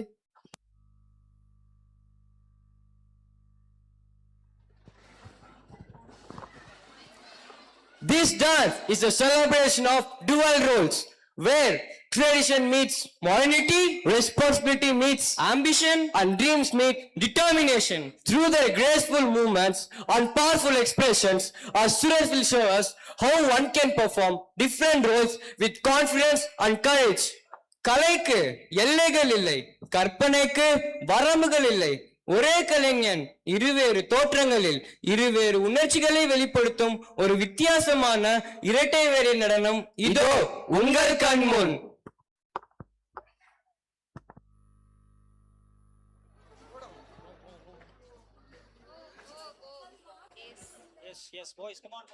R: This dance is a celebration of dual roles, where tradition meets modernity, responsibility meets ambition, and dreams meet determination. Through their graceful movements and powerful expressions, our students will show us how one can perform different roles with confidence and courage. கலைக்கு எல்லைகள் இல்லை, கற்பனைக்கு வரம்புகள் இல்லை. ஒரே கலைஞன் இருவேறு தோற்றங்களில் இருவேறு உணர்ச்சிகளை வெளிப்படுத்தும் ஒரு வித்தியாசமான இரட்டை வேலை நடனம் இதோ உங்கள் கண்முன்.
L: Yes, boys, come on.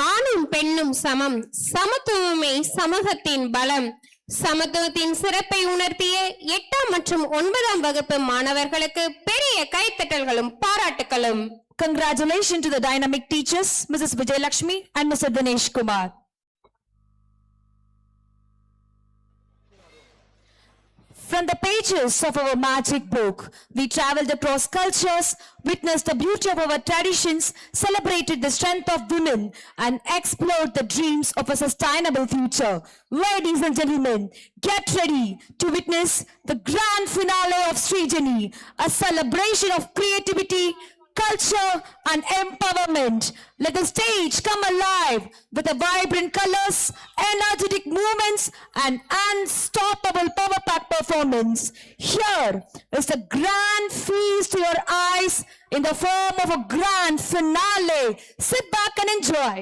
B: ஆணும் பெண்ணும் சமம், சமத்துவமே சமூகத்தின் பலம். சமத்துவத்தின் சிறப்பை உணர்த்திய 8ஆம் மற்றும் 9ஆம் வகுப்பு மாணவர்களுக்கு பெரிய கைத்தட்டல்களும் பாராட்டுகளும்.
A: Congratulations to the dynamic teachers, Mrs. Vijayalakshmi and Mr. Dinesh Kumar. From the pages of our magic book, we traveled across cultures, witnessed the beauty of our traditions, celebrated the strength of women, and explored the dreams of a sustainable future. Ladies and gentlemen, get ready to witness the grand finale of Srijani, a celebration of creativity, culture and empowerment. Let the stage come alive with the vibrant colors, energetic movements and unstoppable power-packed performance. Here is the grand feast to your eyes in the form of a grand finale. Sit back and enjoy.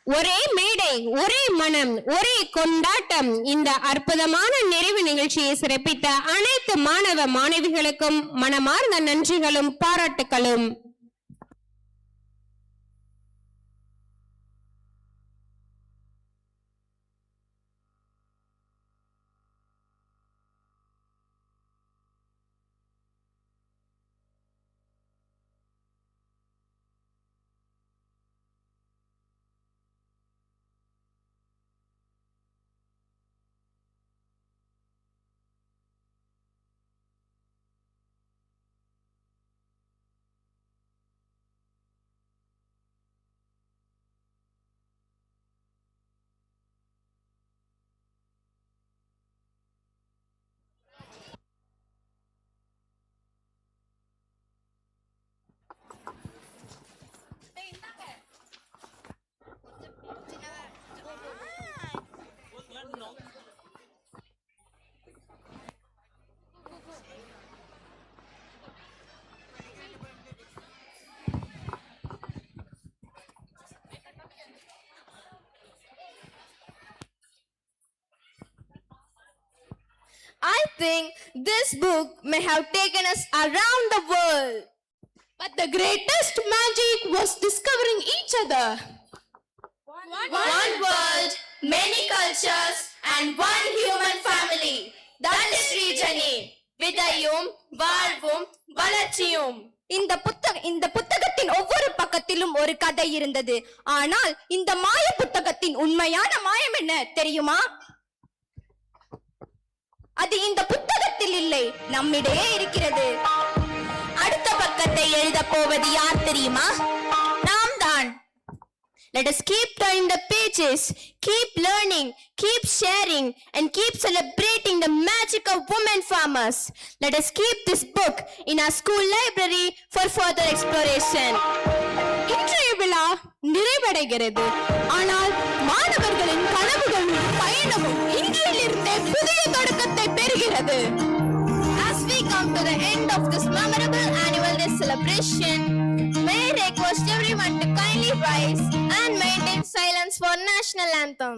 B: ஒரே மேடை, ஒரே மனம், ஒரே கொண்டாட்டம். இந்த அற்புதமான நிறைவு நிகழ்ச்சியை சிறப்பித்த அனைத்து மாணவ மாணவிகளுக்கும் மனமார்ந்த நன்றிகளும் பாராட்டுகளும்.
D: I think this book may have taken us around the world.
C: But the greatest magic was discovering each other. One world, many cultures, and one human family. That is Srijani. விதையும் வாழ்வும் வளர்ச்சியும்.
E: இந்த புத்தகத்தின் ஒவ்வொரு பக்கத்திலும் ஒரு கதை இருந்தது. ஆனால் இந்த மாய புத்தகத்தின் உண்மையான மாயம் என்ன தெரியுமா? அது இந்த புத்தகத்தில் இல்லை, நம்மிடையே இருக்கிறது.
C: அடுத்த பக்கத்தை எழுத போவது யார் தெரியுமா? நாம் தான். Let us keep turning the pages, keep learning, keep sharing, and keep celebrating the magic of women farmers. Let us keep this book in our school library for further exploration.
E: இன்றைய விழா நிறைவடைகிறது. ஆனால் மாணவர்களின் கனவுகளும் பயணமும் இன்றிலிருந்தே புதிய தொடக்கத்தை பெறுகிறது.
D: As we come to the end of this memorable annual day celebration, may I request everyone to kindly rise and maintain silence for national anthem.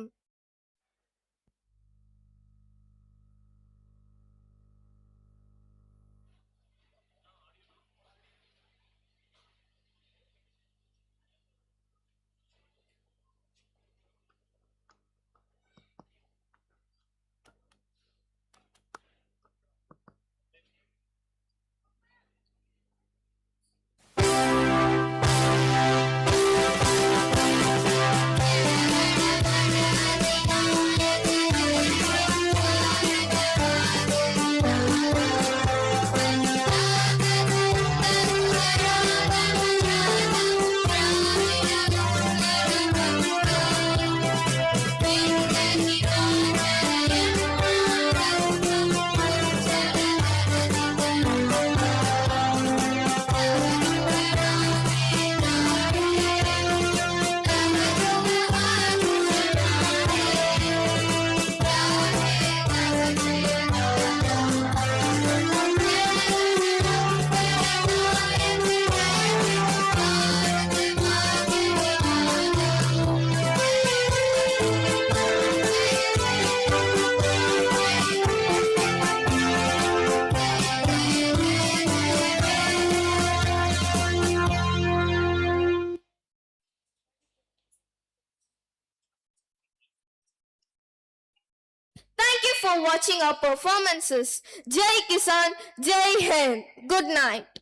D: Thank you for watching our performances. Jai Kisan, Jai Hind. Good night.